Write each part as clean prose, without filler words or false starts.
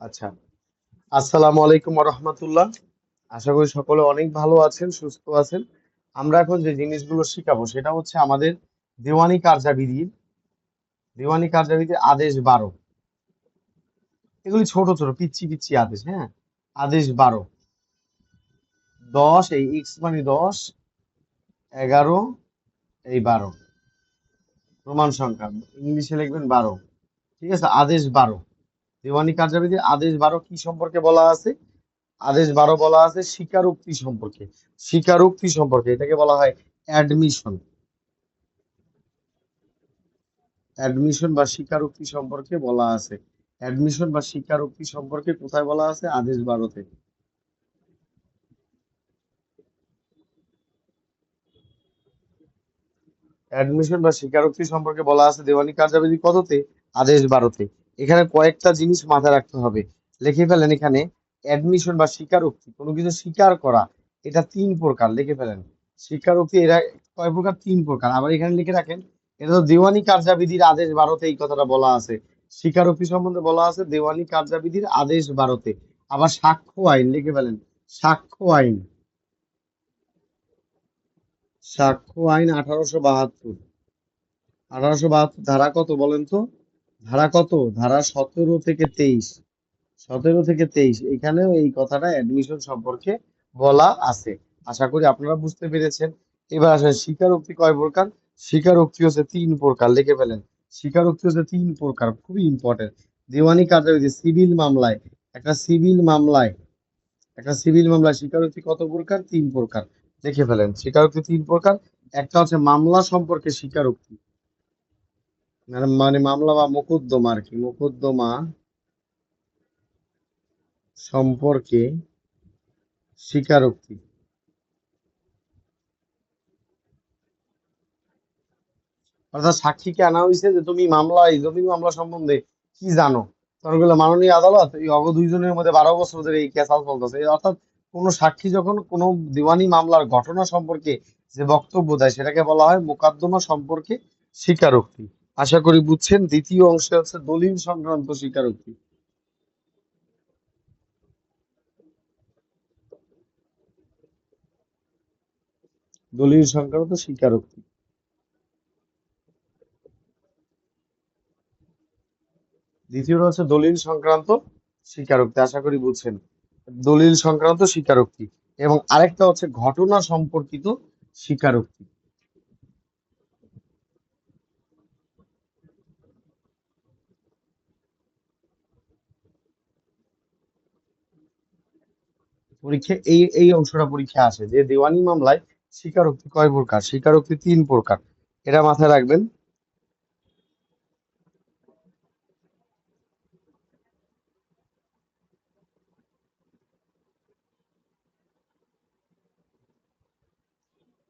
আচ্ছা, আসসালামু আলাইকুম রহমতুল্লাহ। আশা করি সকলে অনেক ভালো আছেন, সুস্থ আছেন। আমরা এখন যে জিনিসগুলো শিখাবো সেটা হচ্ছে আমাদের দেওয়ানি কার্যাবিধির আদেশ 12। এগুলি ছোট ছোট পিচ্ছি পিচ্ছি আদেশ, হ্যাঁ। আদেশ 12, 10, এই এক্স মানে 10, 11, এই 12 প্রমাণ সংখ্যা, ইংলিশে লিখবেন 12। ঠিক আছে, আদেশ 12, দেওয়ানি কার্যাবিধির আদেশ 12 কি সম্পর্কে বলা আছে? আদেশ 12 বলা আছে স্বীকারোক্তি সম্পর্কে। স্বীকারোক্তি সম্পর্কে এটাকে বলা হয় অ্যাডমিশন। অ্যাডমিশন বা স্বীকারোক্তি সম্পর্কে বলা আছে। অ্যাডমিশন বা স্বীকারোক্তি সম্পর্কে কোথায় বলা আছে? আদেশ 12-তে। অ্যাডমিশন বা স্বীকারোক্তি সম্পর্কে বলা আছে দেওয়ানি কার্যাবিধি কততে? আদেশ 12-তে। এখানে কয়েকটা জিনিস মাথায় রাখতে হবে, লিখে ফেলেন এখানে। অ্যাডমিশন বা স্বীকারোক্তি, কোনো কিছু স্বীকার করা, এটা 3 প্রকার, লিখে ফেলেন। স্বীকারোক্তি এরা কয় প্রকার? 3 প্রকার। আবার এখানে লিখে রাখেন, এটা তো দেওয়ানি কার্যাবিধির আদেশ 12-তে এই কথাটা বলা আছে। স্বীকারোক্তি সম্বন্ধে বলা আছে দেওয়ানি কার্যাবিধির আদেশ 12-তে। আবার সাক্ষ্য আইন, লিখে ফেলেন। সাক্ষ্য আইন, সাক্ষ্য আইন 1872। 1872 ধারা কত বলেন তো? ধারা কত? ধারা 17 থেকে 23। 17 থেকে 23 এখানেও এই কথাটা অ্যাডমিশন সম্পর্কে বলা আছে। আশা করি আপনারা বুঝতে পেরেছেন। এবার আসেন, স্বীকারোক্তি কয় প্রকার? স্বীকারোক্তি হচ্ছে 3 প্রকার, লিখে ফেলেন। স্বীকারোক্তি হচ্ছে 3 প্রকার, খুবই ইম্পর্টেন্ট। দেওয়ানি কার্যাবিধি, সিভিল মামলায়, একটা সিভিল মামলায় একটা সিভিল মামলায় স্বীকারোক্তি কত প্রকার? 3 প্রকার, লিখে ফেলেন। স্বীকারোক্তি 3 প্রকার। একটা হচ্ছে মামলা সম্পর্কে স্বীকারোক্তি, মানে মামলা বা মোকদ্দমা আর কি, মোকদ্দমা সম্পর্কে স্বীকারোক্তি। অর্থাৎ সাক্ষীকে আনা হয়েছে যে তুমি মামলা, এই জমি মামলা সম্বন্ধে কি জানো? তখন বললো মাননীয় আদালত, এই অগ 2 জনের মধ্যে 12 বছর ধরে এই কেসাল চলতেছে। অর্থাৎ কোনো সাক্ষী যখন কোনো দিওয়ানি মামলার ঘটনা সম্পর্কে যে বক্তব্য দেয় সেটাকে বলা হয় মোকদ্দমা সম্পর্কে স্বীকারোক্তি। আশা করি বুঝছেন। দ্বিতীয় অংশে হচ্ছে দলিল সংক্রান্ত স্বীকারোক্তি। দলিল সংক্রান্ত স্বীকারোক্তি, দ্বিতীয়টা হচ্ছে দলিল সংক্রান্ত স্বীকারোক্তি। আশা করি বুঝছেন, দলিল সংক্রান্ত স্বীকারোক্তি। এবং আরেকটা হচ্ছে ঘটনা সম্পর্কিত স্বীকারোক্তি। পরীক্ষা এই এই অংশটা পরীক্ষা আসে যে দেওয়ানি মামলায় স্বীকারোক্তি কয় প্রকার? স্বীকারোক্তি 3 প্রকার, এটা মাথায় রাখবেন।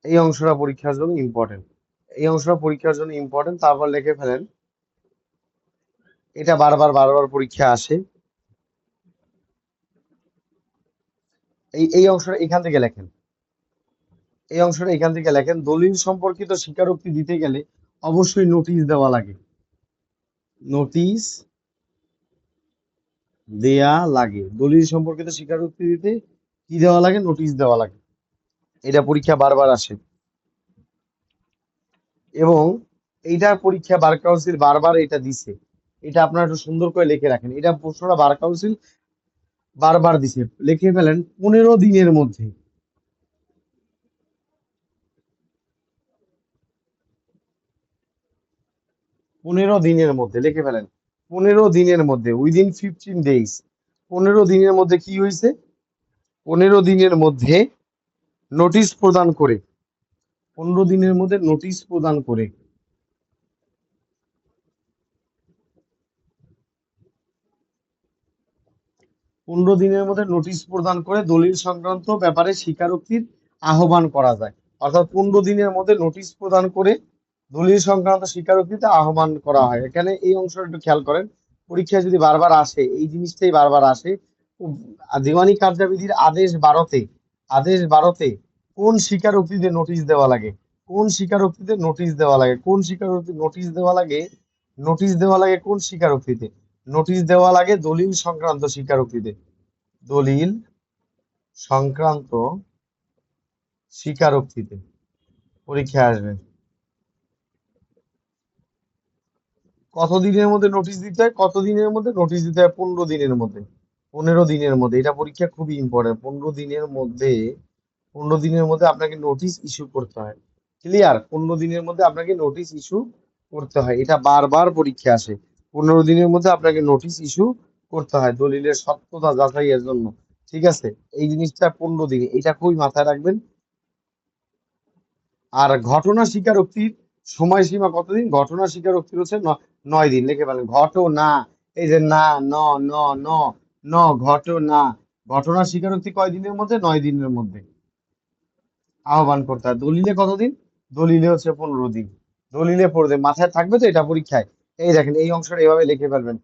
এই অংশটা পরীক্ষার জন্য ইম্পর্টেন্ট। এই অংশটা পরীক্ষার জন্য ইম্পর্টেন্ট, তারপর লিখে ফেলেন। এটা বারবার বারবার পরীক্ষা আসে। এই এই অংশটা এখান থেকে লেখেন। এই অংশটা এখান থেকে লেখেন, দলিল সম্পর্কিত স্বীকারোক্তি দিতে গেলে অবশ্যই নোটিশ দেওয়া লাগে। নোটিশ দেয়া লাগে। দলিল সম্পর্কিত স্বীকারোক্তি দিতে কি দেওয়া লাগে? নোটিশ দেওয়া লাগে। এটা পরীক্ষা বারবার আসে। এবং এইটা পরীক্ষা বার কাউন্সিল বারবার এটা দিছে। এটা আপনারা একটু সুন্দর করে লিখে রাখেন, এটা প্রশ্নটা বার কাউন্সিল বারবার দিছে। লিখে ফেলেন 15 দিনের মধ্যে। 15 দিনের মধ্যে লিখে ফেলেন। 15 দিনের মধ্যে, উইদিন 15 ডেজ। 15 দিনের মধ্যে কি হয়েছে? 15 দিনের মধ্যে নোটিশ প্রদান করে, 15 দিনের মধ্যে নোটিশ প্রদান করে 15 দিনের মধ্যে নোটিশ প্রদান করে দলিল সংক্রান্ত ব্যাপারে স্বীকারোক্তির আহ্বান করা যায়। অর্থাৎ 15 দিনের মধ্যে নোটিশ প্রদান করে দলিল সংক্রান্ত স্বীকারোক্তিতে আহ্বান করা হয়। এখানে এই অংশটা একটু খেয়াল করেন, পরীক্ষায় যদি বারবার আসে এই জিনিসটাই বারবার আসে। দিওয়ানি কার্যাবিধির আদেশ 12-তে কোন স্বীকারোক্তিতে নোটিশ দেওয়া লাগে? কোন স্বীকারোক্তিতে নোটিশ দেওয়া লাগে? কোন স্বীকারোক্তি নোটিশ দেওয়া লাগে? নোটিশ দেওয়া লাগে কোন স্বীকারোক্তিতে? নোটিশ দেওয়া লাগে দলিল সংক্রান্ত স্বীকারোক্তিতে। দলিল সংক্রান্ত স্বীকারোক্তিতে পরীক্ষায় আসবে। কত দিনের মধ্যে নোটিশ দিতে হয়? কত দিনের মধ্যে নোটিশ দিতে হয়? 15 দিনের মধ্যে। 15 দিনের মধ্যে, এটা পরীক্ষা খুবই ইম্পর্টেন্ট। 15 দিনের মধ্যে আপনাকে নোটিশ ইস্যু করতে হয়। ক্লিয়ার? 15 দিনের মধ্যে আপনাকে নোটিশ ইস্যু করতে হয়, এটা বারবার পরীক্ষা আসে। 15 দিনের মধ্যে আপনাকে নোটিশ ইস্যু করতে হয় দলিলের সত্যতা যাচাইয়ের জন্য। ঠিক আছে, এই জিনিসটা 15 দিনে, এটা খুবই মাথায় রাখবেন। আর ঘটনা স্বীকারোক্তির সময়সীমা কতদিন? ঘটনা স্বীকারোক্তির হচ্ছে 9 দিন। লিখে ফেলেন ঘটনা। এই যে না, ন ন ন ন ঘটনা। ঘটনা স্বীকারোক্তি কয় দিনের মধ্যে? 9 দিনের মধ্যে আহ্বান করতে হয়। দলিলে কতদিন? দলিলে হচ্ছে 15 দিন। দলিলে 15 দিন মাথায় থাকবে তো এটা পরীক্ষায়। এই দেখেন এই অংশটা এভাবে লিখে ফেলবেন।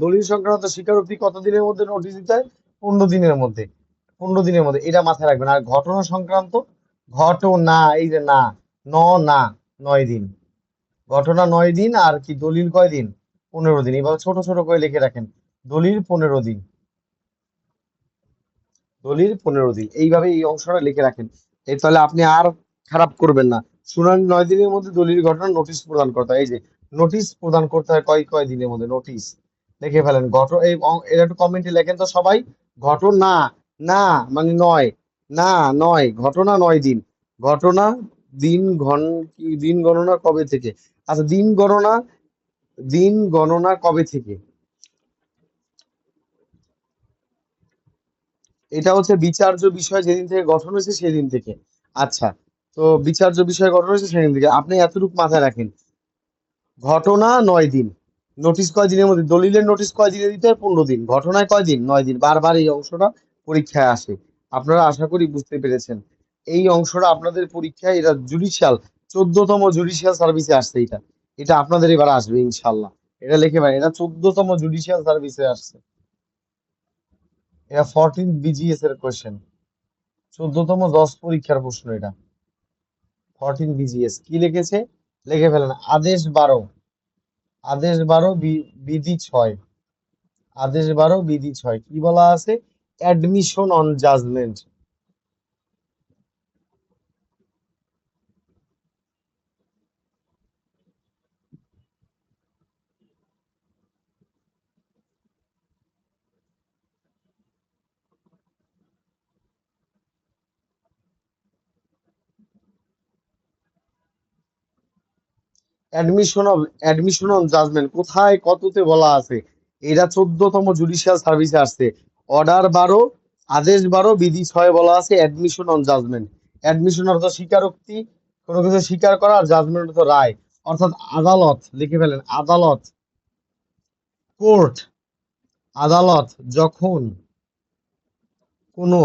দলিল সংক্রান্ত স্বীকারোক্তি কত দিনের মধ্যে নোটিশ দিতে হয়? 15 দিনের মধ্যে। 15 দিনের মধ্যে, এটা মাথায় রাখবেন। আর ঘটনা সংক্রান্ত, ঘটনা, এই যে না, ন না, 9 দিন। ঘটনা 9 দিন, আর কি দলিল কয় দিন? 15 দিন। এভাবে ছোট ছোট করে লিখে রাখেন। দলিল 15 দিন। দলিল 15 দিন, এইভাবে এই অংশটা লিখে রাখেন। এই তাহলে আপনি আর খারাপ করবেন না। শুনানি 9 দিনের মধ্যে দলিল ঘটনা নোটিশ প্রদান করতে হয়। এই যে নোটিশ প্রদান করতে হয় কয় কয় দিনের মধ্যে নোটিশ লিখে ফেলেন। এটা একটু কমেন্টে লেখেন তো সবাই। ঘটনা, না মানে নয়, না নয়, ঘটনা 9 দিন। ঘটনা দিন গণনা কবে থেকে? আচ্ছা, দিন গণনা কবে থেকে? এটা হচ্ছে বিচার্য বিষয় যেদিন থেকে গঠন হয়েছে সেদিন থেকে। আচ্ছা, তো বিচার্য বিষয় গঠন হয়েছে সেদিন থেকে আপনি এতটুকু মাথায় রাখেন। ঘটনা 9 দিন, নোটিশ কয় দিনের মধ্যে? দলিলের নোটিশ কয় দিনে দিতে হয়? 15 দিন। ঘটনায় কয় দিন? 9 দিন। বারবার এই অংশটা পরীক্ষায় আসে। আপনারা আশা করি বুঝতে পেরেছেন। এই অংশটা আপনাদের পরীক্ষায়, এটা জুডিশিয়াল 14তম জুডিশিয়াল সার্ভিসে আসছে। এটা এটা আপনাদের এবার আসবে ইনশাল্লাহ। এটা লিখে ভাই, এটা 14তম জুডিশিয়াল সার্ভিসে আসছে। এটা 14 বিজিএস এর কোয়েশ্চেন। 14তম জজ পরীক্ষার প্রশ্ন এটা। 14 বিজিএস কি লিখেছে? লিখে ফেলেন আদেশ 12। আদেশ 12 বিধি 6। আদেশ 12 বিধি 6 কি বলা আছে? Admission on judgement. Admission on judgement কোথায় কততে বলা আছে? এটা 14তম জুডিশিয়াল সার্ভিসে আসছে। অর্ডার 12, আদেশ 12 বিধি 6 বলা আছে অ্যাডমিশন অন জাজমেন্ট। অ্যাডমিশন অর্থ স্বীকারোক্তি, কোনো কিছু স্বীকার করা, আর জাজমেন্ট অর্থ রায়। অর্থাৎ আদালত, লিখে ফেলেন আদালত, কোর্ট, আদালত যখন কোনো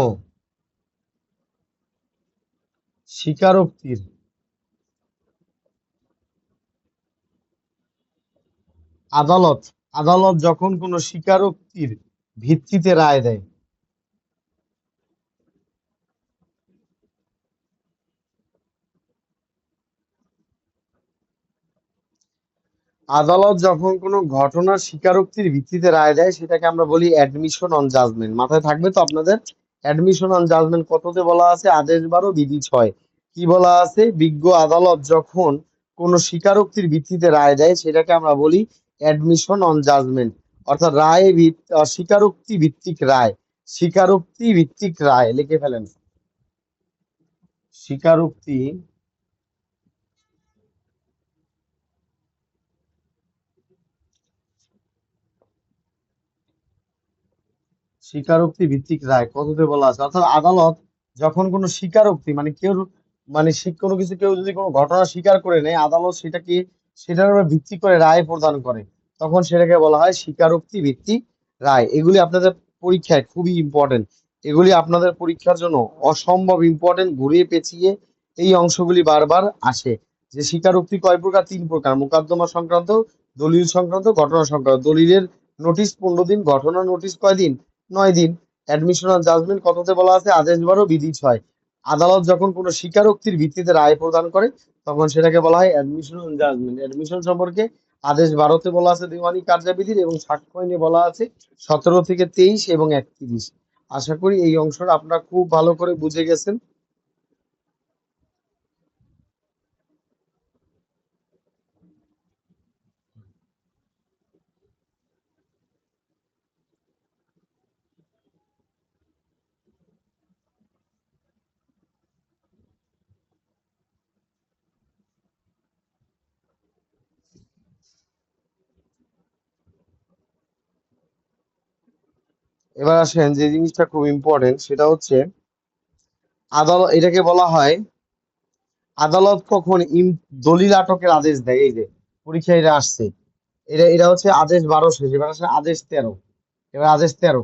স্বীকারোক্তির, আদালত আদালত যখন কোনো স্বীকারোক্তির ভিত্তিতে রায় দেয়। আদালত যখন কোনো ঘটনার স্বীকারোক্তির ভিত্তিতে রায় দেয় সেটাকে আমরা বলি অ্যাডমিশন অন জাজমেন্ট। মাথায় থাকবে তো আপনাদের? অ্যাডমিশন অন জাজমেন্ট কততে বলা আছে? আদেশ 12 বিধি 6 কি বলা আছে? বিজ্ঞ আদালত যখন কোনো স্বীকারোক্তির ভিত্তিতে রায় দেয় সেটাকে আমরা বলি অ্যাডমিশন অন জাজমেন্ট। অর্থাৎ স্বীকারোক্তি ভিত্তিক রায়। স্বীকারোক্তি ভিত্তিক রায় লিখে ফেলেন। স্বীকারোক্তি স্বীকারোক্তি ভিত্তিক রায় কততে বলা আছে? অর্থাৎ আদালত যখন কোনো স্বীকারোক্তি, মানে কেউ, মানে কোনো কিছু কেউ যদি কোনো ঘটনা স্বীকার করে নেয়, আদালত সেটাকে, সেটার উপর ভিত্তি করে রায় প্রদান করে, তখন সেটাকে বলা হয় স্বীকারোক্তি ভিত্তিক রায়। এগুলি আপনাদের পরীক্ষায় খুবই ইম্পর্টেন্ট। এগুলি আপনাদের পরীক্ষার জন্য অসম্ভব ইম্পর্টেন্ট। ঘুরিয়ে পেঁচিয়ে এই অংশগুলি বারবার আসে। যে স্বীকারোক্তি কয় প্রকার? 3 প্রকার: মোকদ্দমা সংক্রান্ত, দলিল সংক্রান্ত, ঘটনা সংক্রান্ত। দলিলের নোটিশ 15 দিন, ঘটনা নোটিশ কয় দিন? 9 দিন। অ্যাডমিশন অন জাজমেন্ট কততে বলা আছে? আদেশ 12 বিধি 6। আদালত যখন কোনো স্বীকারোক্তির ভিত্তিতে রায় প্রদান করে তখন সেটাকে বলা হয় অ্যাডমিশন অন জাজমেন্ট। অ্যাডমিশন সম্পর্কে আদেশ 12-তে বলা আছে দেওয়ানি কার্যাবিধির, এবং সাক্ষ্য আইনে বলা আছে 17 থেকে 23 এবং 31। আশা করি এই অংশটা আপনারা খুব ভালো করে বুঝে গেছেন। এবার আসেন যে জিনিসটা খুব ইম্পর্টেন্ট, সেটা হচ্ছে আদালত, এটাকে বলা হয় আদালত কখন দলিল আটকের আদেশ দেয়। এই যে পরীক্ষায় এটা আসছে, এটা এটা হচ্ছে আদেশ 12 শেষ, এবার আসে আদেশ 13। এবার আদেশ 13,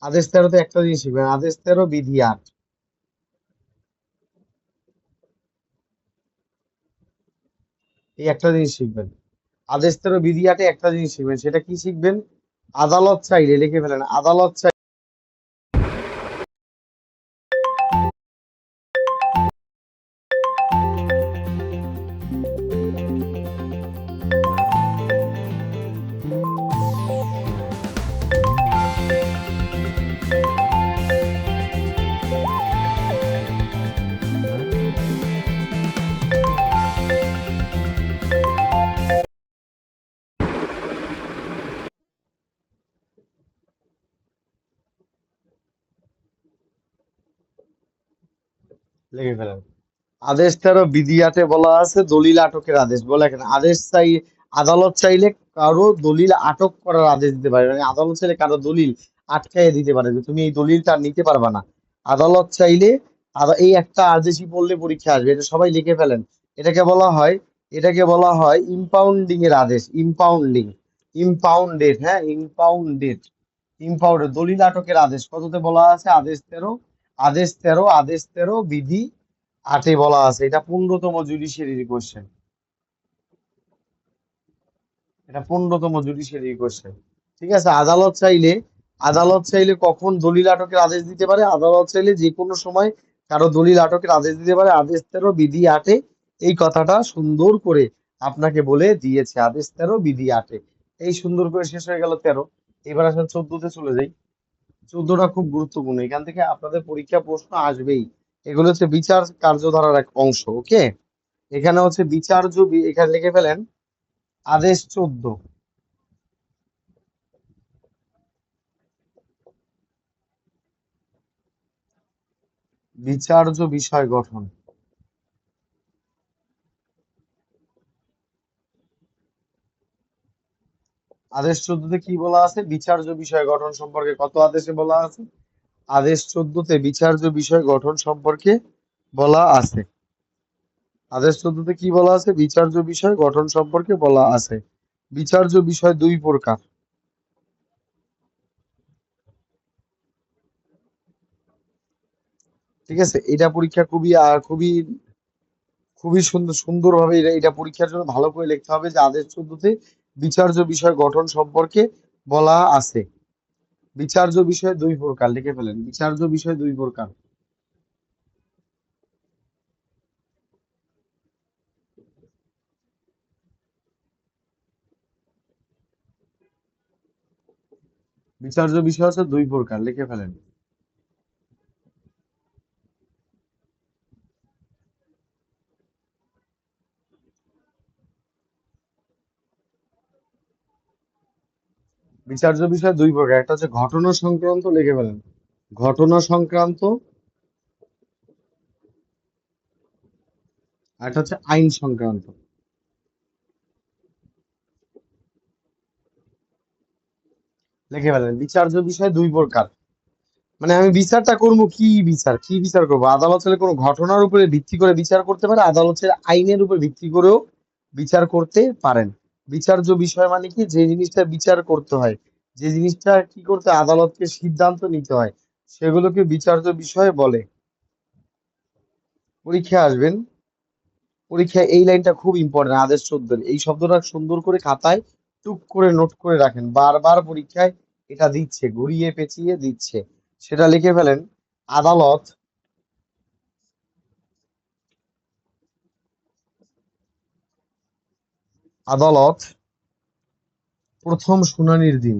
আদেশ 13-তে একটা জিনিস শিখবেন, আদেশ 13 বিধি 8। এই একটা জিনিস শিখবেন, আদেশ 13 বিধি 8-এ একটা জিনিস শিখবেন, সেটা কি শিখবেন? আদালত চাইলে, লিখে ফেলেন, আদালত চাই লিখে ফেলেন, আদেশ 13 বিধি 8-এ বলা আছে দলিল আটকের আদেশ। বলে এখানে আদেশ চাই, আদালত চাইলে কারো দলিল আটক করার আদেশ দিতে পারে, মানে আদালত চাইলে কারো দলিল আটকাইয়ে দিতে পারে যে তুমি এই দলিলটা আর নিতে পারবা না। আদালত চাইলে এই একটা আদেশই পড়লে পরীক্ষা আসবে, এটা সবাই লিখে ফেলেন। এটাকে বলা হয়, এটাকে বলা হয় ইম্পাউন্ডিং এর আদেশ। ইম্পাউন্ডিং, ইম্পাউন্ডেড, হ্যাঁ ইম্পাউন্ডেড, ইম্পাউন্ডেড দলিল আটকের আদেশ কততে বলা আছে? আদেশ 13, আদেশ 13, আদেশ 13 বিধি 8-এ বলা আছে। এটা 15তম জুডিশিয়ারি কোশ্চেন, এটা 15তম জুডিশিয়ারি কোশ্চেন। ঠিক আছে, আদালত চাইলে, আদালত চাইলে কখন দলিল আটকের আদেশ দিতে পারে? আদালত চাইলে যে কোনো সময় কারো দলিল আটকের আদেশ দিতে পারে। আদেশ 13 বিধি 8-এ এই কথাটা সুন্দর করে আপনাকে বলে দিয়েছে, আদেশ 13 বিধি 8-এ। এই সুন্দর করে শেষ হয়ে গেল 13। এবার আসলে 14-তে চলে যাই। 14টা খুব গুরুত্বপূর্ণ, এখান থেকে আপনাদের পরীক্ষা প্রশ্ন আসবেই। এগুলো হচ্ছে বিচার কার্যধারার এক অংশ। ওকে, এখানে হচ্ছে বিচার্য এখানে লিখে ফেলেন আদেশ 14, বিচার্য বিষয় গঠন। আদেশ 14-তে কি বলা আছে? বিচার্য বিষয় গঠন সম্পর্কে কত আদেশে বলা আছে? আদেশ 14-তে বিচার্য বিষয় গঠন সম্পর্কে বলা আছে। আদেশ 14-তে কি বলা আছে? বিচার্য বিষয় গঠন সম্পর্কে বলা আছে। বিচার্য বিষয় দুই প্রকার। ঠিক আছে, এটা পরীক্ষা খুবই খুবই খুবই সুন্দর সুন্দরভাবে এটা এটা পরীক্ষার জন্য ভালো করে লিখতে হবে যে আদেশ 14-তে বিচার্য বিষয় গঠন সম্পর্কে বলা আছে। বিচার্য বিষয় দুই প্রকার, লিখে ফেলেন, বিচার্য বিষয় দুই প্রকার। বিচার্য বিষয় হচ্ছে দুই প্রকার, লিখে ফেলেন। বিচার্য বিষয় দুই প্রকার, একটা হচ্ছে ঘটনা সংক্রান্ত, লিখে ফেলেন, ঘটনা সংক্রান্ত, আর একটা হচ্ছে আইন সংক্রান্ত। লিখে ফেলেন, বিচার্য বিষয় দুই প্রকার। মানে আমি বিচারটা করবো কি বিচার, কি বিচার করবো? আদালত চাইলে কোনো ঘটনার উপরে ভিত্তি করে বিচার করতে পারে, আদালত চাইলে আইনের উপর ভিত্তি করেও বিচার করতে পারেন। বিচার্য বিষয় মানে কি? যে জিনিসটা বিচার করতে হয়, যে জিনিসটা কি করতে হয়, আদালতকে সিদ্ধান্ত নিতে হয়, সেগুলোকে বিচার্য বিষয় বলে। পরীক্ষায় আসবেন, পরীক্ষায় এই লাইনটা খুব ইম্পর্টেন্ট, আদেশ 14, এই শব্দটা সুন্দর করে খাতায় টুক করে নোট করে রাখেন, বারবার পরীক্ষায় এটা দিচ্ছে, ঘুরিয়ে পেঁচিয়ে দিচ্ছে। সেটা লিখে ফেলেন। আদালত আদালত প্রথম শুনানির দিন।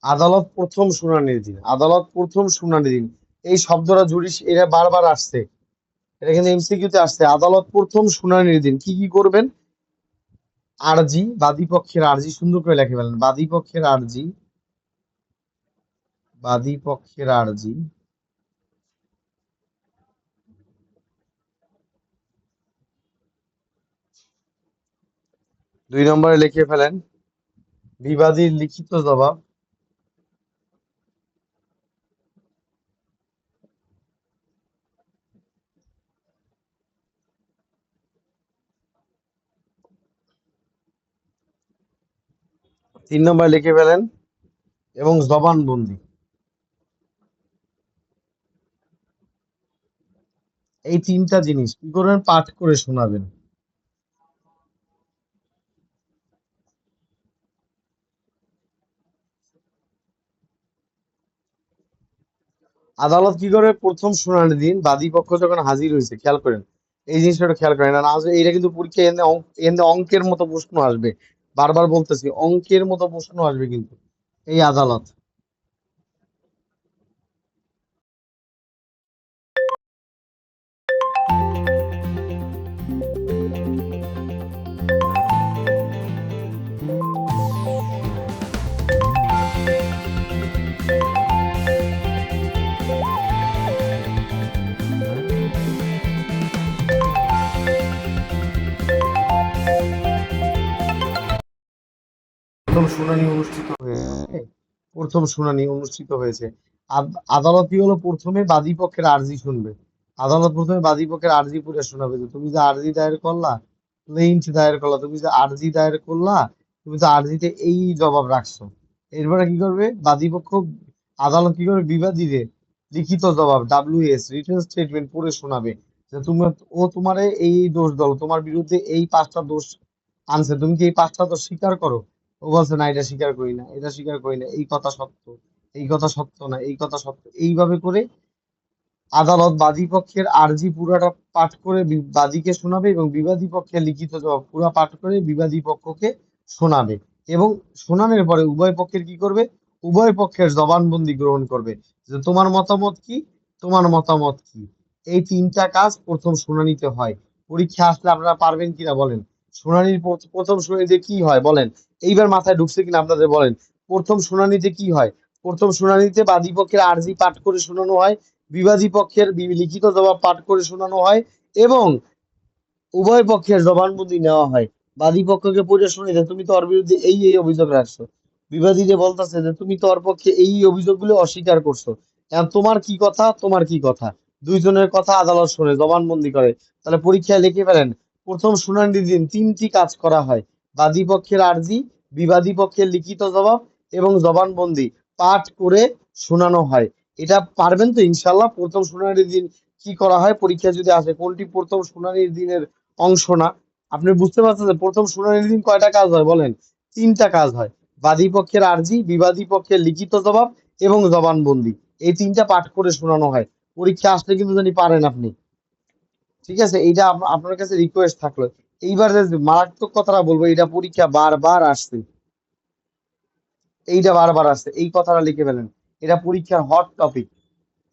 আদালত প্রথম শুনানির দিন। আদালত প্রথম শুনানির দিন। এই শব্দটা জুডিশ এটা বারবার আসছে। এটা কিন্তু এমসিকিউতে আসছে। আদালত প্রথম শুনানির দিন কি কি করবেন? আরজি, বাদী পক্ষের আরজি সুন্দর করে লিখে ফেলেন। বাদী পক্ষের আরজি, বাদী পক্ষের আরজি, 2 নম্বরে লিখে ফেলেন বিবাদীর লিখিত জবাব। 3 নম্বরে লিখে ফেলেন এবং জবানবন্দি। এই 3টা জিনিস কি করবেন? পাঠ করে শোনাবেন। আদালত কি করে? প্রথম শুনানির দিন বাদী পক্ষ যখন হাজির হয়েছে, খেয়াল করেন এই জিনিসটা একটু খেয়াল করেন। আর আসলে এটা কিন্তু পরীক্ষায় এমনি অঙ্কের মতো প্রশ্ন আসবে। বারবার বলতেছি অঙ্কের মতো প্রশ্ন আসবে কিন্তু এই আদালত। প্রথম শুনানি অনুষ্ঠিত হয়েছে। প্রথম শুনানি অনুষ্ঠিত হয়েছে। আদালত কি হলো? প্রথমে বাদী পক্ষের আর্জি শুনবে। আদালত প্রথমে বাদী পক্ষের আর্জি পড়ে শোনাবে যে তুমি যে আর্জি দায়ের করলা, প্লেইন্ট দায়ের করলা, তুমি যে আর্জি দায়ের করলা, তুমি তো আর্জিতে এই জবাব রাখছো। এরপরে কি করবে বাদী পক্ষ? আদালত কি করবে? বিবাদীদের লিখিত জবাব, WS রিটেন স্টেটমেন্ট পড়ে শোনাবে যে তুমি, ও তোমারে এই দোষ দল, তোমার বিরুদ্ধে এই 5টা দোষ আনছে, তুমি কি এই 5টা দোষ স্বীকার করো? ও বলছে না, এটা স্বীকার করি না, এটা স্বীকার করি না, এই কথা সত্য, এই কথা সত্য না, এই কথা সত্য। এইভাবে করে আদালত বাদী পক্ষের আর্জি পুরাটা পাঠ করে বাদীকে শোনাবে এবং বিবাদী পক্ষের লিখিত জবাব পুরা পাঠ করে বিবাদী পক্ষকে শোনাবে। এবং শোনানোর পরে উভয় পক্ষের কি করবে? উভয় পক্ষের জবানবন্দি গ্রহণ করবে যে তোমার মতামত কি, তোমার মতামত কি। এই 3টা কাজ প্রথম শুনানিতে হয়। পরীক্ষা আসলে আপনারা পারবেন কিনা বলেন? শুনানির প্রথম শুনানিতে কি হয় বলেন? এইবার মাথায় ঢুকছে কিনা আপনাদের বলেন? প্রথম শুনানিতে কি হয়? প্রথম শুনানিতে বাদী পক্ষের আর্জি পাঠ করে শোনানো হয়, বিবাদী পক্ষের লিখিত জবাব পাঠ করে শোনানো হয় এবং উভয় পক্ষের জবানবন্দি নেওয়া হয়। বাদী পক্ষকে পড়ে শুনে যে তুমি তো ওর বিরুদ্ধে এই এই অভিযোগ রাখছো, বিবাদী যে বলতেছে যে তুমি তো ওর পক্ষে এই অভিযোগগুলো অস্বীকার করছো। এখন তোমার কি কথা, তোমার কি কথা, দুইজনের কথা আদালত শুনে জবানবন্দি করে। তাহলে পরীক্ষায় লিখে ফেলেন প্রথম শুনানির দিন 3টি কাজ করা হয়। বাদী পক্ষের আর্জি, বিবাদী পক্ষের লিখিত জবাব এবং জবানবন্দি পাঠ করে শোনানো হয়। এটা পারবেন তো ইনশাল্লাহ? প্রথম শুনানির দিন কি করা হয় পরীক্ষা যদি আসে, কোনটি প্রথম শুনানির দিনের অংশ না? আপনি বুঝতে পারছেন যে প্রথম শুনানির দিন কয়টা কাজ হয় বলেন? 3টা কাজ হয়। বাদী পক্ষের আর্জি, বিবাদী পক্ষের লিখিত জবাব এবং জবানবন্দি। এই 3টা পাঠ করে শোনানো হয়। পরীক্ষা আসলে কিন্তু জানি পারেন আপনি। ঠিক আছে? এইটা আপনার কাছে রিকোয়েস্ট থাকলো। এইবার যে মারাত্মক কথাটা বলবো, এটা পরীক্ষা বারবার আসছে। এইটা বারবার আসছে, এই কথাটা লিখে ফেলেন। এটা পরীক্ষার হট টপিক।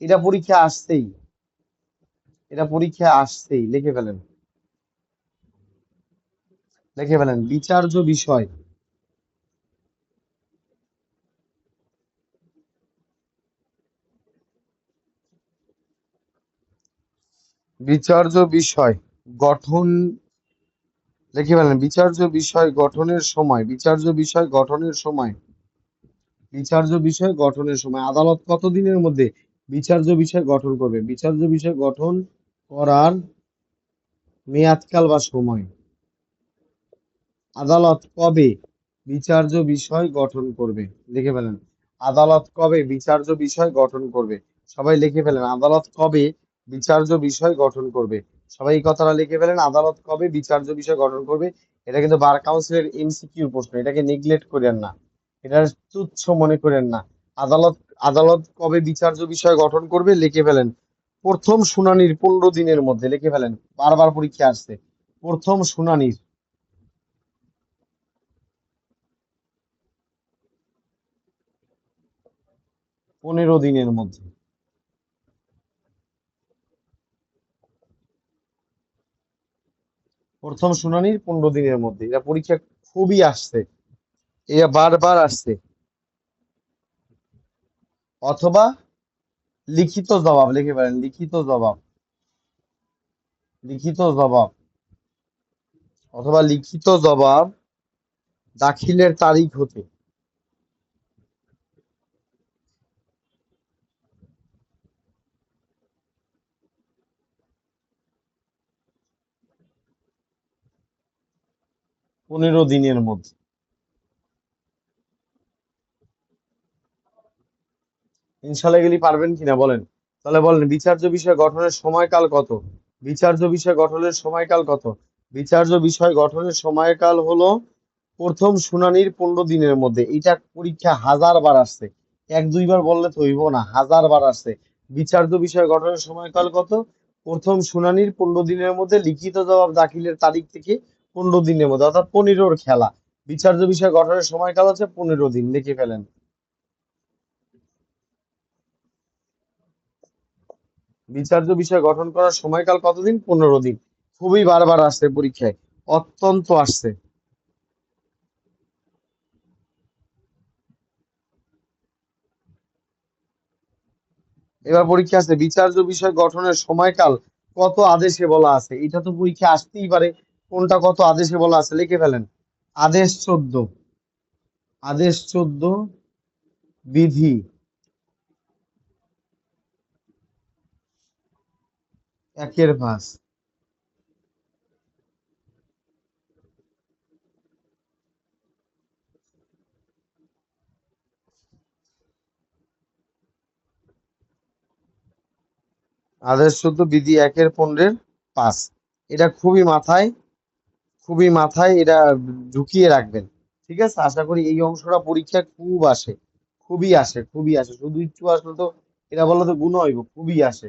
এটা পরীক্ষা আসছেই। এটা পরীক্ষা আসছেই, লিখে ফেলেন। লিখে ফেলেন বিচার্য বিষয়। বিচার্য বিষয় গঠন। লিখে ফেলেন বিচার্য বিষয় গঠনের সময়। বিচার্য বিষয় গঠনের সময়। বিচার্য বিষয় গঠনের সময় আদালত কত দিনের মধ্যে বিচার্য বিষয় গঠন করবে? বিচার্য বিষয় গঠন করার মেয়াদকাল বা সময়। আদালত কবে বিচার্য বিষয় গঠন করবে? লিখে ফেলেন আদালত কবে বিচার্য বিষয় গঠন করবে। সবাই লিখে ফেলেন আদালত কবে বিচার্য বিষয় গঠন করবে। সবাই এই কথাটা লিখে ফেলেন। আদালত কবে বিচার্য বিষয় গঠন করবে? এটা কিন্তু বার কাউন্সিলের এমসিকিউ প্রশ্ন, এটাকে নেগলেক্ট করেন না, এটা তুচ্ছ মনে করেন না। আদালত আদালত কবে বিচার্য বিষয় গঠন করবে লিখে ফেলেন। প্রথম শুনানির 15 দিনের মধ্যে লিখে ফেলেন, বারবার পরীক্ষা আসছে। প্রথম শুনানির 15 দিনের মধ্যে। প্রথম শুনানির 15 দিনের মধ্যে, এটা পরীক্ষা খুবই আসছে, এটা বারবার আসছে। অথবা লিখিত জবাব লিখে ফেলেন, লিখিত জবাব, লিখিত জবাব, অথবা লিখিত জবাব দাখিলের তারিখ হতে। 15 দিনের মধ্যে। ইনশাল্লাহ এগুলি পারবেন কিনা বলেন? তাহলে বলেন, বিচার্য বিষয় গঠনের সময়কাল কত? বিচার্য বিষয় গঠনের সময়কাল কত? বিচার্য বিষয় গঠনের সময়কাল হলো প্রথম শুনানির 15 দিনের মধ্যে। এটা পরীক্ষা হাজার বার আসছে, এক দুইবার বললে তো হইব না, হাজার বার আসছে। বিচার্য বিষয় গঠনের সময়কাল কত? প্রথম শুনানির 15 দিনের মধ্যে, লিখিত জবাব দাখিলের তারিখ থেকে 15 দিনের মধ্যে, অর্থাৎ 15-র খেলা। বিচার্য বিষয় গঠনের সময়কাল হচ্ছে 15 দিন, লিখে ফেলেন। বিচার্য বিষয় গঠন করার সময়কাল কতদিন? 15 দিন। খুবই বারবার আসছে পরীক্ষায়, অত্যন্ত আসছে। এবার পরীক্ষা আছে, বিচার্য বিষয় গঠনের সময়কাল কত আদেশে বলা আছে? এটা তো পরীক্ষা আসতেই পারে, কোনটা কত আদেশে বলা আছে লিখে ফেলেন। আদেশ 14, আদেশ 14, বিধি 1-5। আদেশ 14 বিধি 1-15-5। এটা খুবই মাথায় এটা ঢুকিয়ে রাখবেন। ঠিক আছে, আশা করি এই অংশটা পরীক্ষায় খুব আসে, খুবই আসে, শুধু একটু আসলে তো এটা বললে তো গুণ হইব, খুবই আসে,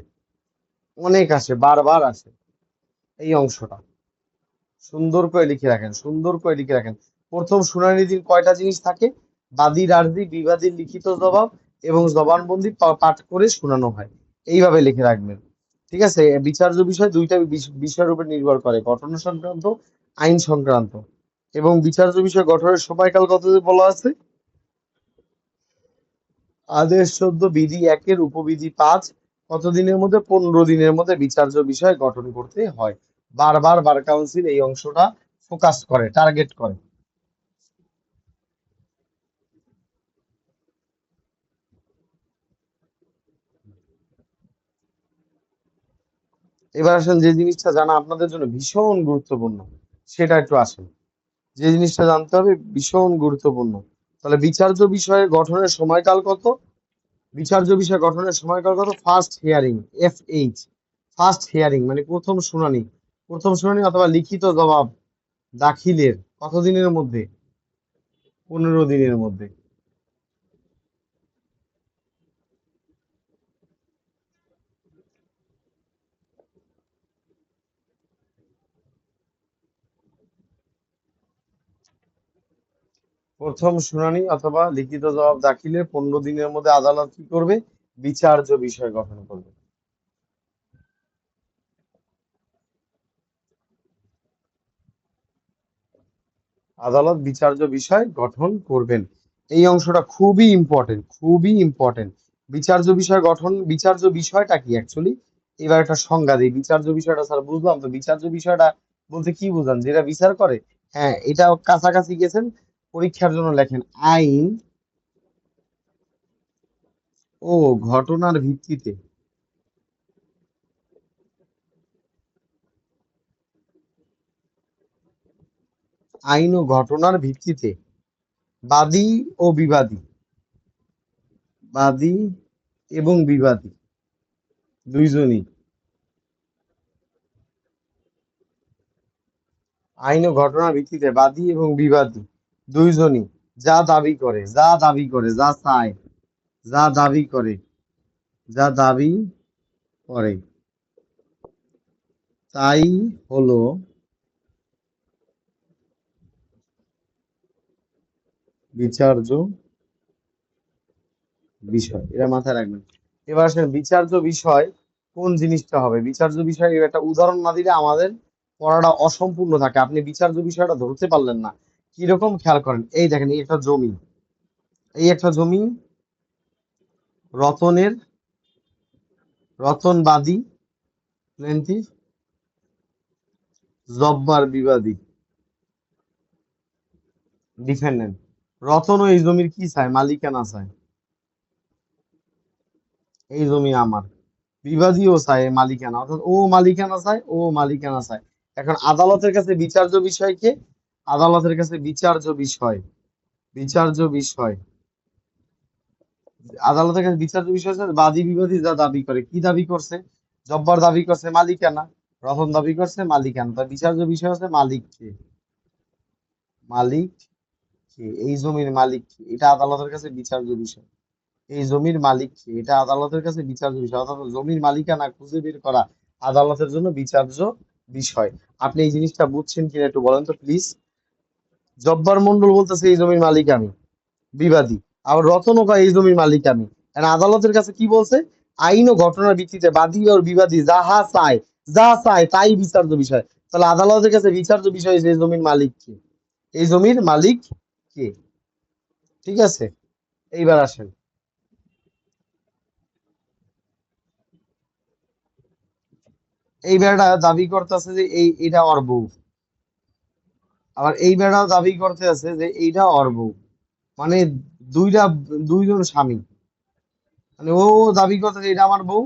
অনেক আসে, বারবার আসে এই অংশটা। সুন্দর করে লিখে রাখেন, সুন্দর করে লিখে রাখেন। প্রথম শুনানির দিন কয়টা জিনিস থাকে? বাদীর আর্জি, বিবাদীর লিখিত জবাব এবং জবানবন্দি পাঠ করে শোনানো হয়। এইভাবে লিখে রাখবেন। ঠিক আছে, বিচার্য বিষয় দুইটা বিষয়ের উপর নির্ভর করে, ঘটনা সংক্রান্ত, আইন সংক্রান্ত। এবং বিচার্য বিষয় গঠনের সময়কাল কত বলা আছে? আদেশ 14 বিধি 1-এর উপবিধি 5 কতদিনের মধ্যে? 15 দিনের মধ্যে বিচার্য বিষয় গঠন করতে হয়। বারবার বার কাউন্সিল এই অংশটা ফোকাস করে, টার্গেট করে। এবার আসেন, যে জিনিসটা জানা আপনাদের জন্য ভীষণ গুরুত্বপূর্ণ সেটা একটু আসেন। যে জিনিসটা জানতে হবে ভীষণ গুরুত্বপূর্ণ, তাহলে বিচার্য বিষয়ে গঠনের সময়কাল কত? বিচার্য বিষয় গঠনের সময়কাল কত? First hearing, FH, first hearing মানে প্রথম শুনানি, প্রথম শুনানি অথবা লিখিত জবাব দাখিলের কতদিনের মধ্যে? 15 দিনের মধ্যে। প্রথম শুনানি অথবা লিখিত জবাব দাখিলের 15 দিনের মধ্যে আদালত কি করবে? বিচার্য বিষয় গঠন করবে। আদালত বিচার্য বিষয় গঠন করবেন। এই অংশটা খুবই ইম্পর্টেন্ট, খুবই ইম্পর্টেন্ট। বিচার্য বিষয় গঠন, বিচার্য বিষয়টা কি অ্যাকচুয়ালি? এবার একটা সংজ্ঞা দিই। বিচার্য বিষয়টা স্যার বুঝলাম তো, বিচার্য বিষয়টা বলতে কি বুঝান? যেটা বিচার করে। হ্যাঁ, এটা কাছাকাছি গেছেন, পরীক্ষার জন্য লেখেন, আইন ও ঘটনার ভিত্তিতে, আইন ও ঘটনার ভিত্তিতে বাদী ও বিবাদী, বাদী এবং বিবাদী দুইজনই আইন ও ঘটনার ভিত্তিতে বাদী এবং বিবাদী দুইজনই যা দাবি করে, যা চায়, যা দাবি করে, যা দাবি করে তাই হলো বিচার্য বিষয়। এটা মাথায় রাখবেন। এবার আসেন বিচার্য বিষয় কোন জিনিসটা হবে। বিচার্য বিষয় এর একটা উদাহরণ না দিলে আমাদের পড়াটা অসম্পূর্ণ থাকে। আপনি বিচার্য বিষয়টা ধরতে পারলেন না। কিরকম খেয়াল করেন, এই দেখেন এই একটা জমি, এই একটা জমি, রতনের, রতনবাদী প্লেন্টিফ, জব্বার বিবাদী ডিফেন্ডেন্ট। রতনও এই জমির কি চায়, মালিকানা চায়, এই জমি আমার। বিবাদীও চায় মালিকানা, অর্থাৎ ও মালিকানা চায়, ও মালিকানা চায়। এখন আদালতের কাছে বিচার্য বিষয়কে, আদালতের কাছে বিচার্য বিষয়, বিচার্য বিষয়, আদালতের কাছে বিচার্য বিষয় হচ্ছে বাদী বিবাদী যা দাবি করে। কি দাবি করছে? জব্বার দাবি করছে মালিকানা, রতন দাবি করছে মালিকানা। তার বিচার্য বিষয় হচ্ছে মালিক কে, মালিক কে, এই জমির মালিক কে, এটা আদালতের কাছে বিচার্য বিষয়। এই জমির মালিক কে, এটা আদালতের কাছে বিচার্য বিষয়। অর্থাৎ জমির মালিকানা খুঁজে বের করা আদালতের জন্য বিচার্য বিষয়। আপনি এই জিনিসটা বুঝছেন কিনা একটু বলেন তো প্লিজ। জব্বার মন্ডল বলতেছে এই জমির মালিক আমি, বিবাদী। আবার রতনও কয় এই জমির মালিক আমি। আর আদালতের কাছে কি বলছে? আইন ও ঘটনার ভিত্তিতে বাদী ও বিবাদী যাহা চায়, যা চায় তাই বিচার্য বিষয়। তাহলে আদালতের কাছে বিচার্য বিষয় হচ্ছে এই জমির মালিক কে, এই জমির মালিক কে। ঠিক আছে, এইবার আসেন। এই বেড়াটা দাবি করতেছে যে এটা ওর বউ, আবার এই বেড়াও দাবি করতে আছে যে এইটা ওর বউ। মানে দুইটা, দুইজন স্বামী। মানে ও দাবি করতেছে এটা আমার বউ,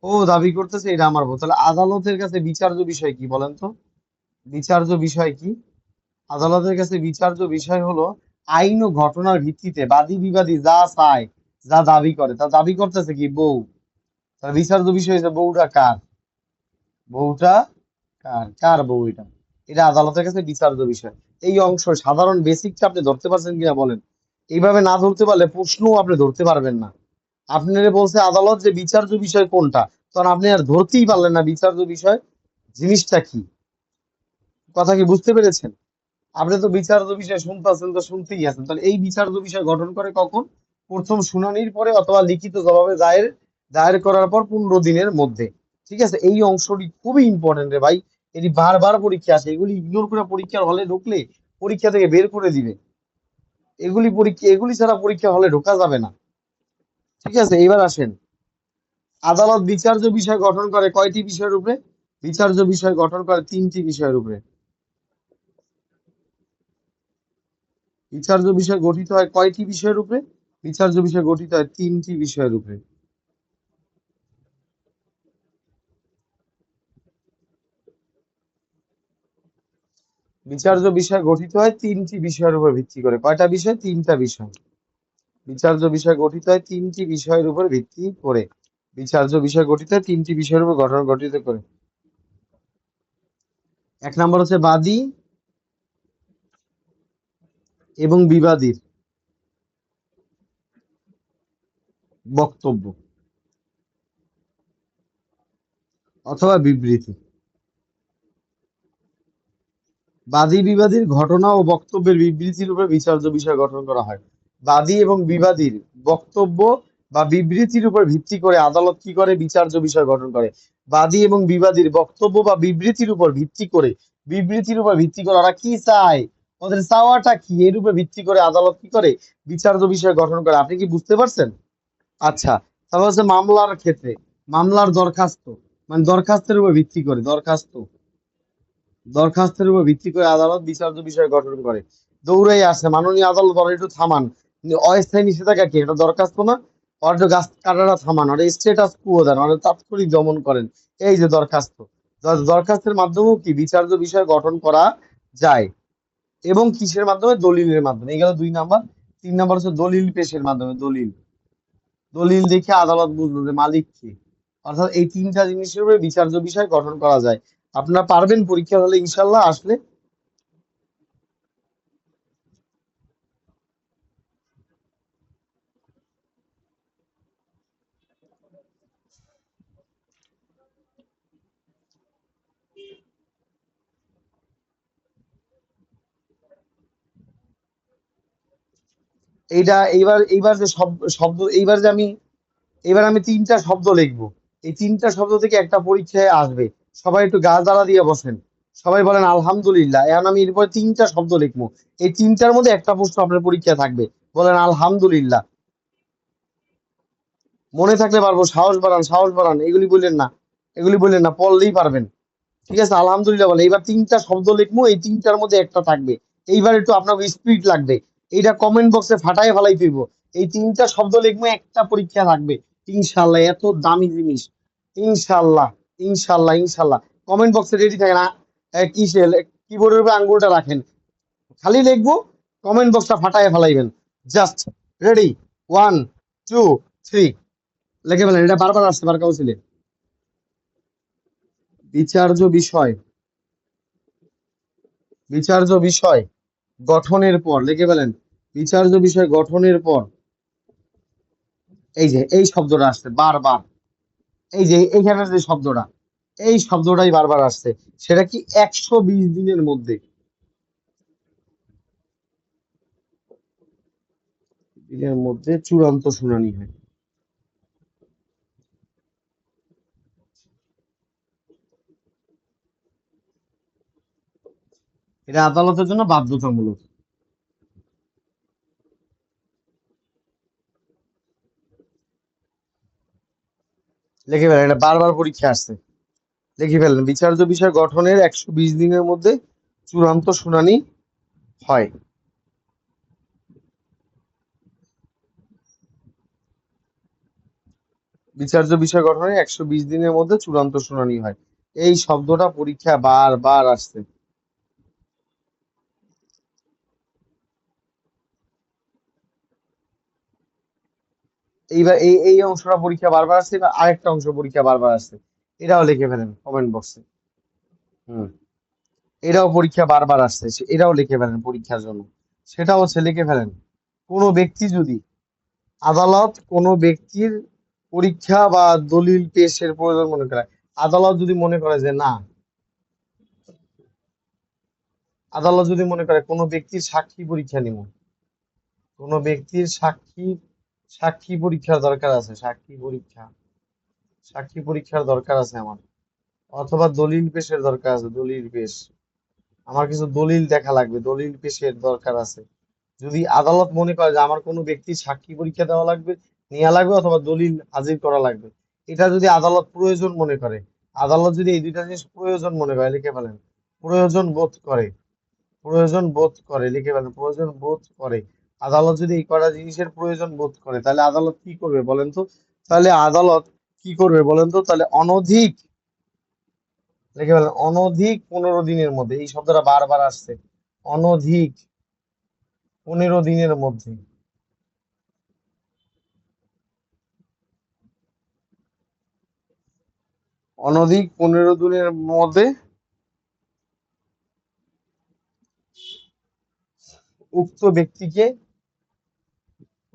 ও দাবি করতেছে এটা আমার বউ। তাহলে আদালতের কাছে বিচার্য বিষয় কি বলেন তো? বিচার্য বিষয় কি? আদালতের কাছে বিচার্য বিষয় হলো আইন ও ঘটনার ভিত্তিতে বাদী বিবাদী যা চায়, যা দাবি করে, তা দাবি করতেছে কি বউ। তাহলে বিচার্য বিষয় হচ্ছে বউটা কার, বউটা কার, কার বউ এটা, এটা আদালতের কাছে বিচার্য বিষয়। এই অংশ সাধারণ বেসিকটা আপনি ধরতে পারছেন কিনা বলেন। এইভাবে না ধরতে পারলে প্রশ্নও আপনি ধরতে পারবেন না। আপনারে বলছে আদালত যে বিচার্য বিষয় কোনটা, তখন আপনি আর ধরতেই পারলেন না বিচার্য বিষয় জিনিসটা কি। কথা কি বুঝতে পেরেছেন? আপনি তো বিচার্য বিষয় শুনতেছেন, তো শুনতেই আছেন। তাহলে এই বিচার্য বিষয় গঠন করে কখন? প্রথম শুনানির পরে অথবা লিখিত জবাবে দায়ের, দায়ের করার পর 15 দিনের মধ্যে। ঠিক আছে, এই অংশটি খুবই ইম্পর্টেন্ট রে ভাই। এটি বারবার পরীক্ষা আসে, এগুলি ইগনোর করে পরীক্ষার হলে ঢুকলে পরীক্ষা থেকে বের করে দিবে। এগুলি পরীক্ষা, এগুলি ছাড়া পরীক্ষা হলে ঢোকা যাবে না। ঠিক আছে, এবার আসেন। আদালত বিচার্য বিষয় গঠন করে কয়টি বিষয়ের উপরে? বিচার্য বিষয় গঠন করে 3টি বিষয়ের উপরে। বিচার্য বিষয় গঠিত হয় কয়টি বিষয়ের উপরে? বিচার্য বিষয় গঠিত হয় 3টি বিষয়ের উপরে। বিচার্য বিষয় গঠিত হয় 3টি বিষয়ের উপর ভিত্তি করে। কয়টা বিষয়? 3টা বিষয়। বিচার্য বিষয় গঠিত হয় 3টি বিষয়ের উপর ভিত্তি করে। বিচার্য বিষয় গঠিত হয় 3টি বিষয়ের উপর গঠন গঠিত করে। 1 নম্বর হচ্ছে বাদী এবং বিবাদীর বক্তব্য অথবা বিবৃতি। বাদী বিবাদীর ঘটনা ও বক্তব্যের বিবৃতির উপর বিচার্য বিষয় গঠন করা হয়। বাদী এবং বিবাদীর বক্তব্য বা বিবৃতির উপর ভিত্তি করে আদালত কি করে? বিচার্য বিষয় গঠন করে। বাদী এবং বিবাদীর বক্তব্য বা বিবৃতির উপর ভিত্তি করে, বিবৃতির উপর ভিত্তি করে ওরা কি চায়, ওদের চাওয়াটা কি, এর উপর ভিত্তি করে আদালত কি করে? বিচার্য বিষয় গঠন করে। আপনি কি বুঝতে পারছেন? আচ্ছা, তারপর হচ্ছে মামলার ক্ষেত্রে, মামলার দরখাস্ত, মানে দরখাস্তের উপর ভিত্তি করে, দরখাস্ত, দরখাস্তের উপর ভিত্তি করে আদালত বিচার্য বিষয় গঠন করে। দৌড়াই আসে মাননীয় আদালত, ওরা একটু থামান। অস্থায়ী নিষেধাজ্ঞা কি, এটা দরখাস্ত না? ওরা একটু গাছ কাটাটা থামান, ওরা স্টেটাস কুয়ো দেন, ওরা তাৎক্ষণিক দমন করেন। এই যে দরখাস্ত, দরখাস্তের মাধ্যমেও কি বিচার্য বিষয় গঠন করা যায়। এবং কিসের মাধ্যমে? দলিলের মাধ্যমে। এই গেল 2 নাম্বার। 3 নাম্বার হচ্ছে দলিল পেশের মাধ্যমে। দলিল, দলিল দেখে আদালত বুঝলো যে মালিক কে। অর্থাৎ এই 3টা জিনিসের উপরে বিচার্য বিষয় গঠন করা যায়। আপনারা পারবেন পরীক্ষা হলে ইনশাল্লাহ আসলে এইটা এইবার এইবার যে শব্দ এইবার আমি তিনটা শব্দ লিখবো। এই তিনটা শব্দ থেকে একটা পরীক্ষায় আসবে। সবাই একটু গা জ্বালা দিয়ে বসেন। সবাই বলেন আলহামদুলিল্লাহ। এখন আমি এরপর তিনটা শব্দ লিখবো। এই তিনটার মধ্যে একটা প্রশ্ন আপনার পরীক্ষায় থাকবে। বলেন আলহামদুলিল্লাহ। মনে থাকলে পারবো। সাহস বাড়ান, সাহস বাড়ান। এগুলি বললেন না, এগুলি বললেন না, পড়লেই পারবেন। ঠিক আছে, আলহামদুলিল্লাহ বলে। এইবার তিনটা শব্দ লিখবো, এই তিনটার মধ্যে একটা থাকবে। এইবার একটু আপনার স্পিড লাগবে। এইটা কমেন্ট বক্সে ফাটায় ফেলাই দিব। এই তিনটা শব্দ লিখবো, একটা পরীক্ষা থাকবে। ইনশাল্লাহ, এত দামি জিনিস। ইনশাল্লাহ, ইনশাল্লাহ, ইনশাল্লাহ। কমেন্ট বক্সে রেডি থাকে না? কিসে কিবোর্ডের উপরে আঙ্গুলটা রাখেন, খালি লিখবো, কমেন্ট বক্সটা ফাটায় ফেলাইবেন। জাস্ট রেডি, 1 2 3, লিখে ফেলেন। এটা বারবার আসছে বার কাউন্সিলে। বিচার্য বিষয়, বিচার্য বিষয় গঠনের পর, লিখে ফেলেন। বিচার্য বিষয় গঠনের পর এই যে এই শব্দটা আসছে বারবার। এই যে এইখানে যে শব্দটা, এই শব্দটাই বারবার আসছে। সেটা কি? 120 দিনের মধ্যে, দিনের মধ্যে চূড়ান্ত শুনানি হয়। এটা আদালতের জন্য বাধ্যতামূলক। লিখে ফেলেন, এটা বারবার পরীক্ষা আসছে। লিখে ফেলেন, বিচার্য বিষয় গঠনের 120 দিনের মধ্যে চূড়ান্ত শুনানি হয়। বিচার্য বিষয় গঠনের 120 দিনের মধ্যে চূড়ান্ত শুনানি হয়। এই শব্দটা পরীক্ষা বারবার আসছে। এইবার এই এই অংশটা পরীক্ষা বারবার আসছে। এবার আরেকটা অংশ পরীক্ষা বারবার আসছে। এটাও লিখে ফেলেন কমেন্ট বক্সে। হুম, এটাও পরীক্ষা বারবার আসছে, এটাও লিখে ফেলেন পরীক্ষার জন্য। সেটা হচ্ছে, লিখে ফেলেন, কোনো ব্যক্তি যদি, আদালত কোনো ব্যক্তির পরীক্ষা বা দলিল পেশের প্রয়োজন মনে করে, আদালত যদি মনে করে যে না, আদালত যদি মনে করে কোনো ব্যক্তির সাক্ষী পরীক্ষা নিব, কোনো ব্যক্তির সাক্ষী পরীক্ষার দরকার আছে, সাক্ষী পরীক্ষার দরকার আছে আমার, অথবা দলিল পেশের দরকার আছে, দলিল পেশ, আমার কিছু দলিল দেখা লাগবে, দলিল পেশের দরকার আছে। যদি আদালত মনে করে যে আমার কোনো ব্যক্তির সাক্ষী পরীক্ষা দেওয়া লাগবে, নেওয়া লাগবে, অথবা দলিল হাজির করা লাগবে, এটা যদি আদালত প্রয়োজন মনে করে, আদালত যদি এই দুইটা জিনিস প্রয়োজন মনে করে, লিখে ফেলেন, প্রয়োজন বোধ করে, প্রয়োজন বোধ করে, লিখে ফেলেন, প্রয়োজন বোধ করে, আদালত যদি এই কটা জিনিসের প্রয়োজন বোধ করে, তাহলে আদালত কি করবে বলেন তো? তাহলে আদালত কি করবে বলেন তো? তাহলে অনধিক, লিখে ফেলেন, অনধিক 15 দিনের মধ্যে, এই শব্দটা বারবার আসছে, অনধিক 15 দিনের মধ্যে, অনধিক 15 দিনের মধ্যে উক্ত ব্যক্তিকে,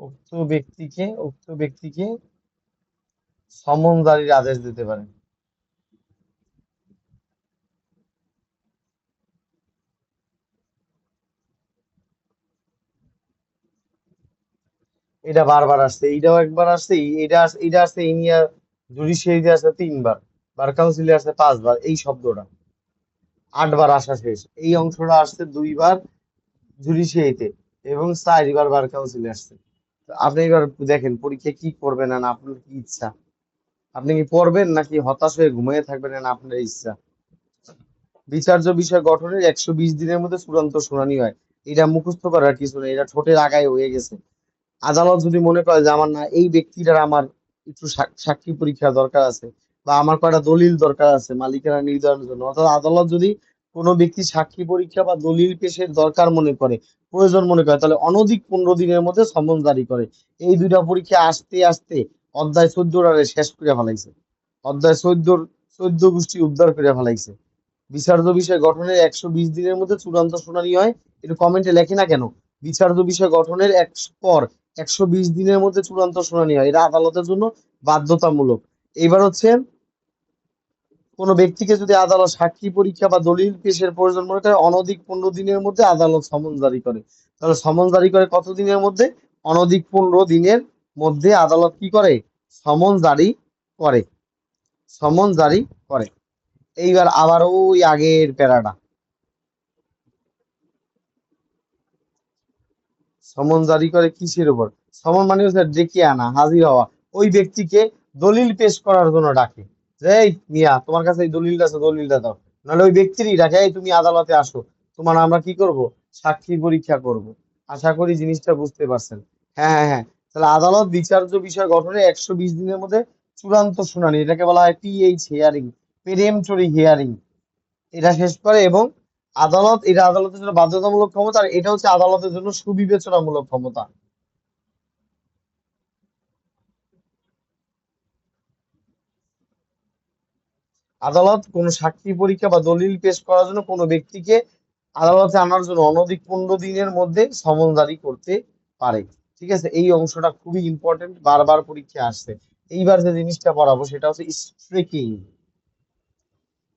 উক্ত ব্যক্তিকে সমন জারির আদেশ দিতে পারে। এটা বারবার আসছে, এইটাও একবার আসছে, এটা আসছে ইনিয়ার জুডিশিয়ারিতে আসছে 3 বার, বার কাউন্সিলে আসছে 5 বার। এই শব্দটা 8 বার আসা শেষ। এই অংশটা আসছে 2 বার জুডিশিয়ারিতে, এবং 4 বার বার কাউন্সিলে আসছে। তো আপনি এবার দেখেন পরীক্ষা কি করবেন, না আপনার কি ইচ্ছা? আপনি কি পড়বেন নাকি হতাশ হয়ে ঘুমিয়ে থাকবেন, না আপনার ইচ্ছা? বিচার্য বিষয় গঠনের 120 দিনের মধ্যে চূড়ান্ত শুনানি হয়। এটা মুখস্থ করার কিছু নেই, এটা ঠোঁটের আগায় হয়ে গেছে। আদালত যদি মনে করে যে আমার না এই ব্যক্তিটার আমার একটু সাক্ষী পরীক্ষা দরকার আছে, বা আমার কয়টা দলিল দরকার আছে মালিকানা নির্ধারণের জন্য, অর্থাৎ আদালত যদি কোনো ব্যক্তি সাক্ষী পরীক্ষা বা দলিল পেশের দরকার মনে করে, প্রয়োজন মনে করে, তাহলে অনধিক 15 দিনের মধ্যে সমন জারি করে। এই দুইটা পরীক্ষা আসতে আসতে অধ্যায় 14 শেষ করে ফেলাইছে। অধ্যায় 14 গোষ্ঠী উদ্ধার করে ফেলাইছে। বিচার্য বিষয় গঠনের 120 দিনের মধ্যে চূড়ান্ত শুনানি হয়। একটু কমেন্টে লেখে না কেন? বিচার্য বিষয় গঠনের পর 120 দিনের মধ্যে চূড়ান্ত শুনানি হয়, এটা আদালতের জন্য বাধ্যতামূলক। এবার হচ্ছে, কোনো ব্যক্তিকে যদি আদালত সাক্ষী পরীক্ষা বা দলিল পেশের প্রয়োজন মনে করে, অনধিক 15 দিনের মধ্যে আদালত সমন জারি করে। তাহলে সমন জারি করে কত দিনের মধ্যে? অনধিক 15 দিনের মধ্যে আদালত কি করে? সমন জারি করে। সমন জারি করে। এইবার আবার ওই আগের প্যারাটা, সমন জারি করে কিসের উপর? সমন মানে হচ্ছে ডেকে আনা, হাজির হওয়া। ওই ব্যক্তিকে দলিল পেশ করার জন্য ডাকে, যে এই মিয়া তোমার কাছে এই দলিলটা আছে, দলিলটা দাও। নাহলে ওই ব্যক্তিরই ডাকে, এই তুমি আদালতে আসো, তোমার আমরা কি করব? সাক্ষী পরীক্ষা করব। আশা করি জিনিসটা বুঝতে পারছেন। হ্যাঁ হ্যাঁ হ্যাঁ। তাহলে আদালত বিচার্য বিষয় গঠনে 120 দিনের মধ্যে চূড়ান্ত শুনানি, এটাকে বলা হয় পিএইচ হিয়ারিং, পেরেমটরি হিয়ারিং, এটা শেষ করে। এবং আদালত, এটা আদালতের জন্য বাধ্যতামূলক ক্ষমতা, আর এটা হচ্ছে আদালতের জন্য সুবিবেচনামূলক ক্ষমতা। আদালত কোন সাক্ষী পরীক্ষা বা দলিল পেশ করার জন্য কোনো ব্যক্তিকে আদালতে আনার জন্য অনধিক 15 দিনের মধ্যে সমন জারি করতে পারে। ঠিক আছে, এই অংশটা খুবই ইম্পর্টেন্ট, বারবার পরীক্ষা আসছে। এইবার যে জিনিসটা পড়াবো সেটা হচ্ছে স্ট্রিকিং।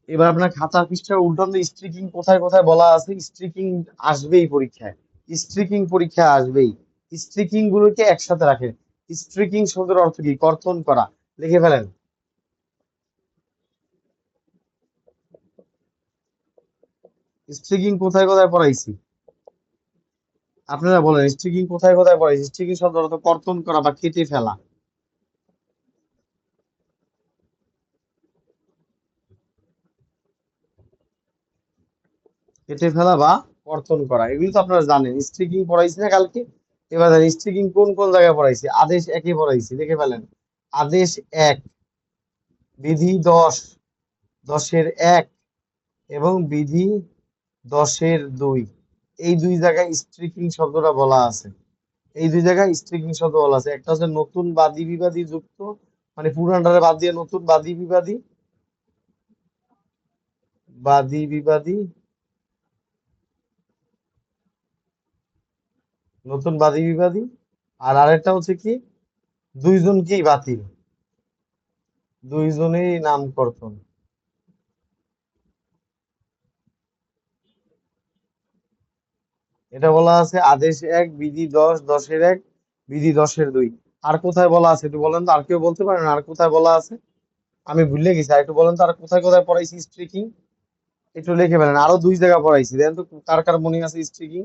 এবার আপনার খাতা পৃষ্ঠা উল্টান, স্ট্রিকিং কোথায় কোথায় বলা আছে। স্ট্রিকিং আসবেই পরীক্ষায়, স্ট্রিকিং পরীক্ষায় আসবেই। স্ট্রিকিং গুলোকে একসাথে রাখেন। স্ট্রিকিং শব্দের অর্থ কি? কর্তন করা। লিখে ফেলেন। স্ট্রিকিং কোথায় কোথায় পড়াইছি? আপনারা বলেন, স্ট্রিকিং কোথায় কোথায় পড়াইছি? স্ট্রিকিং শব্দের অর্থ কর্তন করা বা কেটে ফেলা। কেটে ফেলা বা কর্তন করা, এগুলো তো আপনারা জানেন। স্ট্রিকিং পড়াইছি না কালকে? এবার স্ট্রিকিং কোন কোন জায়গায় পড়াইছি? আদেশ একে পড়াইছি, লিখে ফেলেন। আদেশ এক, বিধি 10, 10-এর 1 এবং বিধি 10-এর 2, এই দুই জায়গায় স্ট্রিকিং শব্দটা বলা আছে। এই দুই জায়গায় স্ট্রিকিং শব্দ বলা আছে। একটা হচ্ছে নতুন বাদী বিবাদী যুক্ত, মানে পুরানটারে বাদ দিয়ে নতুন বাদী বিবাদী, বাদী বিবাদী, নতুন বাদী বিবাদী। আর আরেকটা হচ্ছে কি, দুইজনকেই বাতিল, দুইজনেই নাম কর্তন। এটা বলা আছে আদেশ 1, বিধি 10, 10-এর 1, বিধি 10-এর 2। আর কোথায় বলা আছে একটু বলেন তো? আর কেউ বলতে পারেন আর কোথায় বলা আছে? আমি ভুলে গেছি, আর একটু বলেন তো আর কোথায় কোথায় পড়াইছি স্ট্রিকিং? একটু লিখে ফেলেন। আরো দুই জায়গা পড়াইছি, দেখেন তো কার কার মনে আছে স্ট্রিকিং।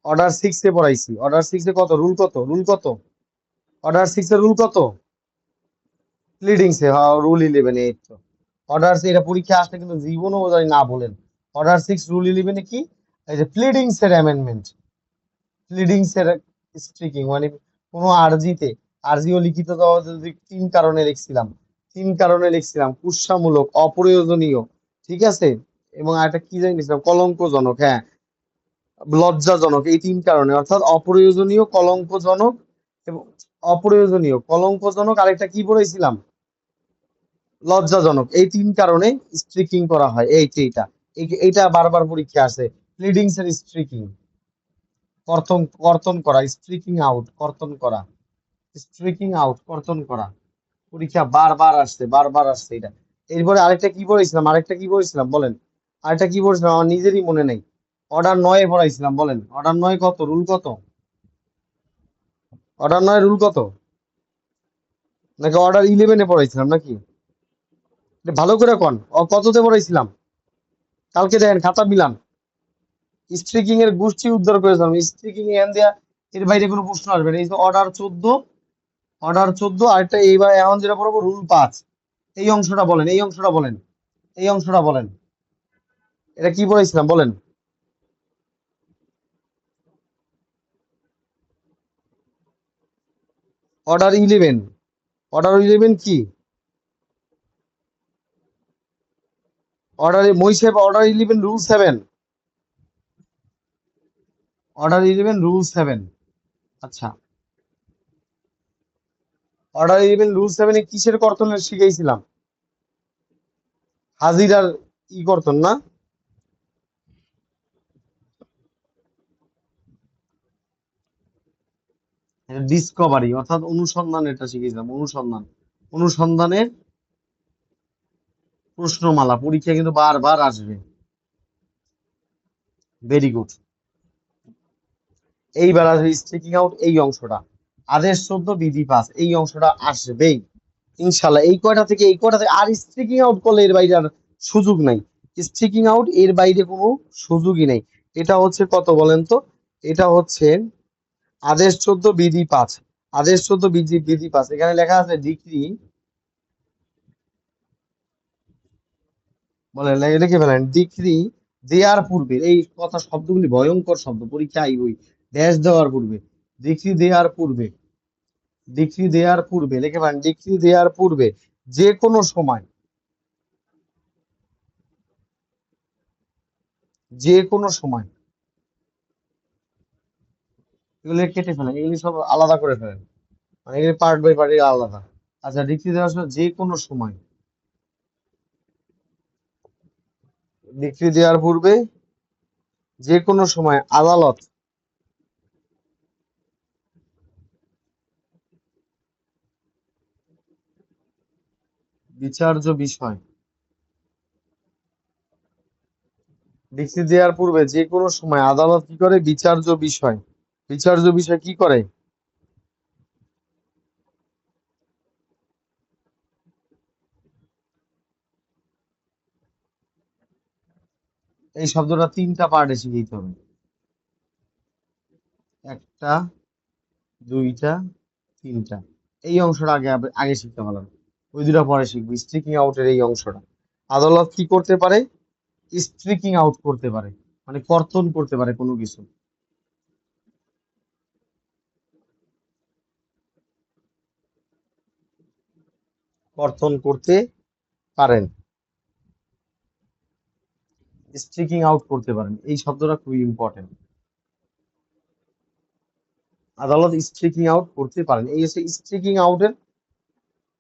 অর্ডার 6-এ পড়াইছি। অর্ডার 6-এ কত রুল, কত রুল, কত অর্ডার 6-এর রুল কত? প্লিডিংস এ, হ্যাঁ রুল 11, এই তো। অর্ডার, এটা পরীক্ষা আসলে কিন্তু জীবনও জানি না বলেন। অর্ডার 6 রুল 11-এ কি? এই যে প্লিডিংস এর অ্যামেন্ডমেন্ট, প্লিডিংস এর স্ট্রিকিং, মানে কোনো আর্জিতে, আর্জিও লিখিত জবাবে যদি 3 কারণে লিখছিলাম, 3 কারণে লিখছিলাম, কুৎসামূলক, অপ্রয়োজনীয়, ঠিক আছে, এবং আরেকটা কি জানি লিখছিলাম, কলঙ্কজনক, হ্যাঁ, লজ্জাজনক, এই 3 কারণে। অর্থাৎ অপ্রয়োজনীয়, কলঙ্কজনক এবং অপ্রয়োজনীয়, কলঙ্কজনক, আরেকটা কি পড়েছিলাম? লজ্জাজনক। এই 3 কারণে স্ট্রিকিং করা হয়। এইটা এইটা বারবার পরীক্ষা আসে। প্লিডিংস এর স্ট্রিকিং, কর্তন, কর্তন করা, স্ট্রিকিং আউট, কর্তন করা, স্ট্রিকিং আউট, কর্তন করা। পরীক্ষা বারবার আসছে, বারবার আসছে এটা। এরপরে আরেকটা কি পড়েছিলাম, আরেকটা কি পড়েছিলাম বলেন? আরেকটা কি পড়েছিলাম আমার নিজেরই মনে নেই। অর্ডার 9-এ পড়াইছিলাম, বলেন অর্ডার 9 কত, রুল কত? অর্ডার 9 রুল কত? নাকি অর্ডার 11-এ পড়াইছিলাম নাকি? এটা ভালো করে কোন, কততে পড়াইছিলাম? কালকে দেখেন খাতা মিলান। স্ট্রিকিং এর গোষ্ঠী উদ্ধার করেছিলাম। স্ট্রিকিং এন দেয়া, এর বাইরে কোনো প্রশ্ন আসবে না। এই যে অর্ডার 14, অর্ডার 14, আরেকটা এইবার এখন যেটা পড়বো রুল 5। এই অংশটা বলেন, এই অংশটা বলেন, এই অংশটা বলেন। এটা কি পড়াইছিলাম বলেন? অর্ডার 11। অর্ডার 11 কি? অর্ডার মইসেব, অর্ডার 11 রুল 7। Order 11 rule 7। আচ্ছা, অর্ডার 11 রুল 7-এ কিসের কর্তন শিখাইছিলাম? হাজিরার ই কর্তন না? ডিসকভারি অর্থাৎ অনুসন্ধান, এটা শিখেছিলাম অনুসন্ধান। অনুসন্ধানের প্রশ্নমালা পরীক্ষা কিন্তু বারবার আসবে। Very good. এইবার আসবে স্ট্রিকিং আউট এই অংশটা, আদেশ 14 বিধি 5 এই অংশটা আসবেই ইনশাল্লাহ। এই কয়টা থেকে এই কয়টা থেকে আর স্ট্রিকিং আউট করলে এর বাইরে আর সুযোগ নাই। স্ট্রিকিং আউট এর বাইরে কোনো সুযোগই নাই। এটা হচ্ছে কত বলেন তো? এটা হচ্ছে আদেশ 14 বিধি 5, আদেশ 14 বিধি 5 এখানে লেখা আছে ডিক্রি, বলে লিখে ফেলেন ডিক্রি দেওয়ার পূর্বে, এই কথা শব্দগুলি ভয়ঙ্কর শব্দ, পরীক্ষা আইবই। ড্যাশ দেওয়ার পূর্বে, ডিক্রি দেওয়ার পূর্বে, ডিক্রি দেওয়ার পূর্বে লিখে ফেলেন ডিক্রি দেওয়ার পূর্বে যে কোনো সময়, যে কোনো সময়, এগুলো কেটে ফেলেন, এগুলি সব আলাদা করে ফেলেন, মানে এগুলি পার্ট বাই পার্ট আলাদা। আচ্ছা, ডিক্রি দেওয়ার সময় যে কোনো সময়, ডিক্রি দেওয়ার পূর্বে যে কোনো সময় আদালত বিচার্য বিষয়, ডিক্রি দেওয়ার পূর্বে যে কোনো সময় আদালত কি করে? বিচার্য বিষয়, বিচার্য বিষয় কি করে? এই শব্দটা তিনটা পার্টে শিখিতে হবে, একটা, দুইটা, তিনটা। এই অংশটা আগে আগে শিখতে পারলাম, ওই দুটা পরে শিখবো। স্ট্রিকিং আউটের এই অংশটা, আদালত কি করতে পারে? স্ট্রিকিং আউট করতে পারে, মানে কর্তন করতে পারে কোনো কিছু, কর্তন করতে পারেন, স্ট্রিকিং আউট করতে পারেন। এই শব্দটা খুবই ইম্পর্টেন্ট। আদালত স্ট্রিকিং আউট করতে পারেন, এই হচ্ছে স্ট্রিকিং আউটের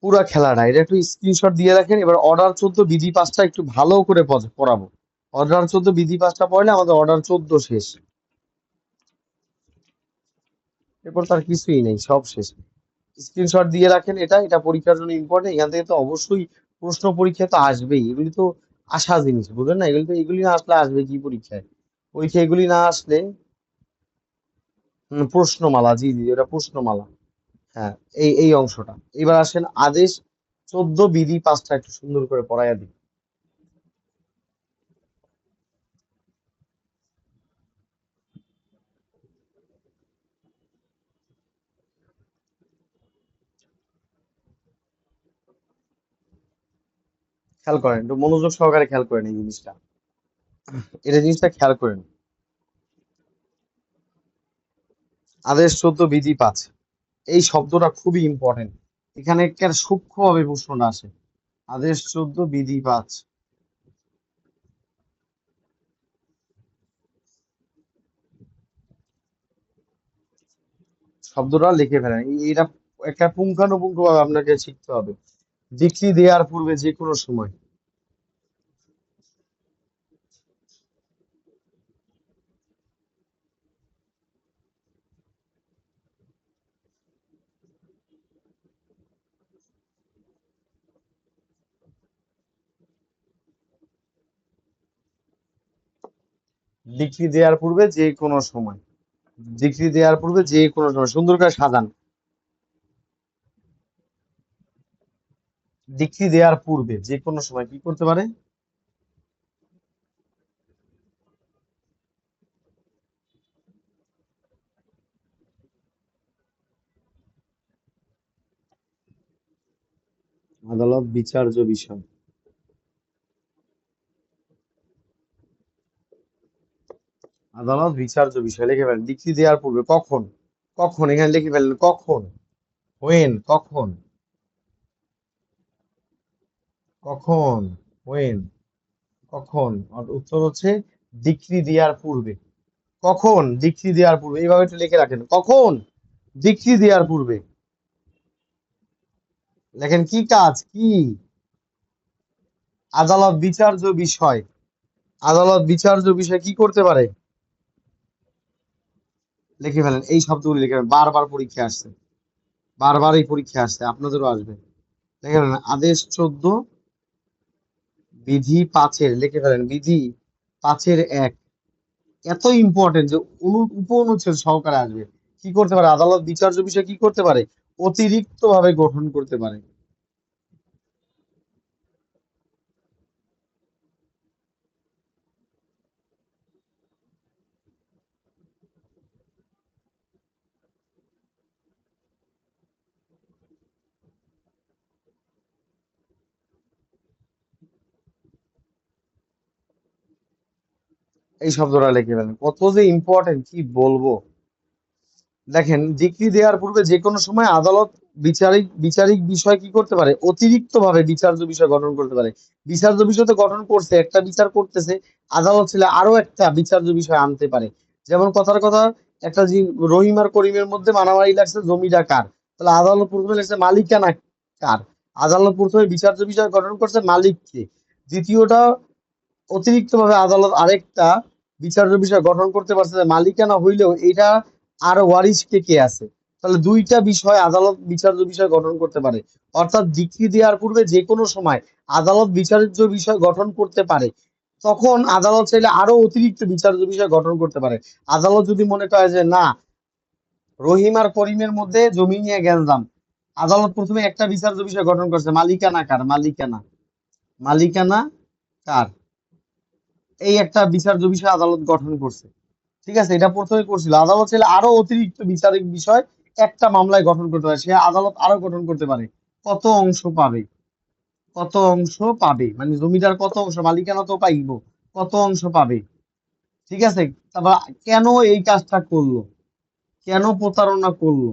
পুরা খেলাটা। এটা একটু স্ক্রিনশট দিয়ে রাখেন। এবার অর্ডার 14 বিধি 5টা একটু ভালো করে পড়াবো। অর্ডার 14 বিধি 5টা পড়লে আমাদের অর্ডার 14 শেষ, এরপর তার কিছুই নেই, সব শেষ। স্ক্রিনশট দিয়ে রাখেন, এটা এটা পরীক্ষার জন্য ইম্পর্টেন্ট। এখান থেকে তো অবশ্যই প্রশ্ন পরীক্ষা তো আসবেই, এগুলি তো আসা জিনিস, বুঝলেন না? এগুলি তো, এগুলি না আসলে আসবে কি পরীক্ষায়? পরীক্ষা এগুলি না আসলে প্রশ্নমালা, জি জি ওটা প্রশ্নমালা। হ্যাঁ, এই এই অংশটা। এবার আসেন আদেশ 14 বিধি 5টা একটু সুন্দর করে পড়াইয়া দিই। খেয়াল করেন, একটু মনোযোগ সহকারে খেয়াল করেন এই জিনিসটা, এটা জিনিসটা খেয়াল করেন। আদেশ 14 বিধি 5 এই শব্দটা খুবই ইম্পর্টেন্ট, এখানে একটা সূক্ষ্মভাবে প্রশ্নটা আসে। আদেশ 14 বিধি 5 শব্দটা লিখে ফেলেন, এটা একটা পুঙ্খানুপুঙ্খ ভাবে আপনাকে শিখতে হবে। ডিক্রি দেওয়ার পূর্বে যে কোনো সময়, ডিক্রি দেওয়ার পূর্বে যে কোনো সময়, ডিক্রি দেওয়ার পূর্বে যে কোনো সময়, সুন্দর করে সাজান। ডিক্রি দেওয়ার পূর্বে যে কোনো সময় কি করতে পারে? আদালত বিচার্য বিষয়, আদালত বিচার্য বিষয় লিখে ফেলেন। ডিক্রি দেওয়ার পূর্বে কখন, কখন এখানে লিখে ফেলেন কখন, হোয়েন কখন, কখন, হোয়েন কখন। আর উত্তর হচ্ছে ডিক্রি দেওয়ার পূর্বে। কখন? ডিক্রি দেওয়ার পূর্বে, এইভাবে একটু লিখে রাখেন, কখন? ডিক্রি দেওয়ার পূর্বে। লেখেন কি কাজ কি? আদালত বিচার্য বিষয়, আদালত বিচার্য বিষয় কি করতে পারে? লিখে ফেলেন, এই শব্দগুলি লিখে ফেলেন, বারবার পরীক্ষা আসছে, বারবার এই পরীক্ষা আসছে, আপনাদেরও আসবে। লিখে ফেলেন আদেশ 14 বিধি 5-এর, লিখে ফেলেন বিধি 5-এর 1, এত ইম্পর্টেন্ট যে উপ অনুচ্ছেদ সহকারে আসবে। কি করতে পারে আদালত বিচার্য বিষয়, কি করতে পারে অতিরিক্ত ভাবে গঠন করতে পারে। এই শব্দটা লিখে ফেলেন, কত যে ইম্পর্টেন্ট কি বলবো। দেখেন, ডিক্রি দেওয়ার পূর্বে যে কোনো সময় আদালত বিচারিক বিচারিক বিষয় কি করতে পারে অতিরিক্ত ভাবে বিচার্য বিষয় গঠন করতে পারে। বিচার্য বিষয় তো গঠন করছে, একটা বিচার করতেছে, আদালত ছিল আরো একটা বিচার্য বিষয় আনতে পারে। যেমন কথার কথা, একটা রহিম আর করিমের মধ্যে মারামারি লাগছে, জমিটা কার, তাহলে আদালত প্রথমে লাগছে মালিকানা কার, আদালত প্রথমে বিচার্য বিষয় গঠন করছে মালিককে। দ্বিতীয়টা, অতিরিক্ত ভাবে আদালত আরেকটা বিচার্য বিষয় গঠন করতে পারছে যে মালিকানা হইলেও এটা আর ওয়ারিশ কে কে আছে, তাহলে দুইটা বিষয় আদালত বিচার্য বিষয় গঠন করতে পারে। অর্থাৎ ডিক্রি দেওয়ার পূর্বে যে কোনো সময় আদালত বিচার্য বিষয় গঠন করতে পারে। তখন আদালত চাইলে আরো অতিরিক্ত বিচার্য বিষয় গঠন করতে পারে। আদালত যদি মনে করে যে না, রহিম আর করিমের মধ্যে জমি নিয়ে গ্যাঞ্জাম, আদালত প্রথমে একটা বিচার্য বিষয় গঠন করছে মালিকানা কার, মালিকানা মালিকানা কার, এই একটা বিচার্য বিষয় আদালত গঠন করছে। ঠিক আছে, এটা প্রথমে করছিল, আদালত চাইলে আরো অতিরিক্ত বিচারিক বিষয় একটা মামলায় গঠন করতে পারে, সে আদালত আরো গঠন করতে পারে। কত অংশ পাবে, কত অংশ পাবে, মানে জমিদার কত অংশ, মালিকানা তো পাইব, কত অংশ পাবে। ঠিক আছে, তারপর কেন এই কাজটা করলো, কেন প্রতারণা করলো,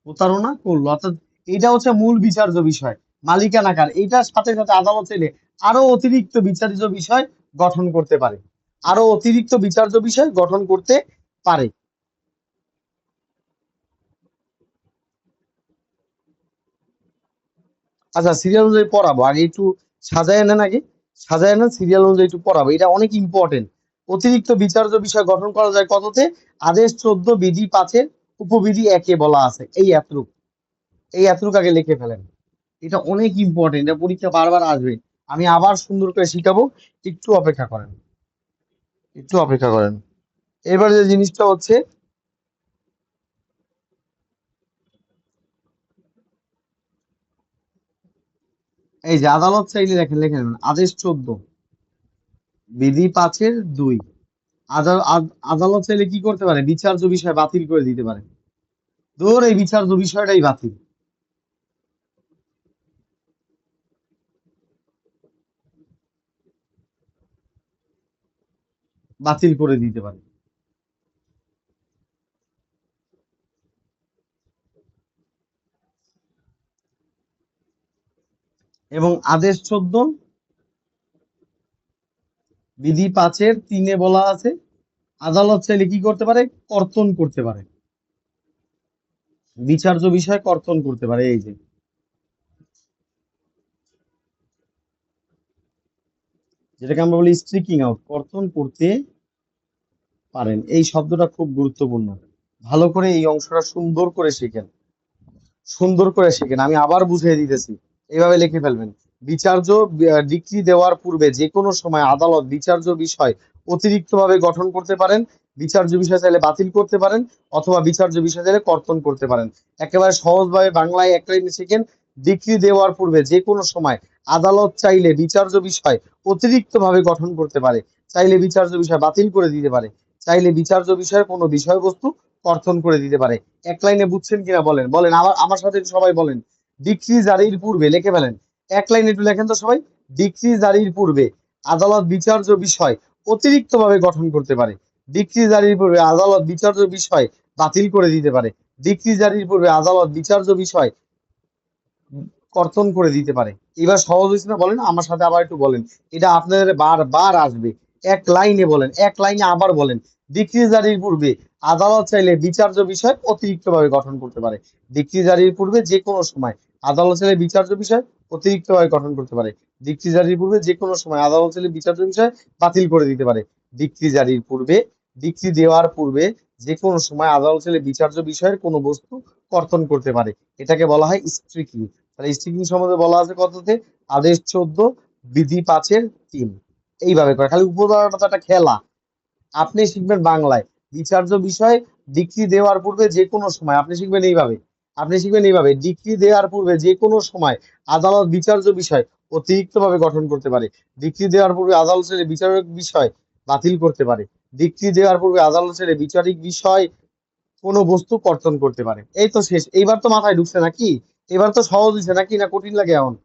প্রতারণা করলো, অর্থাৎ এটা হচ্ছে মূল বিচার্য বিষয় মালিকানা কার। এইটার সাথে সাথে আদালত চাইলে আরো অতিরিক্ত বিচার্য বিষয় গঠন করতে পারে, আরো অতিরিক্ত বিচার্য বিষয় গঠন করতে পারে। আচ্ছা, সিরিয়াল অনুযায়ী পড়াবো, আগে একটু সাজায় নেন, আগে সাজায় নেন, সিরিয়াল অনুযায়ী একটু পড়াবো, এটা অনেক ইম্পর্টেন্ট। অতিরিক্ত বিচার্য বিষয় গঠন করা যায় কততে, আদেশ 14 বিধি 5-এর উপবিধি 1-এ বলা আছে, এই এতটুক, এই এতটুক আগে লিখে ফেলেন। এটা অনেক ইম্পর্টেন্ট, এটা পরীক্ষা বারবার আসবে, আমি আবার সুন্দর করে শিখাবো, একটু অপেক্ষা করেন, একটু অপেক্ষা করেন। এবার যে জিনিসটা হচ্ছে, এই যে আদালত চাইলে দেখেন লিখে নেবেন, আদেশ 14 বিধি 5-এর 2, আদালত চাইলে কি করতে পারে বিচার্য বিষয় বাতিল করে দিতে পারে। ধর এই বিচার্য বিষয়টাই বাতিল, বাতিল করে দিতে পারে। এবং আদেশ 14 বিধি 5-এর 3-এ বলা আছে, আদালত চাইলে কি করতে পারে কর্তন করতে পারে, বিচার্য বিষয় কর্তন করতে পারে। এই যে যেটাকে আমরা বলি স্ট্রিকিং আউট, কর্তন করতে পারেন, এই শব্দটা খুব গুরুত্বপূর্ণ। ভালো করে এই অংশটা সুন্দর করে শিখেন, সুন্দর করে শিখেন, আমি আবার বুঝিয়ে দিতেছি, এইভাবে লিখে ফেলবেন। বিচার্য ডিক্রি দেওয়ার পূর্বে যে কোনো সময় আদালত বিচার্য বিষয় অতিরিক্ত ভাবে গঠন করতে পারেন, বিচার্য বিষয় চাইলে বাতিল করতে পারেন, অথবা বিচার্য বিষয় চাইলে কর্তন করতে পারেন। একেবারে সহজভাবে বাংলায় এক লাইনে শিখেন, ডিক্রি দেওয়ার পূর্বে যে কোনো সময় আদালত চাইলে বিচার্য বিষয় অতিরিক্ত ভাবে গঠন করতে পারে, চাইলে বিচার্য বিষয় বাতিল করে দিতে পারে, চাইলে বিচার্য বিষয়ের কোনো বিষয়বস্তু কর্তন করে দিতে পারে। এক লাইনে বুঝছেন কিনা বলেন, বলেন আমার আমার সাথে একটু সবাই বলেন। ডিক্রি জারির পূর্বে লিখে ফেলেন, এক লাইনে একটু লেখেন তো সবাই। ডিক্রি জারির পূর্বে আদালত বিচার্য বিষয় অতিরিক্ত ভাবে গঠন করতে পারে, ডিক্রি জারির পূর্বে আদালত বিচার্য বিষয় বাতিল করে দিতে পারে, ডিক্রি জারির পূর্বে আদালত বিচার্য বিষয় কর্তন করে দিতে পারে। এবার সহজ হয়েছে না বলেন, আমার সাথে আবার একটু বলেন, এটা আপনাদের বারবার আসবে, এক লাইনে বলেন, এক লাইনে আবার বলেন। ডিক্রি জারির পূর্বে আদালত চাইলে বিচার্য বিষয় অতিরিক্ত ভাবে গঠন করতে পারে, ডিক্রি জারির পূর্বে যে কোনো সময় আদালত চাইলে বিচার্য বিষয় অতিরিক্ত ভাবে গঠন করতে পারে, ডিক্রি জারির পূর্বে যে কোনো সময় আদালত চাইলে বিচার্য বিষয় বাতিল করে দিতে পারে, ডিক্রি জারির পূর্বে, ডিক্রি দেওয়ার পূর্বে যে কোনো সময় আদালত চাইলে বিচার্য বিষয়ের কোনো বস্তু কর্তন করতে পারে, এটাকে বলা হয় স্ট্রিকিং। তাহলে স্ট্রিকিং সম্বন্ধে বলা আছে কততে, আদেশ 14 বিধি 5-এর 3। এইভাবে করে, খালি উপধারাটা তো একটা খেলা। আপনি শিখবেন বাংলায় বিচার্য বিষয় ডিক্রি দেওয়ার পূর্বে যে কোনো সময়, আপনি শিখবেন এইভাবে, আপনি শিখবেন এইভাবে ডিক্রি দেওয়ার পূর্বে যে কোনো সময় আদালত বিচার্য বিষয় অতিরিক্ত ভাবে গঠন করতে পারে। ডিক্রি দেওয়ার পূর্বে আদালত ছেড়ে বিচারিক বিষয় বাতিল করতে পারে। ডিক্রি দেওয়ার পূর্বে আদালত ছেড়ে বিচারিক বিষয় কোনো বস্তু কর্তন করতে পারে। এই তো শেষ। এইবার তো মাথায় ঢুকছে নাকি? এবার তো সহজ হয়েছে নাকি, না কঠিন লাগে এখন?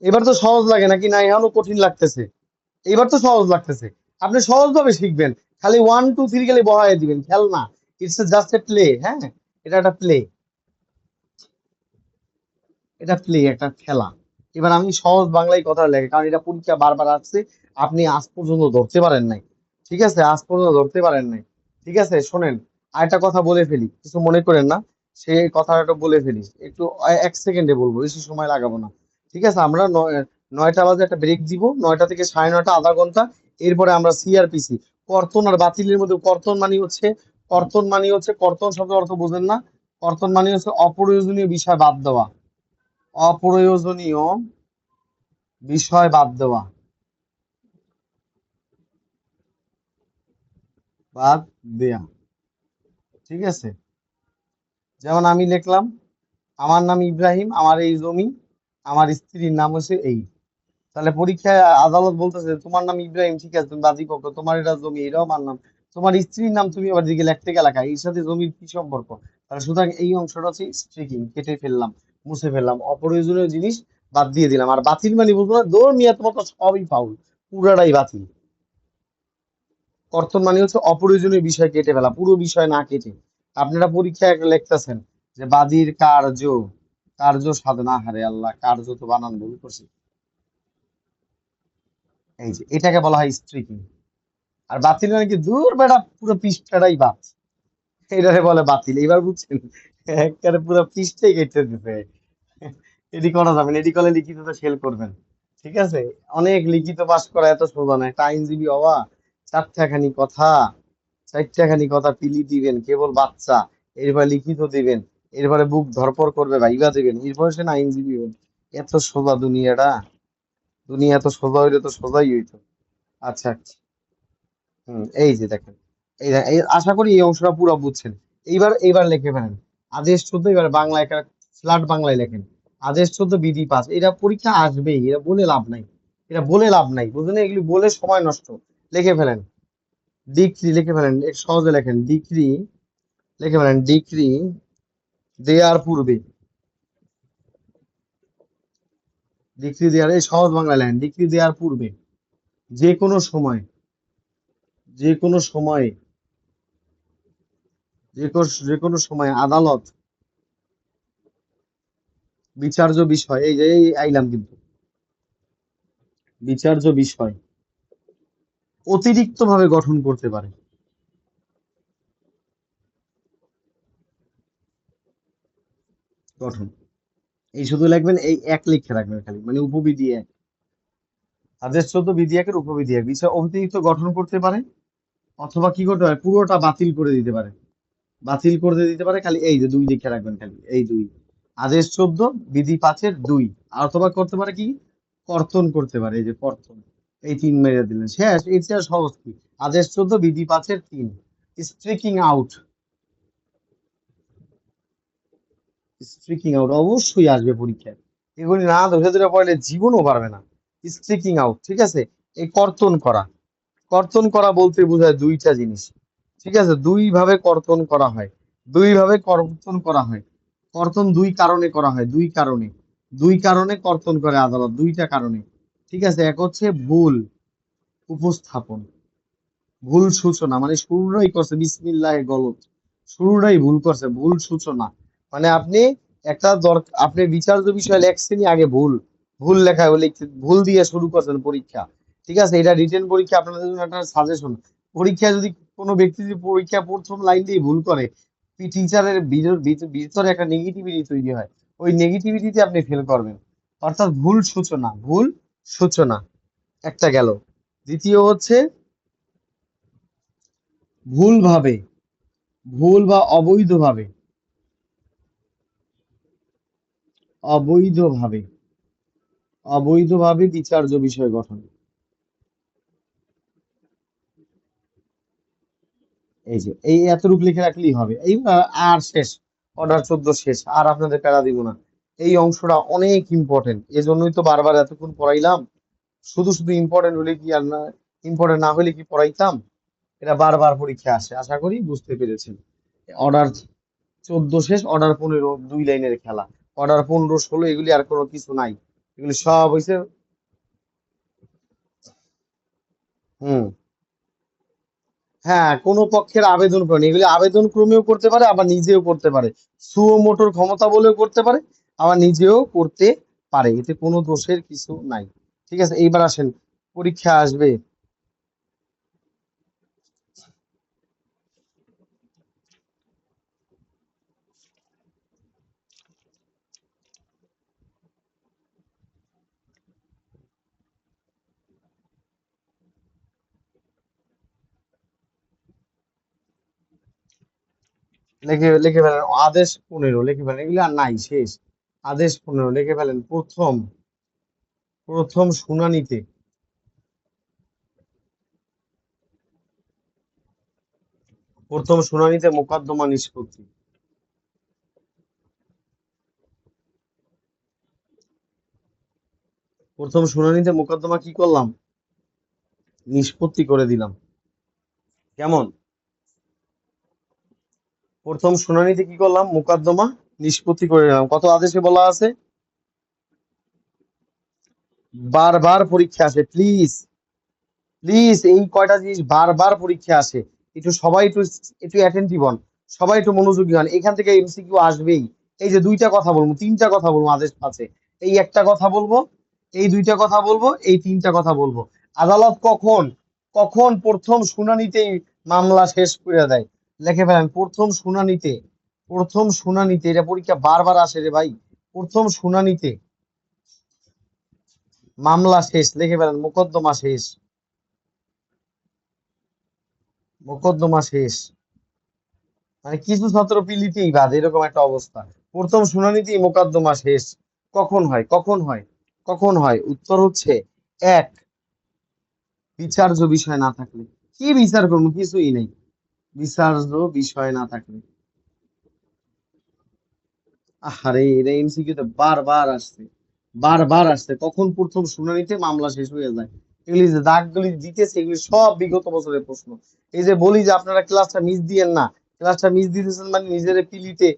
এবার তো সহজ লাগে নাকি, না এখনো কঠিন লাগতেছে? এবার তো সহজ লাগতেছে। আপনি সহজভাবে শিখবেন, খালি 1 2 3 খালি বহায় দিবেন, খেলনা। It's just a play. হ্যাঁ, এটা একটা প্লে, এটা প্লে, একটা খেলা। এবার আমি সহজ বাংলায় কথা লেগে, কারণ এটা পরীক্ষা বারবার আসছে, আপনি আজ পর্যন্ত ধরতে পারেন নাই। ঠিক আছে, আজ পর্যন্ত ধরতে পারেন নাই। ঠিক আছে, শোনেন, আরেকটা কথা বলে ফেলি, কিছু মনে করেন না। সেই কথাটা বলে ফেলি একটু, 1 সেকেন্ডে বলবো, বেশি সময় লাগাবো না। ঠিক আছে, আমরা 9টা বাজে একটা ব্রেক দিব, 9টা থেকে 9:30, আধা ঘন্টা। এরপরে আমরা সিআরপিসি, কর্তন আর বাতিলের মধ্যে, কর্তন শব্দের অর্থ বোঝেন না? কর্তন মানে হচ্ছে অপ্রয়োজনীয় বিষয় বাদ দেওয়া, অপ্রয়োজনীয় বিষয় বাদ দেওয়া, বাদ দেয়া। ঠিক আছে, যেমন আমি লিখলাম, আমার নাম ইব্রাহিম, আমার এই জমি, আমার স্ত্রীর নাম হচ্ছে এই। তাহলে পরীক্ষায় আদালত বলতেছে তোমার নাম ইব্রাহিম, ঠিক আছে, তুমি বাদী পক্ষ, তোমার এটা জমি, এটাও মানলাম। তোমার স্ত্রীর নাম তুমি আবার দিকে লিখতে গেলা, এর সাথে জমির কি সম্পর্ক? তাহলে সুতরাং এই অংশটা হচ্ছে স্ট্রিকিং, কেটে ফেললাম, মুছে ফেললাম, অপ্রয়োজনীয় জিনিস বাদ দিয়ে দিলাম। আর বাতিল মানে বুঝবো না, দৌড় মিয়া, তোমার তো সবই ফাউল, পুরাটাই বাতিল। কর্তন মানে হচ্ছে অপ্রয়োজনীয় বিষয় কেটে ফেলা, পুরো বিষয় না কেটে। আপনারা পরীক্ষায় একটা লিখতেছেন যে বাদীর কার্য, কার্য সাধনা, হারে আল্লাহ, কার্য তো বানান ভুল করছি। এই যে এটাকে বলা হয় স্ট্রিকিং। আর বাতিল মানে কি, দূর বেটা, পুরো পৃষ্ঠাটাই বাদ, এটাকে বলে বাতিল। এবার বুঝছেন? একবারে পুরো পৃষ্ঠাই কেটে দিতে। এটি করা যাবে না, এটি করলে লিখিতটা ফেল করবেন। ঠিক আছে, অনেক লিখিত পাস করা এত সোজা না। একটা আইনজীবী হওয়া, চারটাখানি কথা, চারটাখানি কথা পিলি দিবেন কেবল বাচ্চা, এরপরে লিখিত দিবেন, এরপরে বুক ধরপড় করবে, ভাইবা দিবেন, এরপরে সে না আইনজীবী হন। এত সোজা দুনিয়াটা? দুনিয়া এত সোজা হইলে তো সোজাই হইতো। আচ্ছা আচ্ছা। এই যে দেখেন, এই আশা করি এই অংশটা পুরো বুঝছেন। এইবার লিখে ফেলেন আদেশ 14, এবার বাংলা একটা ফ্ল্যাট বাংলায় লেখেন। আদেশ 14 বিধি 5, এটা পরীক্ষা আসবেই, এটা বলে লাভ নাই, এটা বলে লাভ নাই, বুঝলেন? এগুলি বলে সময় নষ্ট। লিখে ফেলেন ডিক্রি, লিখে ফেলেন, একটু সহজে লেখেন ডিক্রি, লিখে ফেলেন ডিক্রি দেয়ার পূর্বে, ডিক্রি দেয়ার, এই সহজ বাংলা লেখেন ডিক্রি দেয়ার পূর্বে যে কোনো সময়, যে কোনো সময়ে, যে কোনো সময় আদালত বিচার্য বিষয়, এই যে এই আইলাম কিন্তু, বিচার্য বিষয় অতিরিক্ত ভাবে গঠন করতে পারে। গঠন, এই শুধু লিখবেন, এই এক লিখে রাখবেন খালি, মানে উপবিধি এক। আদেশ 14 বিধি একের উপবিধি এক, বিষয় অতিরিক্ত গঠন করতে পারে, অথবা কি করতে পারে, পুরোটা বাতিল করে দিতে পারে, বাতিল করে দিতে পারে। খালি এই যে দুই লিখে রাখবেন, খালি এই দুই। আদেশ 14 বিধি 5-এর 2। আর অথবা করতে পারে কি, কর্তন করতে পারে, এই যে কর্তন, এই 3 মেরে দিলেন, শেষ। এর চেয়ে আর সহজ কি? আদেশ 14 বিধি 5-এর 3, স্ট্রিকিং আউট। স্ট্রিকিং আউট অবশ্যই আসবে পরীক্ষায়, এগুলি না ধরে ধরে পড়লে জীবনও পারবে না। স্ট্রিকিং আউট, ঠিক আছে। এই কর্তন করা, কর্তন করা বলতে বোঝায় দুইটা জিনিস। ঠিক আছে, দুই ভাবে কর্তন করা হয়, দুই ভাবে কর্তন করা হয়। কর্তন দুই কারণে করা হয়, দুই কারণে, দুই কারণে কর্তন করে আদালত, দুইটা কারণে। ঠিক আছে, এক হচ্ছে ভুল উপস্থাপন, ভুল সূচনা, মানে শুরুটাই করছে বিসমিল্লাহ গলত, শুরুটাই ভুল করছে, ভুল সূচনা। মানে আপনি একটা আপনি বিচার্য বিষয় লেখছেনই আগে ভুল, ভুল লেখা ভুল দিয়ে শুরু করছেন পরীক্ষা। ঠিক আছে, এটা রিটেন পরীক্ষা, আপনাদের জন্য একটা সাজেশন। পরীক্ষা যদি কোনো ব্যক্তি যদি পরীক্ষা প্রথম লাইন দিয়ে ভুল করে, টিচারের ভিতরে একটা নেগেটিভিটি তৈরি হয়, ওই নেগেটিভিটিতে আপনি ফেল করবেন। অর্থাৎ ভুল সূচনা, ভুল সূচনা একটা গেল। দ্বিতীয় হচ্ছে ভুলভাবে, ভুল বা অবৈধভাবে, অবৈধভাবে, অবৈধভাবে বিচার্য বিষয় গঠন। এই যে এই এতটুকু লিখে রাখলেই হবে। এই আর শেষ, অর্ডার 14 শেষ, আর আপনাদের প্যারা দিব না। এই অংশটা অনেক ইম্পর্টেন্ট, এজন্যই তো বারবার এতক্ষণ পড়াইলাম। শুধু শুধু ইম্পর্টেন্ট হলে কি আর না, ইম্পর্টেন্ট না হলে কি পড়াইতাম? এটা বারবার পরীক্ষা আসে, আশা করি বুঝতে পেরেছেন। অর্ডার 14 শেষ, অর্ডার 15 দুই লাইনের খেলা। অর্ডার 15 16 এগুলি আর কোনো কিছু নাই, এগুলি সব হয়েছে। হুম। হ্যাঁ, কোন পক্ষের আবেদন করেন, এগুলি আবেদন ক্রমেও করতে পারে, আবার নিজেও করতে পারে। সুও মোটর ক্ষমতা বলেও করতে পারে, আবার নিজেও করতে পারে, এতে কোনো দোষের কিছু নাই। ঠিক আছে, এইবার আসেন, পরীক্ষা আসবে। লিখে লিখে ফেলেন আদেশ 15, লিখে ফেলেন, এগুলি আর নাই, শেষ। আদেশ 15 লিখে ফেলেন। প্রথম প্রথম শুনানিতে, প্রথম শুনানিতে মোকদ্দমা নিষ্পত্তি। প্রথম শুনানিতে মোকদ্দমা কি করলাম? নিষ্পত্তি করে দিলাম। কেমন? প্রথম শুনানিতে কি করলাম? মোকদ্দমা নিষ্পত্তি করে দিলাম। কত আদেশে বলা আছে? বারবার পরীক্ষা আসে, প্লিজ প্লিজ, এই কয়টা জিনিস বারবার পরীক্ষা আসে। একটু সবাই একটু একটু অ্যাটেন্টিভ হন, সবাই একটু মনোযোগী হন, এখান থেকে এমসিকিউ আসবেই। এই যে দুইটা কথা বলবো, তিনটা কথা বলবো আদেশ আছে, এই একটা কথা বলবো, এই দুইটা কথা বলবো, এই তিনটা কথা বলবো। আদালত কখন, কখন প্রথম শুনানিতেই মামলা শেষ করে দেয়? লিখে ফেলেন, প্রথম শুনানিতে, প্রথম শুনানিতে, এটা পরীক্ষা বারবার আসে রে ভাই। প্রথম শুনানিতে মামলা শেষ, লিখে ফেলেন, মোকদ্দমা শেষ, মোকদ্দমা শেষ। মানে কিছু ছাত্র পিলিতেই বাদ, এরকম একটা অবস্থা। প্রথম শুনানিতেই মোকদ্দমা শেষ। কখন হয়, কখন হয়, কখন হয়? উত্তর হচ্ছে এক, বিচার্য বিষয় না থাকলে। কি বিচার করবো? কিছুই নেই, বিচার্য বিষয় না থাকলে। আরে এটা এমসিকিউ তে বারবার আসছে, বারবার আসছে। কখন প্রথম শুনানিতে মামলা শেষ হয়ে যায়? এগুলি যে দাগগুলি দিতেছে, এগুলি সব বিগত বছরের প্রশ্ন। এই যে বলি যে আপনারা ক্লাসটা মিস দিয়েন না, ক্লাসটা মিস দিতেছেন মানে নিজের পিলিতে,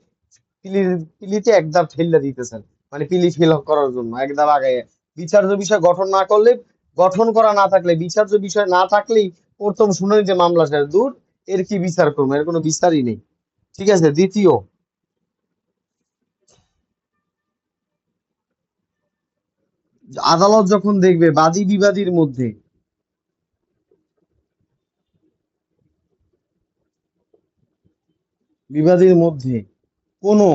পিলিতে এক ধাপ ঠেলে দিতেছেন, মানে পিলি ফেল করার জন্য এক ধাপ আগে। বিচার্য বিষয় গঠন না করলে, গঠন করা না থাকলে, বিচার্য বিষয় না থাকলেই প্রথম শুনানিতে মামলা শেষ। দূর, এর কি বিচার করবো? এর কোনো বিচারই নেই। ঠিক আছে, দ্বিতীয়, আদালত যখন দেখবে বাদী বিবাদীর মধ্যে, বিবাদীর মধ্যে কোনো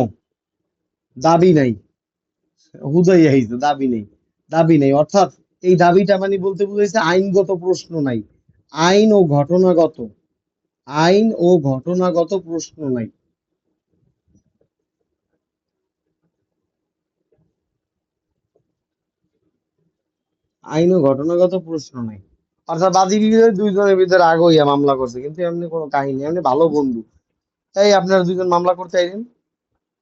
দাবি নাই, হুদাই আইছে দাবি নেই, দাবি নেই, অর্থাৎ এই দাবিটা মানে বলতে বুঝাইছে আইনগত প্রশ্ন নাই, আইন ও ঘটনাগত, আইন ও ঘটনাগত প্রশ্ন নাই, আইন ও ঘটনাগত প্রশ্ন নাই। অর্থাৎ বাদী বিবাদী দুইজনের ভিতরে আগে হইয়া মামলা করছে, কিন্তু এমনি কোনো কাহিনী, এমনি ভালো বন্ধু। এই আপনারা দুইজন মামলা করতে আইলেন,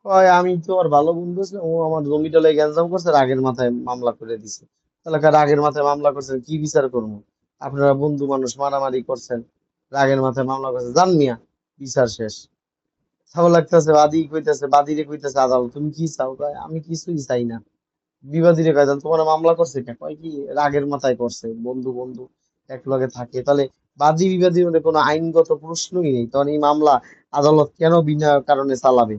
কয় আমি তো আর ভালো বন্ধু ছিল, ও আমার জমিটা লয়ে গ্যাঞ্জাম করছে, রাগের মাথায় মামলা করে দিছে। তাহলে রাগের মাথায় মামলা করছেন, কি বিচার করবো? আপনারা বন্ধু মানুষ, মারামারি করছেন, রাগের মাথায় মামলা করছেন, জান মিয়া, বিচার শেষ। ছাগল লাগতেছে, বাদী কইতেছে, বাদীরে কইতেছে আদালত, তুমি কি চাও? কয় আমি কিছুই চাই না। বিবাদীরে কয়, তাহলে তোমার মামলা করছে কে? কয় কি রাগের মাথায় করছে, বন্ধু বন্ধু এক লগে থাকে। তাহলে বাদী বিবাদীর মধ্যে কোনো আইনগত প্রশ্নই নেই, তখন এই মামলা আদালত কেন বিনা কারণে চালাবে?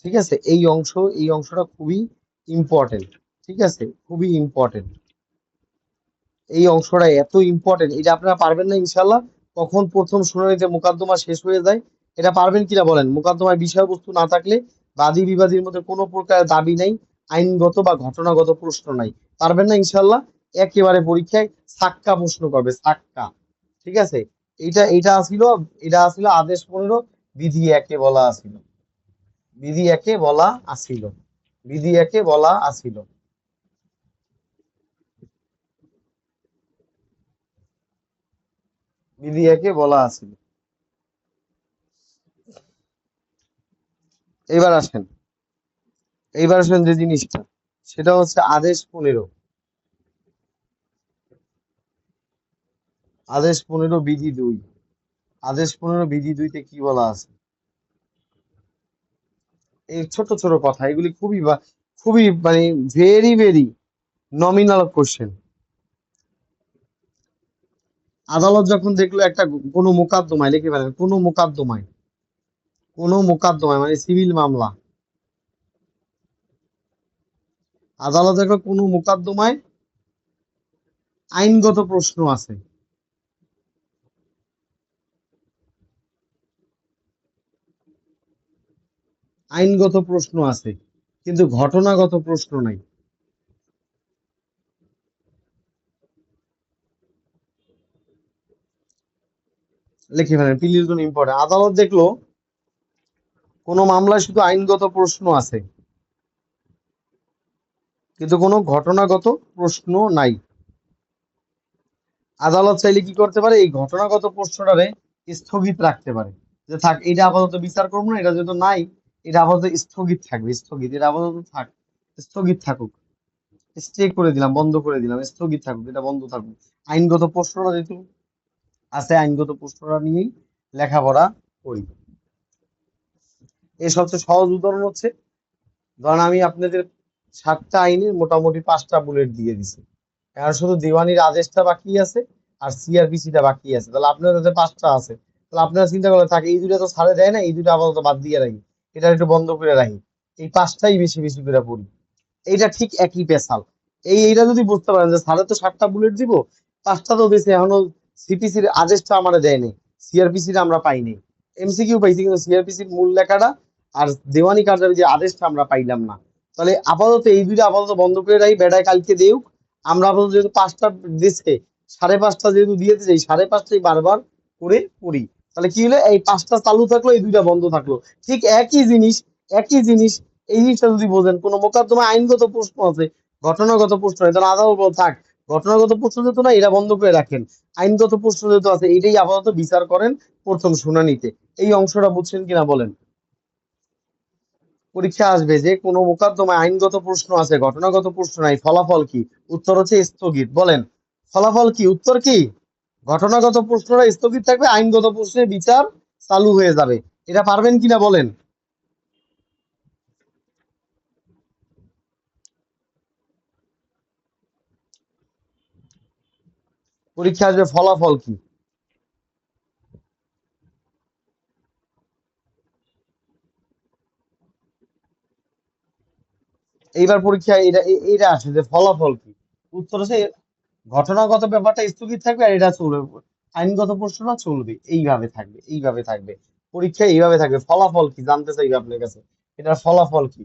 ঠিক আছে, এই অংশ, এই অংশটা খুবই ইম্পর্টেন্ট। ঠিক আছে, খুবই ইম্পর্টেন্ট। এই অংশটা এত ইম্পর্টেন্ট, এটা আপনারা পারবেন না ইনশাল্লাহ? কখন প্রথম শুনানিতে মোকদ্দমা শেষ হয়ে যায়, এটা পারবেন কিনা বলেন? মোকদ্দমায় বিষয়বস্তু না থাকলে বাদী বিবাদীর মধ্যে কোনো প্রকার দাবি নাই, আইনগত বা ঘটনাগত প্রশ্ন নাই। পারবেন না ইনশাল্লাহ? একেবারে পরীক্ষায় সাক্কা প্রশ্ন করবে, সাক্কা। ঠিক আছে, এটা আসিল, এটা আসিল আদেশ 15, বিধি একে বলা আসিল, বিধি একে বলা আসিল। বিধি একে বলা আছিল। বিধি একে বলা আছিল। এবার আসেন, এইবার আসেন যে জিনিসটা, সেটা হচ্ছে আদেশ 15। আদেশ 15 বিধি 2। আদেশ 15 বিধি 2-তে কি বলা আছে? এই ছোট ছোট কথা, এগুলি খুবই খুবই মানে ভেরি ভেরি নমিনাল কোশ্চেন। আদালত যখন দেখলো একটা কোনো মোকদ্দমায়, লিখে ফেলেন, কোনো মোকদ্দমায়, কোনো মোকদ্দমায় মানে সিভিল মামলা, আদালত দেখলো কোনো মোকদ্দমায় আইনগত প্রশ্ন আছে। আইনগত প্রশ্ন আছে, কিন্তু ঘটনাগত প্রশ্ন নাই। লিখে ফেলেন, প্লিজ, ইম্পর্টেন্ট। আদালত দেখলো কোনো মামলায় শুধু আইনগত প্রশ্ন আছে, কিন্তু কোনো ঘটনাগত প্রশ্ন নাই। আদালত চাইলে কি করতে পারে? এই ঘটনাগত প্রশ্নটারে স্থগিত রাখতে পারে, যে থাক, এটা আপাতত বিচার করবো না, এটা যেহেতু নাই, এটা আপাতত স্থগিত থাকবে, স্থগিত, এটা আপাতত থাক, স্থগিত থাকুক, স্টে করে দিলাম, বন্ধ করে দিলাম, স্থগিত থাকুক, এটা বন্ধ থাকুক। আইনগত প্রশ্নটা যেহেতু আছে, আইনগত প্রশ্নটা নিয়েই লেখাপড়া করি। এর সবচেয়ে সহজ উদাহরণ হচ্ছে, ধরেন আমি আপনাদের 7টা আইনের মোটামুটি 5টা বুলেট দিয়ে দিছি, এখন শুধু দিওয়ানির আদেশটা বাকি আছে আর সিআরপিসিটা বাকি আছে, তাহলে আপনার কাছে 5টা আছে। তাহলে আপনারা চিন্তা করলে থাকে, এই দুটো তো ছাড়ে দেয় না, এই দুটো আপাতত বাদ দিয়ে রাখি, এটা একটু বন্ধ করে রাখি, এই 5টাই বেশি বেশি করে পড়ি। এইটা ঠিক একই পেশাল। এইটা যদি বুঝতে পারেন যে সাড়ে তো 7টা বুলেট দিব, 5টা তো দিয়েছে, এখনো সিপিসির আদেশটা আমার দেয়নি, সিআরপিসির আমরা পাইনি, এমসিকিউ পাইছি কিন্তু সিআরপিসির মূল লেখাটা আর দেওয়ানি কার্যালয়ের যে আদেশটা আমরা পাইলাম না। তাহলে আপাতত এই দুইটা আপাতত বন্ধ করে রাখি, বেড়ায় কালকে দেউক। আমরা আপাতত যেহেতু 5টা দিচ্ছে, 5.5টা যেহেতু দিয়েছে, এই 5.5টাই বারবার করে পড়ি। তাহলে কি হলো, এই 5টা চালু থাকলো, এই দুইটা বন্ধ থাকলো। ঠিক একই জিনিস, একই জিনিস। এই জিনিসটা যদি বোঝেন, কোন মোকদ্দমায় আইনগত প্রশ্ন আছে, ঘটনাগত প্রশ্ন নেই, তাহলে আদালত বলে, থাক, ঘটনাগত প্রশ্ন যেহেতু না, এটা বন্ধ করে রাখেন, আইনগত প্রশ্ন যেহেতু আছে, এটাই আপাতত বিচার করেন প্রথম শুনানিতে। এই অংশটা বুঝছেন কিনা বলেন? পরীক্ষা আসবে যে কোনো মোকদ্দমায় আইনগত প্রশ্ন আছে, ঘটনাগত প্রশ্ন নাই, ফলাফল কি? উত্তর হচ্ছে স্থগিত। বলেন, ফলাফল কি? উত্তর কি? ঘটনাগত প্রশ্নটা স্থগিত থাকবে, আইনগত প্রশ্নের বিচার চালু হয়ে যাবে। এটা পারবেন কিনা বলেন? পরীক্ষা আসবে, ফলাফল কি? এইবার পরীক্ষা এটা আসে যে ফলাফল কি? উত্তর হচ্ছে ঘটনাগত ব্যাপারটা স্থগিত থাকবে, আর এটা চলবে, আইনগত প্রশ্নটা চলবে, এইভাবে থাকবে, এইভাবে থাকবে, পরীক্ষা এইভাবে থাকবে। ফলাফল কি জানতে চাইবে আপনার কাছে, এটার ফলাফল কি?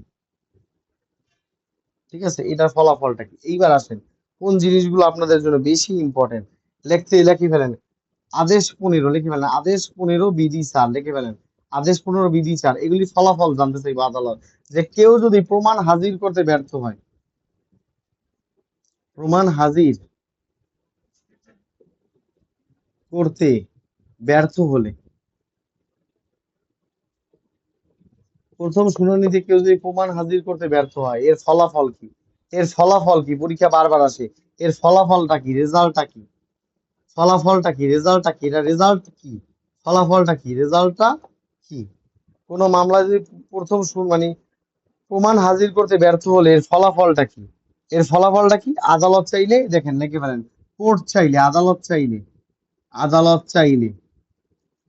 ঠিক আছে, এটার ফলাফলটা কি? এইবার আসেন, কোন জিনিসগুলো আপনাদের জন্য বেশি ইম্পর্টেন্ট, লিখে ফেলেন। আদেশ 15 লিখে ফেলেন, আদেশ 15 বিধি 4 লিখে ফেলেন, আদেশ 15 বিধি 4, এগুলি ফলাফল জানতে চাইবে আদালত, যে কেউ যদি প্রমাণ হাজির করতে ব্যর্থ হয়, প্রমাণ হাজির করতে ব্যর্থ হলে, প্রথম শুনানিতে কেউ যদি প্রমাণ হাজির করতে ব্যর্থ হয়, এর ফলাফল কি? এর ফলাফল কি? পরীক্ষা বারবার আসে, এর ফলাফলটা কি, রেজাল্টটা কি? ফলাফলটা কি, রেজাল্টটা কি? এটা রেজাল্ট কি? ফলাফলটা কি, রেজাল্টটা কি? কোন মামলা যদি প্রথম মানে প্রমাণ হাজির করতে ব্যর্থ হলে এর ফলাফলটা কি? এর ফলাফলটা কি? আদালত চাইলে, দেখেন লিখে ফেলেন, কোর্ট চাইলে, আদালত চাইলে, আদালত চাইলে,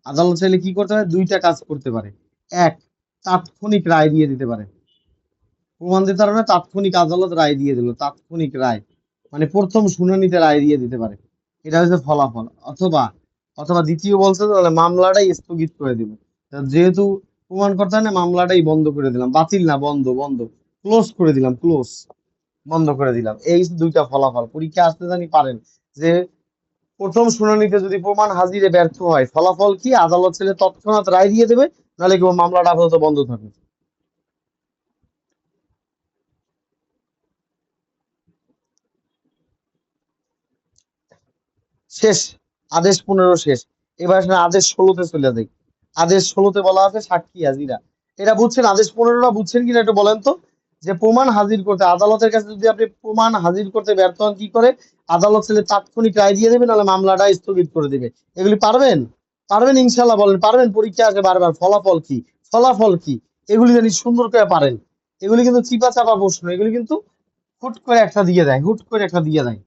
আদালত চাইলে কি করতে পারে? দুইটা কাজ করতে পারে। এক, তাৎক্ষণিক রায় দিয়ে দিতে পারে। প্রমাণ দিতে পারবে না, তাৎক্ষণিক আদালত রায় দিয়ে দিল, তাৎক্ষণিক রায়, মানে প্রথম শুনানিতে রায় দিয়ে দিতে পারে, এটা হচ্ছে ফলাফল। অথবা, দ্বিতীয় বলছে, তাহলে মামলাটাই স্থগিত করে দিব, যেহেতু প্রমাণ করতে হয় না, মামলাটাই বন্ধ করে দিলাম, বাতিল না, বন্ধ, বন্ধ, ক্লোজ করে দিলাম, ক্লোজ, বন্ধ করে দিলাম। এই দুইটা ফলাফল পরীক্ষা আসতে জানি পারেন, যে প্রথম শুনানিতে যদি প্রমাণ হাজিরে ব্যর্থ হয়, ফলাফল কি? আদালত ছেলে তৎক্ষণাৎ রায় দিয়ে দেবে, নাহলে কি মামলাটা আপাতত বন্ধ থাকবে। শেষ। আদেশ 15 শেষ। এবার আসলে আদেশ 16-তে চলে যাই। আদেশ 16-তে বলা আছে সাক্ষী হাজিরা। এটা বুঝছেন? আদেশ 15টা বুঝছেন কিনা একটু বলেন তো? যে প্রমাণ হাজির করতে আদালতের কাছে যদি আপনি প্রমাণ হাজির করতে ব্যর্থ হন কি করে? আদালত চাইলে তাৎক্ষণিক রায় দিয়ে দেবে, নাহলে মামলাটা স্থগিত করে দেবে। এগুলি পারবেন? পারবেন ইনশাল্লাহ, বলেন পারবেন? পরীক্ষা আসে বারবার, ফলাফল কি? ফলাফল কি? এগুলি জানি সুন্দর করে পারেন। এগুলি কিন্তু চিপা চাপা প্রশ্ন, এগুলি কিন্তু হুট করে একটা দিয়ে দেয়, হুট করে একটা দিয়ে দেয়।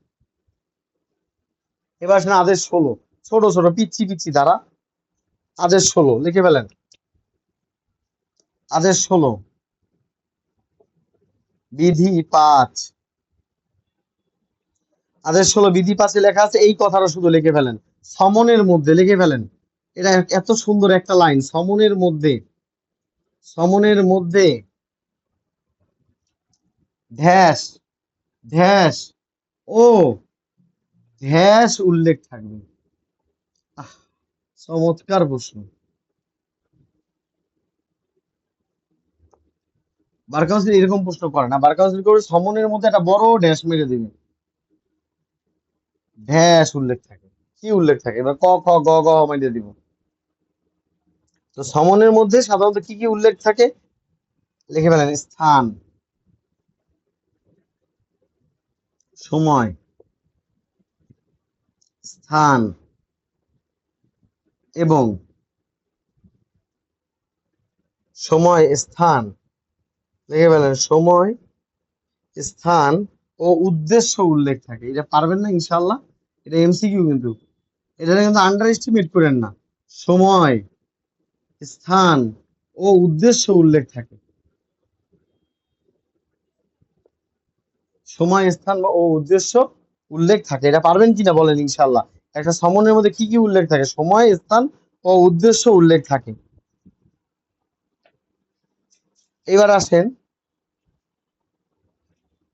এবার আসেন আদেশ 16, ছোট ছোট পিচ্ছি পিচ্ছি ধারা। আদেশ 16 লিখে ফেলেন। আদেশ 16 বিধি 5। আদেশ 16 বিধি 5-এ লেখা আছে এই কথাটা শুধু লিখে ফেলেন। সমনের মধ্যে লিখে ফেলেন। এটা এত সুন্দর একটা লাইন, সমনের মধ্যে, সমনের মধ্যে ড্যাশ ড্যাশ ও ড্যাশ উল্লেখ থাকবে। আহ, চমৎকার প্রশ্ন। বার কাউন্সিল এরকম প্রশ্ন করে না, বার কাউন্সিল করে সমনের মধ্যে একটা বড় ড্যাশ মেরে দিবে। ড্যাশ উল্লেখ থাকে। কি উল্লেখ থাকে? এবার ক খ গ গ মেরে দিব। তো সমনের মধ্যে সাধারণত কি কি উল্লেখ থাকে? লিখে ফেলেন। স্থান, সময়, স্থান এবং সময় স্থান। লিখে ফেলেন সময়, স্থান ও উদ্দেশ্য উল্লেখ থাকে। এটা পারবেন না ইনশাল্লাহ? এটা এমসিকিউ কিন্তু, এটা কিন্তু আন্ডার এস্টিমেট করেন না। সময়, স্থান ও উদ্দেশ্য উল্লেখ থাকে। সময়, স্থান ও উদ্দেশ্য উল্লেখ থাকে। এটা পারবেন কিনা বলেন ইনশাল্লাহ? একটা সমনের মধ্যে কি কি উল্লেখ থাকে? সময়, স্থান ও উদ্দেশ্য উল্লেখ থাকে। এবার আসেন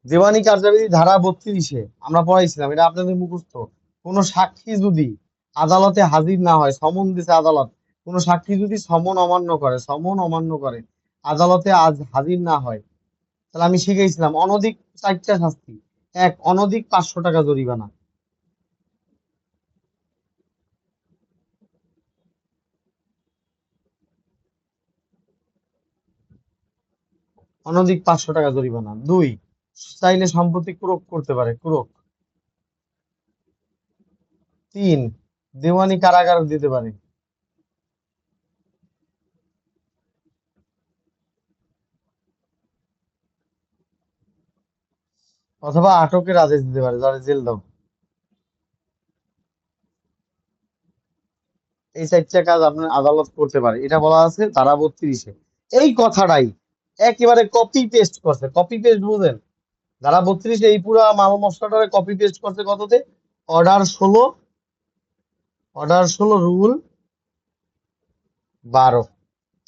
দেওয়ানি কার্যাবলী ধারা 32-এ আমরা পড়াইছিলাম, এটা আপনাদের মুখস্থ। কোন সাক্ষী যদি আদালতে হাজির না হয়, সমন দিছে আদালত, কোন সাক্ষী যদি সমন অমান্য করে, সমন অমান্য করে, আদালতে আজ হাজির না হয়, তাহলে আমি শিখেছিলাম অনধিক 4টা শাস্তি। এক, অনধিক 500 টাকা জরিমানা। অনধিক 500 টাকা জরিমানা। দুই, চাইলে সম্পত্তি ক্রোক করতে পারে, ক্রোক। তিন, দেওয়ানি কারাগার দিতে পারে, অথবা আটকের আদেশ দিতে পারে, যারা জেল দাও। এই 4টা কাজ আপনার আদালত করতে পারে, এটা বলা আছে ধারা 32-এ। এই কথাটাই একেবারে কপি পেস্ট করছে, কপি পেস্ট বুঝেন? ধারা 32-এ এই পুরা মাল মশলাটারে কপি পেস্ট করছে কততে? Order 16, order 16 rule 12।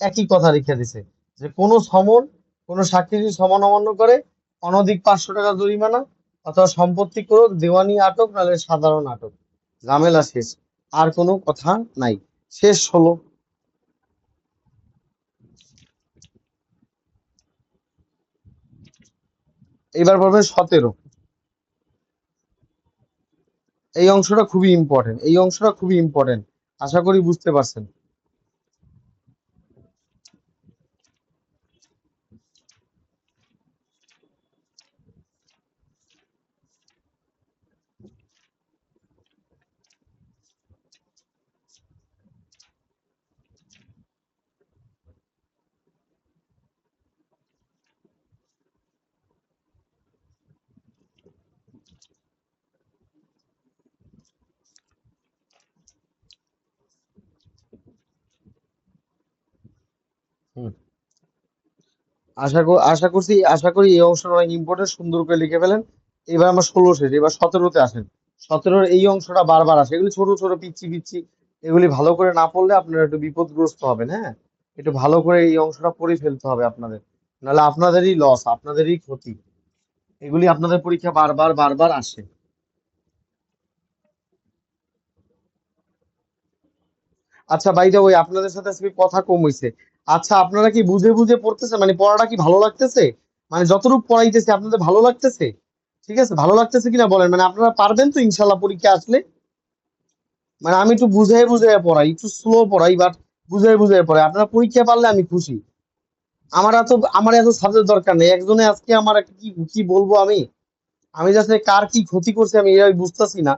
একই কথা লিখে দিছে যে কোন সমন, কোন সাক্ষী যদি সমন অমান্য করে, অনধিক 500 টাকা জরিমানা অথবা সম্পত্তি ক্রোধ, দেওয়ানি আটক, নাহলে সাধারণ আটক। ঝামেলা শেষ, আর কোনো কথা নাই। শেষ হলো। এবার পড়বেন 17। এই অংশটা খুবই ইম্পর্টেন্ট, এই অংশটা খুবই ইম্পর্টেন্ট। আশা করি বুঝতে পারছেন। হুম। আশা করি এই অংশটা অনেক ইম্পর্টেন্ট, সুন্দর করে লিখে ফেলেন। এবার আমরা 16 শেষ, এবার 17-তে আসেন। 17-র এই অংশটা বারবার আসে, এগুলি ছোট ছোট পিচ্ছি পিচ্ছি, এগুলি ভালো করে না পড়লে আপনারা একটু বিপদগ্রস্ত হবেন। হ্যাঁ, একটু ভালো করে এই অংশটা পড়ে ফেলতে হবে আপনাদের, নাহলে আপনাদেরই লস, আপনাদেরই ক্ষতি। এগুলি আপনাদের পরীক্ষা বারবার বারবার আসে। আচ্ছা বাইদা ওই আপনাদের সাথে আজকে কথা কম হইছে। আচ্ছা আপনারা কি বুঝে বুঝে পড়তেছে, মানে পড়াটা কি ভালো লাগতেছে? মানে যতটুকু পড়াইতেছে আপনাদের ভালো লাগতেছে? ঠিক আছে, ভালো লাগতেছে কিনা বলেন, মানে আপনারা পারবেন তো ইনশাল্লাহ পরীক্ষা আসলে? মানে আমি একটু বুঝাই বুঝাই পড়াই, একটু স্লো পড়াই, বাট বুঝাই বুঝাই পড়াই। আপনারা পরীক্ষা পারলে আমি খুশি। আমার এত সাবজেক্ট দরকার নেই। একজনে আজকে আমার কি কি বলবো আমি? আমি যাতে কার কি ক্ষতি করছি আমি এটাই বুঝতেছি না।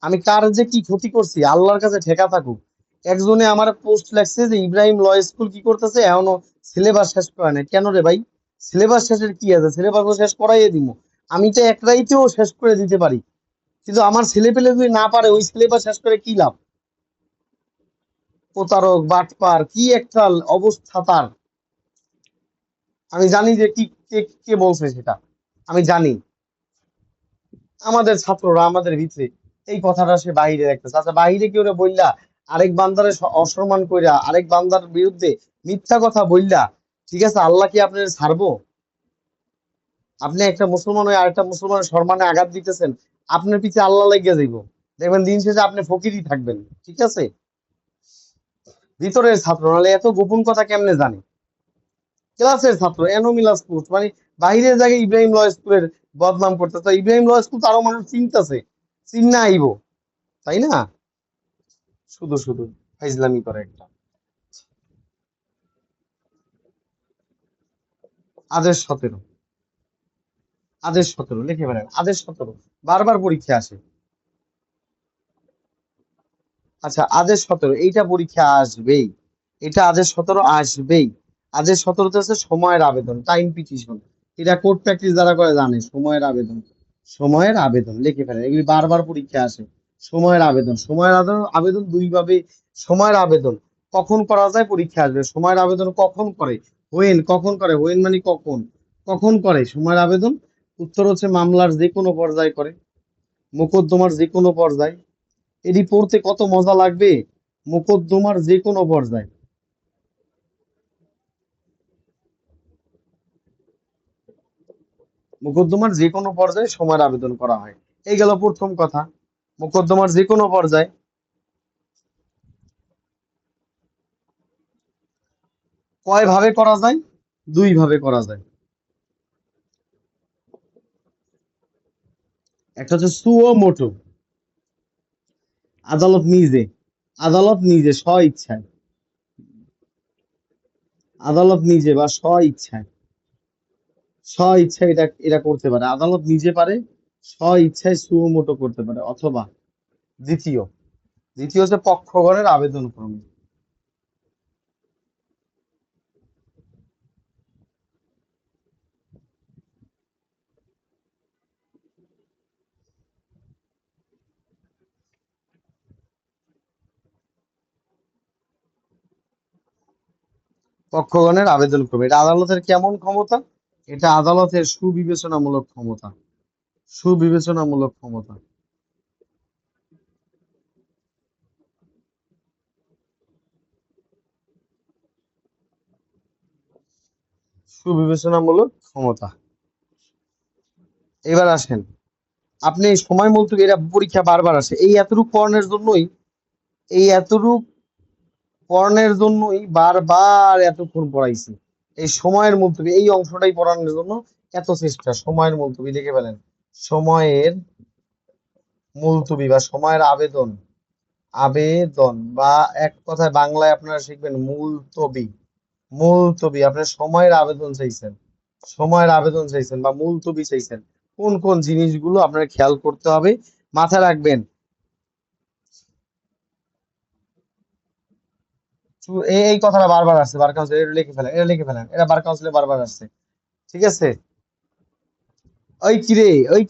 আমি কার যে কি ক্ষতি করছি আল্লাহর কাছে ঠেকা থাকুক। একজনে আমার পোস্ট লেখছে যে ইব্রাহিম ল স্কুল কি করতেছে, এখনো সিলেবাস শেষ করে নাই। কেন রে ভাই? সিলেবাস শেষের কি আছে? সিলেবাস শেষ করাইয়ে দিব। আমি তো এক রাইতেও শেষ করে দিতে পারি, কিন্তু আমার ছেলে পেলে যদি না পারে ওই সিলেবাস শেষ করে কি লাভ? প্রতারক বাটপার কি একটা অবস্থা তার। আমি জানি যে কি কে কে বলছে সেটা, আমি জানি। আমাদের ছাত্ররা আমাদের ভিতরে এই কথাটা সে বাহিরে রাখতেছে। আচ্ছা, বাহিরে কেউ বললা আরেক বান্দারে অসম্মান কইরা আরেক বান্দার বিরুদ্ধে মিথ্যা কথা বললা, ঠিক আছে, আল্লাহ কি আপনার ছাড়বো? আপনি একটা মুসলমান হয়ে আরেকটা মুসলমানের সম্মানে আঘাত দিতেছেন, আপনার পিছে আল্লাহ লেগে যাইব। দেখবেন দিন শেষে আপনি ফকিরই থাকবেন। ঠিক আছে? ভিতরের ছাত্র নাহলে এত গোপন কথা কেমনে জানে? ক্লাসের ছাত্র এনোমিলাস পোস্ট মানে বাইরের জায়গায় ইব্রাহিম ল স্কুলের বদনাম করতেছে। ইব্রাহিম ল স্কুল তো আরো মানুষ চিনতেছে, চিন্না আইব, তাই না? শুধু শুধু ফাইজলামি করে একটা। আদেশ 17, আদেশ 17 লিখে ফেলেন। আদেশ 17 বারবার পরীক্ষা আসে। আচ্ছা, আদেশ 17 এইটা পরীক্ষা আসবেই। এটা আদেশ 17 আসবেই। আদেশ 17তে আছে সময়ের আবেদন, টাইম পিটিশন। এটা কোর্ট প্র্যাকটিস যারা করে জানে সময়ের আবেদন। সময়ের আবেদন লিখে ফেলেন, এগুলি বারবার পরীক্ষা আসে। সময়ের আবেদন, সময়ের আবেদন, আবেদন দুই ভাবে। সময়ের আবেদন কখন করা যায় পরীক্ষা আসবে। সময়ের আবেদন কখন করে? হোয়েন, কখন করে? হোয়েন মানে কখন, কখন করে সময়ের আবেদন? উত্তর হচ্ছে মামলার যে কোনো পর্যায়ে করে, মোকদ্দমার যে কোনো পর্যায়ে। এটি পড়তে কত মজা লাগবে! মোকদ্দমার যে কোনো পর্যায়ে, মোকদ্দমার যে কোনো পর্যায়ে সময়ের আবেদন করা হয়। এই গেল প্রথম কথা। মোকদ্দমার যে কোনো পর্যায়ে। কয় ভাবে করা যায়? দুই ভাবে করা যায়। একটা হচ্ছে সুও মোটো, আদালত নিজে, আদালত নিজে স্ব ইচ্ছায়, আদালত নিজে বা স্ব ইচ্ছায়, স্ব ইচ্ছায় এটা এটা করতে পারে। আদালত নিজে পারে, স্ব ইচ্ছায় সুও মোটো করতে পারে। অথবা দ্বিতীয়, দ্বিতীয় হচ্ছে পক্ষগণের আবেদন ক্রমে। পক্ষগণের আবেদন ক্রমে। এটা আদালতের কেমন ক্ষমতা? এটা আদালতের সুবিবেচনামূলক ক্ষমতা, সুবিবেচনামূলক ক্ষমতা, সুবিবেচনামূলক ক্ষমতা। এবার আসেন, আপনি সময় মুলতবি, এটা পরীক্ষা বারবার আসে। এই এতটুক পড়ানোর জন্যই, এই এতটুক পড়ানোর জন্যই বারবার এতক্ষণ পড়াইছি। এই সময়ের মুলতবি এই অংশটাই পড়ানোর জন্য এত চেষ্টা। সময়ের মুলতবি লিখে ফেলেন। সময়ের মুলতবি বা সময়ের আবেদন, আবেদন বা এক কথায় বাংলায় আপনারা শিখবেন মুলতবি। মুলতবি, আপনার সময়ের আবেদন চাইছেন, সময়ের আবেদন চাইছেন বা মুলতবি চাইছেন। কোন কোন জিনিসগুলো আপনার খেয়াল করতে হবে, মাথায় রাখবেন। এই কথাটা বারবার আসছে, বার কাউন্সিল, এটা লিখে ফেলেন, এটা লিখে ফেলেন, এটা বার কাউন্সিলে বারবার আসছে। ঠিক আছে? ওই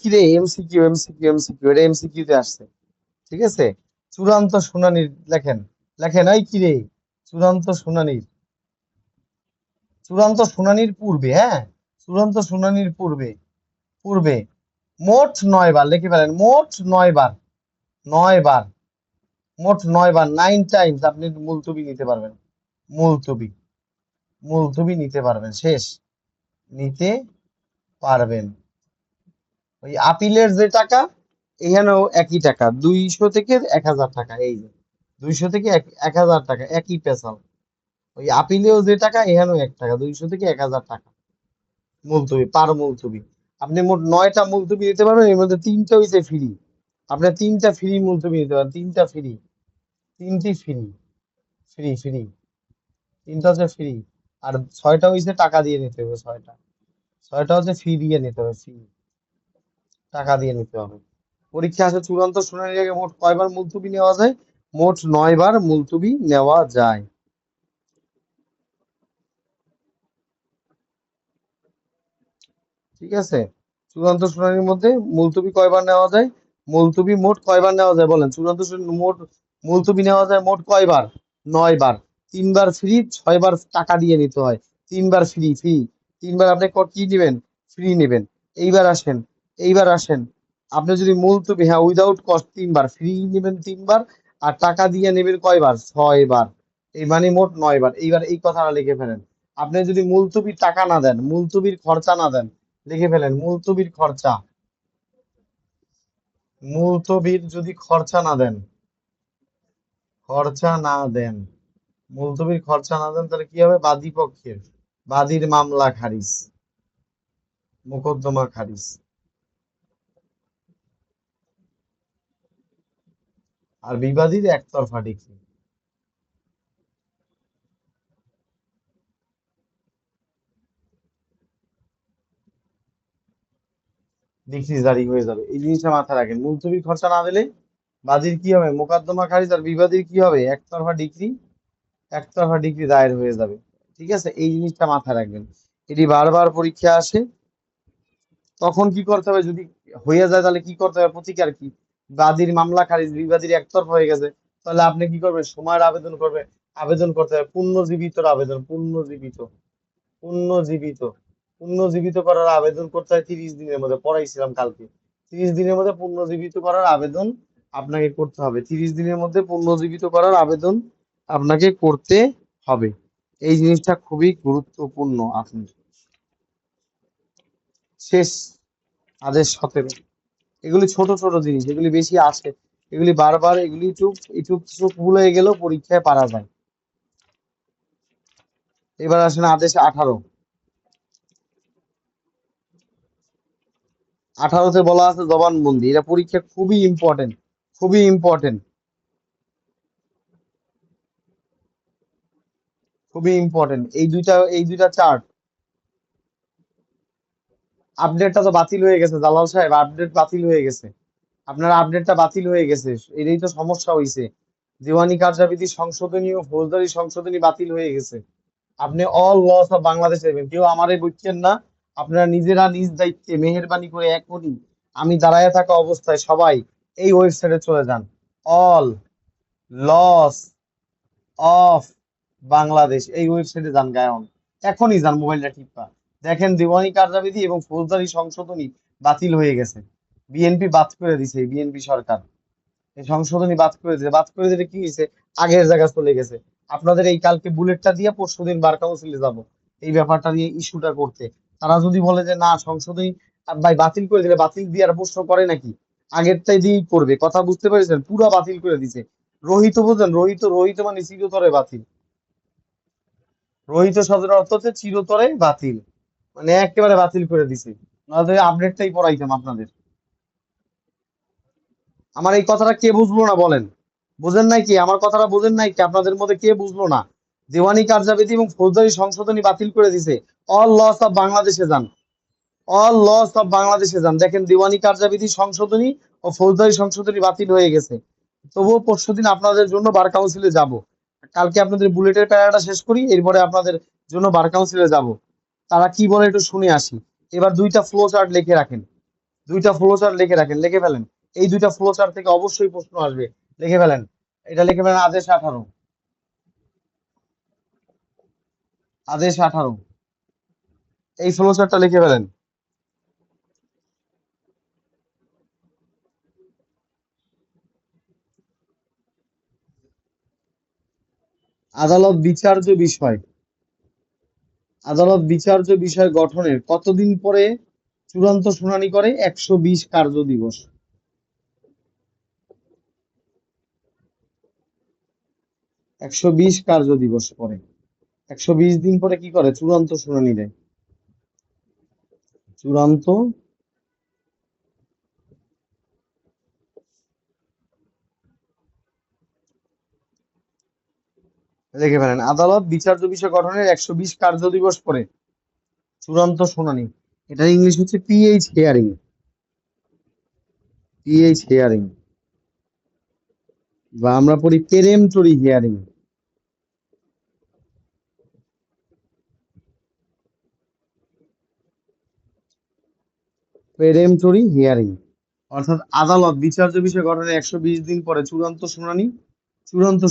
কিরে এমসিকিউ, এমসিকিউ, এটা এমসিকিউ তে আসছে। ঠিক আছে? চূড়ান্ত শুনানির লেখেন, লেখেন ওই কিরে চূড়ান্ত শুনানির, চূড়ান্ত শুনানির পূর্বে, হ্যাঁ, চূড়ান্ত শুনানির পূর্বে, পূর্বে মোট 9 বার লিখে ফেলেন। মোট 9 বার, 9 বার, মোট 9 বার, 9 টাইমস আপনি মুলতবি নিতে পারবেন। মুলতবি, মুলতবি নিতে পারবেন। শেষ, নিতে পারবেন। ওই আপিলের যে টাকা, এখানেও একই টাকা, 200 থেকে 1000 টাকা। এই যে 200 থেকে 1000 টাকা, একই পেশাল। ওই আপিলেও যে টাকা, এখানেও 1 টাকা, 200 থেকে 1000 টাকা মুলতবি, পার মুলতবি। আপনি মোট 9টা মুলতবি দিতে পারবেন, এর মধ্যে 3টা হইছে ফ্রি। আপনার 3টা ফ্রি মুলতবি নিতে পারেন, 3টা ফ্রি। 3টি ফ্রি, ফ্রি ফ্রি, 3টা হচ্ছে ফ্রি, আর 6টা হইছে টাকা দিয়ে নিতে হবে। 6টা হচ্ছে ফি দিয়ে নিতে হবে, ফি, টাকা দিয়ে নিতে হবে। পরীক্ষা আসে চূড়ান্ত শুনানির আগে মোট কয়বার মুলতবি নেওয়া যায়? মোট 9বার মুলতবি নেওয়া যায়। ঠিক আছে, চূড়ান্ত শুনানির মধ্যে মুলতবি কয়বার নেওয়া যায়? মুলতবি মোট কয়বার নেওয়া যায় বলেন? চূড়ান্ত শুনানি মোট মুলতবি নেওয়া যায় মোট কয়বার? 9বার। 3বার ফ্রি, 6বার টাকা দিয়ে নিতে হয়। 3বার ফ্রি, ফ্রি, 3বার আপনি কি নেবেন? ফ্রি নেবেন। এইবার আসেন, এইবার আসেন, আপনি যদি মুলতবি, হ্যাঁ, উইদাউট কস্ট 3বার, ফ্রি নেবেন 3বার, আর টাকা দিয়ে নেবেন কয়বার? 6বার। এই মানে মোট 9বার। এইবার এই কথাটা লিখে ফেলেন। আপনি যদি মুলতবির টাকা না দেন, মুলতবির খরচা না দেন, লিখে ফেলেন মুলতবির খরচা। মুলতবির যদি খরচা না দেন, খরচা না দেন, মুলতবির খরচা না দেন, তাহলে কি হবে? বাদী পক্ষের, বাদীর মামলা খারিজ, মোকদ্দমা খারিজ। আর বিবাদীর একতরফা ডিক্রি। ডিক্রি জারি হয়ে যাবে। এই জিনিসটা মাথায় রাখেন। মুলতবির খরচা না দিলে বাদীর কি হবে? মোকদ্দমা খারিজ। আর বিবাদীর কি হবে? একতরফা ডিক্রি, একতরফা ডিক্রি দায়ের হয়ে যাবে। ঠিক আছে, এই জিনিসটা মাথায় রাখবেন। এটি বারবার পরীক্ষা আসে। তখন কি করতে হবে? যদি হয়ে যায় তাহলে কি করতে হবে? প্রতিকার কি? বাদীর মামলা খারিজ, বিবাদীর একতরফা হয়ে গেছে, তাহলে আপনি কি করবেন? সময়ের আবেদন করবে, আবেদন করতে হবে পুনর্জীবিতর আবেদন, পুনর্জীবিত, পুনর্জীবিত, পুনর্জীবিত করার আবেদন করতে হয় 30 দিনের মধ্যে। পড়াইছিলাম কালকে। 30 দিনের মধ্যে পুনর্জীবিত করার আবেদন আপনাকে করতে হবে। 30 দিনের মধ্যে পুনর্জীবিত করার আবেদন আপনাকে করতে হবে। এই জিনিসটা খুবই গুরুত্বপূর্ণ। আপনি শেষ, আদেশ 17। এগুলি ছোট ছোট জিনিস, এগুলি বেশি আসে, এগুলি বারবার, এগুলি একটু একটু চোখ ভুল হয়ে গেলেও পরীক্ষায় পারা যায়। এবার আসেন আদেশ 18। 18তে বলা আছে জবানবন্দি। এটা পরীক্ষা খুবই ইম্পর্টেন্ট, খুবই ইম্পর্টেন্ট, খুবই ইম্পর্টেন্ট। এই দুইটা চার্ট। আপডেটটা তো বাতিল হয়ে গেছে জালাল সাহেব, আপডেট বাতিল হয়ে গেছে। আপনার আপডেটটা বাতিল হয়ে গেছে, এটাই তো সমস্যা হইছে। দেওয়ানি কার্যাবিধি সংশোধনী ও ফৌজদারি সংশোধনী বাতিল হয়ে গেছে। আপনি অল লস অফ বাংলাদেশ দেবেন, কেউ আমারে বুঝছেন না। আপনারা নিজেরা নিজ দায়িত্বে মেহেরবানি করে এখনই, আমি দাঁড়ায় থাকা অবস্থায় সবাই এই ওয়েবসাইটে চলে যান। অল লস অফ বাংলাদেশ, এই ওয়েবসাইটে যান গায়ন, এখনই যান মোবাইলটা টিপা। দেখেন দেওয়ানি কার্যাবিধি এবং ফৌজদারি সংশোধনী বাতিল হয়ে গেছে। বিএনপি বাদ করে দিছে, বিএনপি সরকার এই সংশোধনী বাদ করে দিয়েছে। বাদ করে দিলে কি হয়েছে? আগের জায়গা চলে গেছে। আপনাদের এই কালকে বুলেটটা দিয়ে পরশুদিন বার কাউন্সিলে যাব এই ব্যাপারটা নিয়ে ইস্যুটা করতে। তারা যদি বলে যে না সংশোধনী ভাই বাতিল করে দিলে, বাতিল দিয়ে আর প্রশ্ন করে নাকি? আগেরটাই দিয়েই করবে। কথা বুঝতে পেরেছেন? পুরা বাতিল করে দিছে। রহিত বোঝেন? রহিত, রহিত মানে চিরতরে বাতিল। রহিত শব্দের অর্থ হচ্ছে চিরতরে বাতিল, মানে একেবারে বাতিল করে দিছে। নাহলে আপডেটটাই পড়াইতাম আপনাদের। আমার এই কথাটা কে বুঝলো না বলেন? বুঝেন নাই কি? আমার কথাটা বুঝেন নাই কি? আপনাদের মধ্যে কে বুঝলো না? দেওয়ানি কার্যাবিধি এবং ফৌজদারি সংশোধনী বাতিল করে দিছে। অল লস অফ বাংলাদেশে যান, অল লস অফ বাংলাদেশে যান, দেখেন দেওয়ানি কার্যাবিধি সংশোধনী ও ফৌজদারি সংশোধনী বাতিল হয়ে গেছে। তবুও পরশুদিন আপনাদের জন্য বার কাউন্সিলে যাব। কালকে আপনাদের বুলেটের প্যারাটা শেষ করি, এরপরে আপনাদের জন্য বার কাউন্সিলে যাব। তারা কি বলে একটু শুনে আসি। এবার দুইটা ফ্লো চার্ট লিখে রাখেন, দুইটা ফ্লো চার্ট লিখে রাখেন, লিখে ফেলেন। এই দুইটা ফ্লো চার্ট থেকে অবশ্যই প্রশ্ন আসবে, লিখে ফেলেন। এটা লিখে ফেলেন আদেশ 18, আদেশ 18, এই ফ্লো চার্টটা লিখে ফেলেন। আদালত বিচার্য বিষয়, আদালত বিচার্য বিষয় গঠনের কতদিন পরে চূড়ান্ত শুনানি করে? 120 কার্য দিবস। 120 কার্য দিবস পরে, 120 দিন পরে কি করে? চূড়ান্ত শুনানি দেয়। চূড়ান্ত লিখে ফেলেন, আদালত বিচার্য বিষয় গঠনের 120 কার্য দিবস পরে চূড়ান্ত শুনানি। এটার ইংলিশ হচ্ছে পিএইচ হিয়ারিং। পিএইচ হিয়ারিং বা আমরা পড়ি পেরেমটরি হিয়ারিং। পেরেমটরি হিয়ারিং অর্থাৎ আদালত বিচার্য বিষয় গঠনের 120 দিন পরে চূড়ান্ত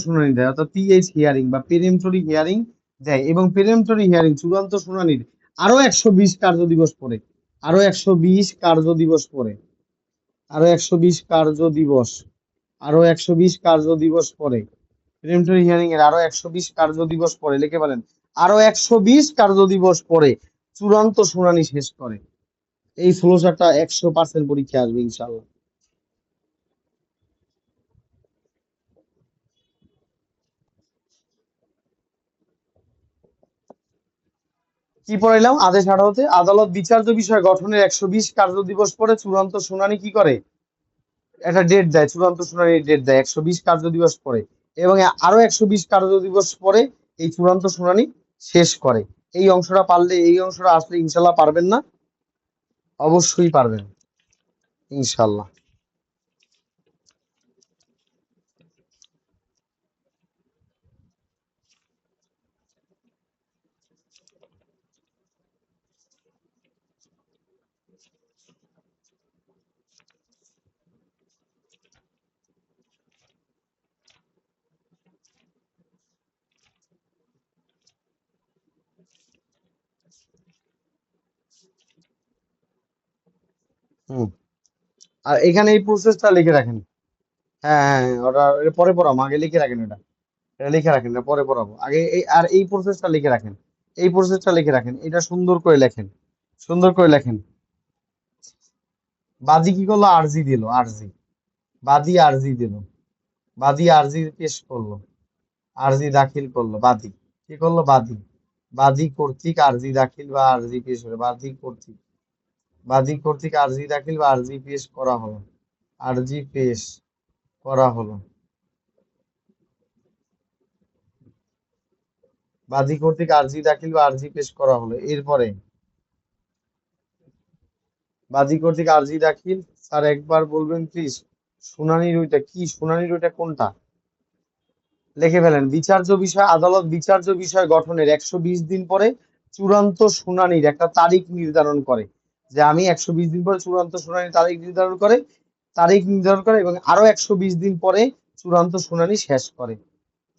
শুনানি দেয়, অর্থাৎ পিএইচ হিয়ারিং বা পেরেমটরি হিয়ারিং দেয়, এবং পেরেমটরি হিয়ারিং চূড়ান্ত শুনানির আরো 120 কার্য দিবস পরে, আরো 120 কার্য দিবস পরে, আরো 120 কার্য দিবস, আরো 120 কার্য দিবস পরে, প্রিলিমিনারি হিয়ারিং এর আরো 120 কার্য দিবস পরে, লিখে বলেন, আরো 120 কার্য দিবস পরে চূড়ান্ত শুনানি শেষ করে। এই ফ্লোচারটা 100% পরীক্ষা আসবে ইনশাআল্লাহ। কি পড়াইলাম? আদেশ 18-তে আদালত বিচার্য বিষয় গঠনের 120 কার্য দিবস পরে চূড়ান্ত শুনানি কি করে? একটা ডেট দেয়, চূড়ান্ত শুনানির ডেট দেয় 120 কার্য দিবস পরে, এবং আরো 120 কার্য দিবস পরে এই চূড়ান্ত শুনানি শেষ করে। এই অংশটা পারলে, এই অংশটা আসলে ইনশাল্লাহ পারবেন না? অবশ্যই পারবেন ইনশাল্লাহ। হুম। আর এখানে এই প্রসেসটা লিখে রাখেন। হ্যাঁ হ্যাঁ হ্যাঁ, ওটা এটা পরে পড়াবো, আগে লিখে রাখেন এটা। এটা লিখে রাখেন, এটা পরে পড়াবো, আগে এই আর এই প্রসেসটা লিখে রাখেন। এই প্রসেসটা লিখে রাখেন, এটা সুন্দর করে লেখেন, সুন্দর করে লেখেন। বাদী কি করলো? আরজি দিল, আরজি। বাদী আরজি দিল, বাদী আরজি পেশ করলো, আরজি দাখিল করলো বাদী। কি করলো? বাদী। বাদী কর্তৃক আরজি দাখিল বা আরজি পেশ হলো, বাদী কর্তৃক, বাদী কর্তৃক আরজি দাখিল বা আরজি পেশ করা হলো, আরজি পেশ করা হলো, বাদী কর্তৃক আরজি দাখিল বা আরজি পেশ করা হলো। এরপরে বাদী কর্তৃক আরজি দাখিল, স্যার একবার বলবেন প্লিজ, শুনানির ওইটা কি? শুনানির ওইটা কোনটা? লিখে ফেলেন, বিচার্য বিষয় আদালত বিচার্য বিষয় গঠনের 120 দিন পরে চূড়ান্ত শুনানির একটা তারিখ নির্ধারণ করে। যে আমি 120 দিন পরে চূড়ান্ত শুনানির তারিখ নির্ধারণ করে, তারিখ নির্ধারণ করে, এবং আরো 120 দিন পরে চূড়ান্ত শুনানি শেষ করে।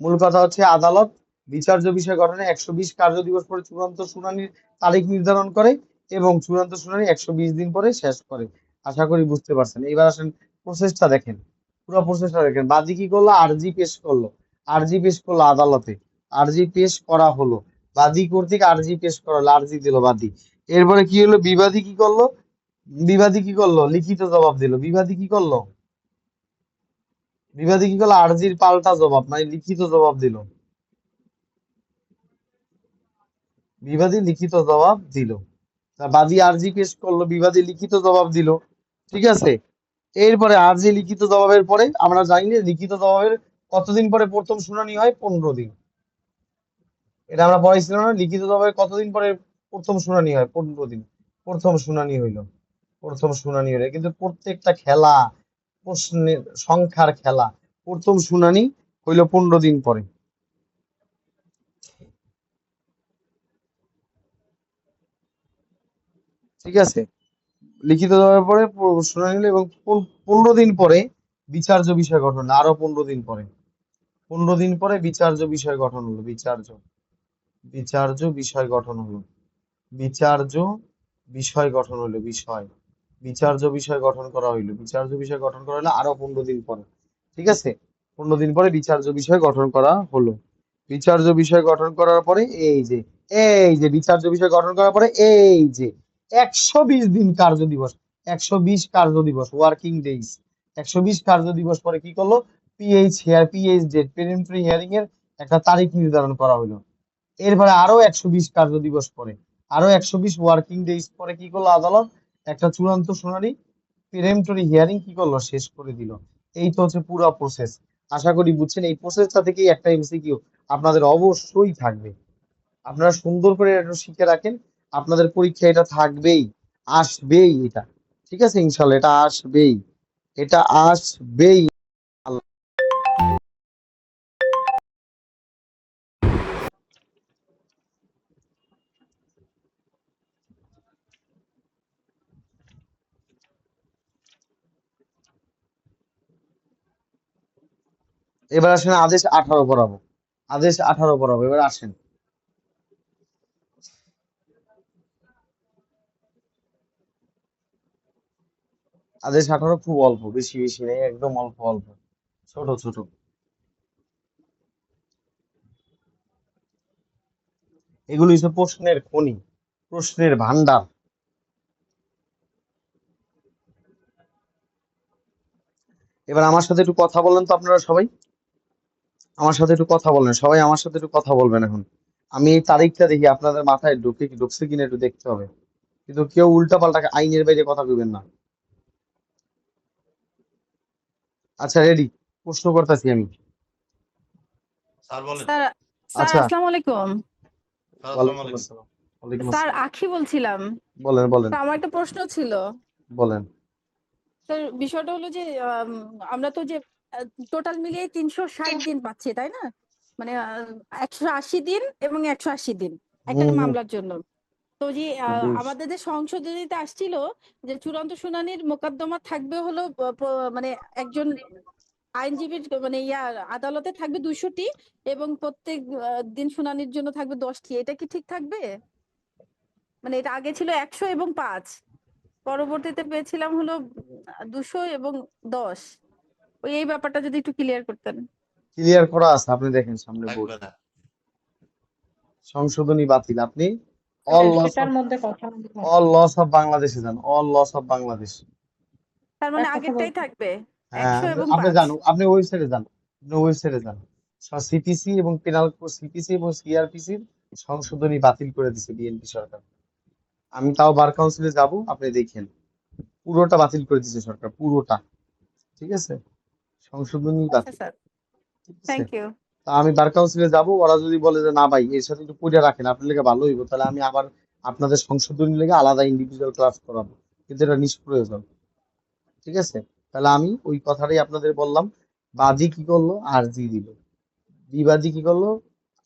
মূল কথা হচ্ছে আদালত বিচার্য বিষয় গঠনে 120 কার্য দিবস পরে চূড়ান্ত শুনানির তারিখ নির্ধারণ করে, এবং চূড়ান্ত শুনানি 120 দিন পরে শেষ করে। আশা করি বুঝতে পারছেন। এবার আসেন প্রসেসটা দেখেন, পুরো প্রসেসটা দেখেন। বাদী কি করলো? আরজি পেশ করলো, আরজি পেশ করলো আদালতে, আরজি পেশ করা হলো, বাদী কর্তৃক আরজি পেশ করা হলো, আরজি দিল বাদী। এরপরে কি হলো? বিবাদী কি করলো? বিবাদী কি করলো? লিখিত জবাব দিল। বিবাদী কি করলো? বিবাদী কি করলো? আরজির পাল্টা জবাব, মানে লিখিত জবাব দিল। বিবাদী লিখিত জবাব দিল। তা বাদী আরজি পেশ করলো, বিবাদী লিখিত জবাব দিল। ঠিক আছে? এরপরে আরজি লিখিত জবাবের পরে আমরা জানি যে লিখিত জবাবের কতদিন পরে প্রথম শুনানি হয়? 15 দিন। এটা আমরা পড়াইছিলাম না? লিখিত জবাবের কতদিন পরে প্রথম শুনানি হয়? 15 দিন। প্রথম শুনানি হইলো, প্রথম শুনানি হইলো। কিন্তু প্রত্যেকটা খেলা, প্রশ্নের সংখ্যার খেলা, প্রথম শুনানি হইলো 15 দিন পরে। ঠিক আছে? লিখিত দেওয়ার পরে শুনানি হলো, এবং 15 দিন পরে বিচার্য বিষয় গঠন হলো। আরো 15 দিন পরে, 15 দিন পরে বিচার্য বিষয় গঠন হলো, বিচার্য, বিচার্য বিষয় গঠন হলো, বিচার্য বিষয় গঠন হলো, বিষয়, বিচার্য বিষয় গঠন করা হইলো, বিচার্য বিষয় গঠন করা হলো আরো 15 দিন পরে। ঠিক আছে? 15 দিন পরে বিচার্য বিষয় গঠন করা হলো। বিচার্য বিষয় গঠন করার পরে এই যে, এই যে বিচার্য বিষয় গঠন করার পরে এই যে 120 দিন কার্য দিবস, 120 কার্য দিবস ওয়ার্কিং ডেইজ, 120 কার্য দিবস পরে কি করলো? পিএইচ ডেট, প্রিলিমিনারি হিয়ারিং এর একটা তারিখ নির্ধারণ করা হলো। এরপরে আরো 120 কার্য দিবস পরে, আরো 120 ওয়ার্কিং ডেইজ পরে কি করলো? আদালত একটা চূড়ান্ত শুনানি, প্রিলিমিনারি হিয়ারিং কি করলো? শেষ করে দিল। এই তো হচ্ছে পুরো প্রসেস। আশা করি বুঝছেন। এই প্রসেসটা থেকেই একটা এমসিকিউ আপনাদের অবশ্যই থাকবে। আপনারা সুন্দর করে এটা শিখে রাখেন, আপনাদের পরীক্ষা এটা থাকবেই, আসবেই এটা। ঠিক আছে, ইনশাল্লাহ এটা আসবেই, এটা আসবেই। এবার আসেন আদেশ 18 পড়াবো, আদেশ 18 পড়াবো, এবার আসেন। আদেশ 18 খুব অল্প, বেশি বেশি নেই, একদম অল্প অল্প, ছোট ছোট। এগুলো হচ্ছে প্রশ্নের খনি, প্রশ্নের ভান্ডার। এবার আমার সাথে একটু কথা বলেন তো আপনারা সবাই, আমার সাথে একটু কথা বলেন সবাই, আমার সাথে একটু কথা বলবেন এখন। আমি এই তারিখটা দেখি আপনাদের মাথায় ঢুকছে কিনা একটু দেখতে হবে, কিন্তু কেউ উল্টা পাল্টা আইনের বাইরে কথা কইবেন না। আচ্ছা রেডি, প্রশ্ন করতেছি আমি। স্যার বলেন। স্যার স্যার আচ্ছা, আসসালামু আলাইকুম। স্যার আসসালামু ওয়ালাইকুম আলাইকুম। আসসালাম। ওয়ালাইকুম স্যার আসসালাম। আখি বলছিলাম। বলেন বলেন। স্যার আমার একটা প্রশ্ন ছিল। বলেন। স্যার বিষয়টা হলো যে আমরা তো যে টোটাল মিলিয়ে 360 দিন পাচ্ছি তাই না? মানে 180 দিন এবং 180 দিন একটা হুম হুম। মামলার জন্য। তো যে বেশ। আমাদের যে সংশোধনীতে আসছিল যে চূড়ান্ত শুনানির মোকদ্দমা থাকবে হলো মানে একজন আইনজীবীর মানে আদালতে থাকবে 200টি এবং প্রত্যেক দিন শুনানির জন্য থাকবে 10টি। এটা কি ঠিক থাকবে? মানে এটা আগে ছিল 100 এবং 5, পরবর্তীতে পেয়েছিলাম হলো 200 এবং 10। ওই এই ব্যাপারটা যদি একটু ক্লিয়ার করতেন। ক্লিয়ার করা আছে, আপনি দেখেন সামনে বোর্ড। লাগবে না। সংশোধনী বাতিল, আপনি অল স্যার লস অফ, সেটার মধ্যে কথা বলবো। অল লস অফ বাংলাদেশে যান, অল লস অফ বাংলাদেশ। তার মানে এক কথা আগেরটাই বলবো। থাকবে হ্যাঁ, 100 এবং আপনি 5। যান, আপনি ওয়েবসাইটে যান, আপনি ওয়েবসাইটে যান। সিপিসি এবং পেনাল, সিপিসি এবং সিআরপিসির সংশোধনী বাতিল করে দিছে বিএনপি সরকার। আমি তাও বার কাউন্সিলে যাব, আপনি দেখেন, পুরোটা বাতিল করে দিছে সরকার, পুরোটা। ঠিক আছে, সংশোধনী আচ্ছা বাতিল। স্যার, ঠিক আছে, থ্যাংক ইউ। তা আমি বার কাউন্সিলে যাব, ওরা যদি বলে যে না ভাই এর সাথে একটু পড়ে রাখেন আপনার লেগে ভালো হইব, তাহলে আমি আবার আপনাদের সংশোধনী লেগে আলাদা ইন্ডিভিজুয়াল ক্লাস করাবো, কিন্তু এটা নিষ্প্রয়োজন। ঠিক আছে, তাহলে আমি ওই কথাটাই আপনাদের বললাম। বাদী কি করলো, আরজি দিল। বিবাদী কি করলো,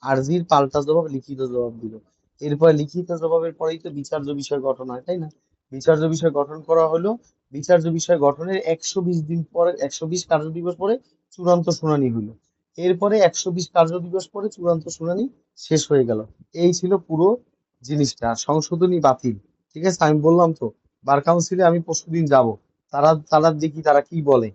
আরজির পাল্টা জবাব, লিখিত জবাব দিল। এরপরে লিখিত জবাবের পরেই তো বিচার্য বিষয় গঠন হয়, তাই না? বিচার্য বিষয় গঠন করা হলো, বিচার্য বিষয় গঠনের 120 দিন পরে, 120 কার্য দিবস পরে চূড়ান্ত শুনানি হলো। এরপরে 120 কার্য দিবস পরে চূড়ান্ত শুনানি শেষ হয়ে গেল। এই ছিল পুরো জিনিসটা, সংশোধনী বাতিল। ঠিক আছে, আমি বললাম তো বার কাউন্সিলে আমি পরশুদিন যাব, তারা তারা দেখি তারা কি বলে,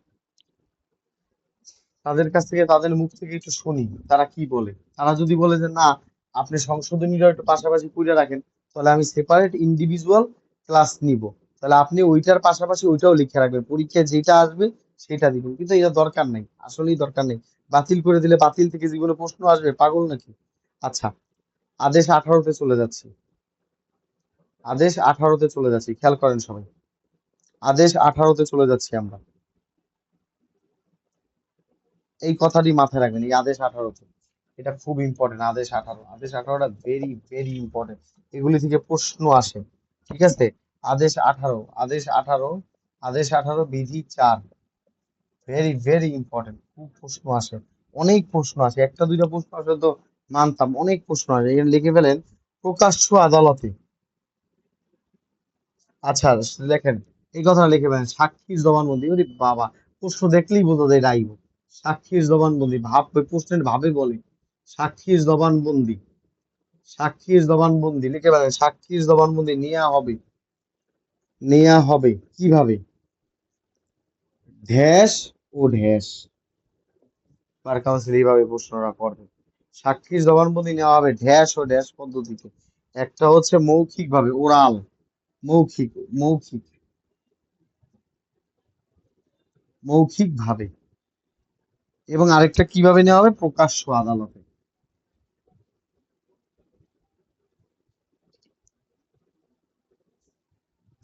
তাদের কাছ থেকে, তাদের মুখ থেকে একটু শুনি তারা কি বলে। তারা যদি বলে যে না আপনি সংশোধনীটা একটু পাশাপাশি করে রাখেন, তাহলে আমি সেপারেট ইন্ডিভিজুয়াল ক্লাস নিব। তাহলে আপনি ওইটার পাশাপাশি ওইটাও লিখে রাখবেন, পরীক্ষায় যেটা আসবে সেটা দিবেন। কিন্তু এটা দরকার নেই, আসলেই দরকার নেই। বাতিল করে দিলে বাতিল থেকে জীবনে প্রশ্ন আসবে, পাগল নাকি? আচ্ছা, আদেশ 18-তে চলে যাচ্ছি, আদেশ 18-তে চলে যাচ্ছি, খেয়াল করেন সবাই। আদেশ 18-তে চলে যাচ্ছি আমরা, এই কথাটি মাথায় রাখবেন, এই আদেশ 18-তে, এটা খুব ইম্পর্টেন্ট। আদেশ 18, আদেশ 18টা ভেরি ভেরি ইম্পর্টেন্ট, এগুলি থেকে প্রশ্ন আসে। ঠিক আছে, আদেশ 18, আদেশ 18, আদেশ 18 বিধি 4, ভেরি ভেরি ইম্পর্টেন্ট, খুব প্রশ্ন আসে, অনেক প্রশ্ন আসে, একটা দুইটা প্রশ্ন আসলে তো মানতাম, অনেক প্রশ্ন আসে। এখানে লিখে ফেলেন, প্রকাশ্য আদালতে। আচ্ছা লেখেন, এই কথা লিখে ফেলেন, সাক্ষীর জবানবন্দি। ওরে বাবা, প্রশ্ন দেখলেই বোঝা যায় রাইব। সাক্ষীর জবানবন্দি, প্রশ্নের ভাবে বলে সাক্ষীর জবানবন্দি, সাক্ষীর জবানবন্দি লিখে ফেলেন, সাক্ষীর জবানবন্দি নেওয়া হবে, নেওয়া হবে কিভাবে, ঢ্যাস ও ঢ্যাস। বার কাউন্সিল এইভাবে প্রশ্নটা করবে, সাক্ষীর জবানবন্দি নেওয়া হবে ঢ্যাস ও ঢ্যাস পদ্ধতিতে। একটা হচ্ছে মৌখিক ভাবে, ওরাল, মৌখিক, মৌখিক, মৌখিক ভাবে। এবং আরেকটা কিভাবে নেওয়া হবে, প্রকাশ্য আদালতে।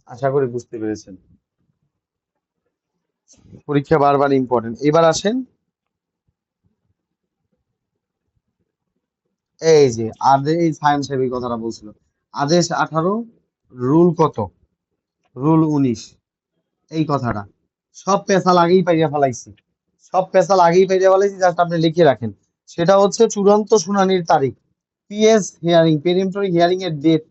আশা করি বুঝতে পেরেছেন, পরীক্ষা বারবার ইম্পর্টেন্ট। এবার আসেন, এই যে আদেশ, এই সায়েম সাহেব এই কথাটা বলছিল, আদেশ 18, রুল কত, রুল 19, এই কথাটা সব পেশাল আগেই পাইয়া ফেলাইছি, সব পেশাল আগেই পাইয়া ফেলাইছি, জাস্ট আপনি লিখে রাখেন। সেটা হচ্ছে চূড়ান্ত শুনানির তারিখ, পিএস হিয়ারিং, পেরিমটরি হিয়ারিং এর ডেট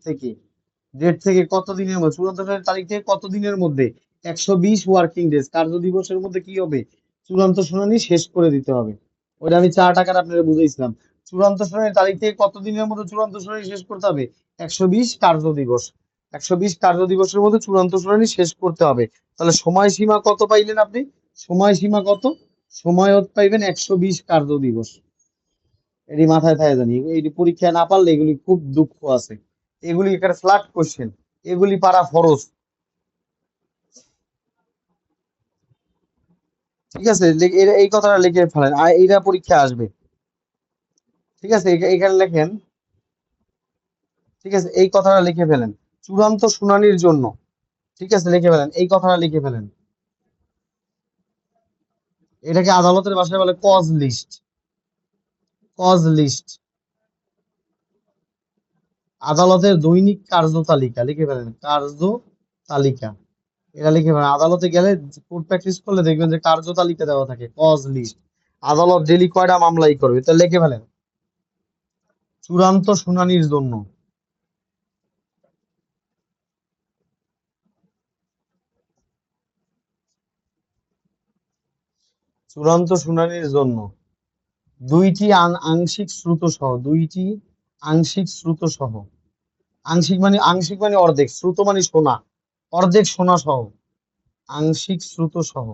থেকে কত দিনের মধ্যে, চূড়ান্ত শুনানির তারিখ থেকে কত দিনের মধ্যে, 120 ওয়ার্কিং ডেজ, কার্য দিবসের মধ্যে কি হবে, চূড়ান্ত শুনানি শেষ করে দিতে হবে। ওইটা আমি 4 টাকার আপনারা বুঝাইছিলাম। চূড়ান্ত শুনানির তারিখ থেকে কত দিনের মধ্যে চূড়ান্ত শুনানি শেষ করতে হবে, 120 কার্য দিবস, 120 কার্য দিবসের মধ্যে চূড়ান্ত শুনানি শেষ করতে হবে। তাহলে সময়সীমা কত পাইলেন আপনি, সময়সীমা কত, সময় পাইবেন 120 কার্য দিবস। এটি মাথায় থাকে জানি, এই পরীক্ষা না পারলে এগুলি খুব দুঃখ আছে, এগুলি এখানে ফ্ল্যাট কোশ্চেন, এগুলি পারা ফরজ। ঠিক আছে, এই কথাটা লিখে ফেলেন, আর এইটা পরীক্ষা আসবে। ঠিক আছে, এখানে লেখেন। ঠিক আছে, এই কথাটা লিখে ফেলেন, চূড়ান্ত শুনানির জন্য। ঠিক আছে, লিখে ফেলেন, এই কথাটা লিখে ফেলেন। এটাকে আদালতের ভাষায় বলে কজ লিস্ট, কজ লিস্ট, আদালতের দৈনিক কার্য তালিকা, লিখে ফেলেন কার্য তালিকা, এটা লিখে ফেলেন। আদালতে গেলে কোর্ট প্র্যাকটিস করলে দেখবেন যে কার্য তালিকা দেওয়া থাকে, কজ লিস্ট। আদালত ডেলি কয়টা মামলাই করবে, তা লিখে ফেলেন চূড়ান্ত শুনানির জন্য, চূড়ান্ত শুনানির জন্য দুইটি আংশিক শ্রুত সহ, দুইটি আংশিক শ্রুত সহ, আংশিক মানে অর্ধেক, শ্রুত মানে শোনা, অর্ধেক শোনা সহ, আংশিক শ্রুত সহ,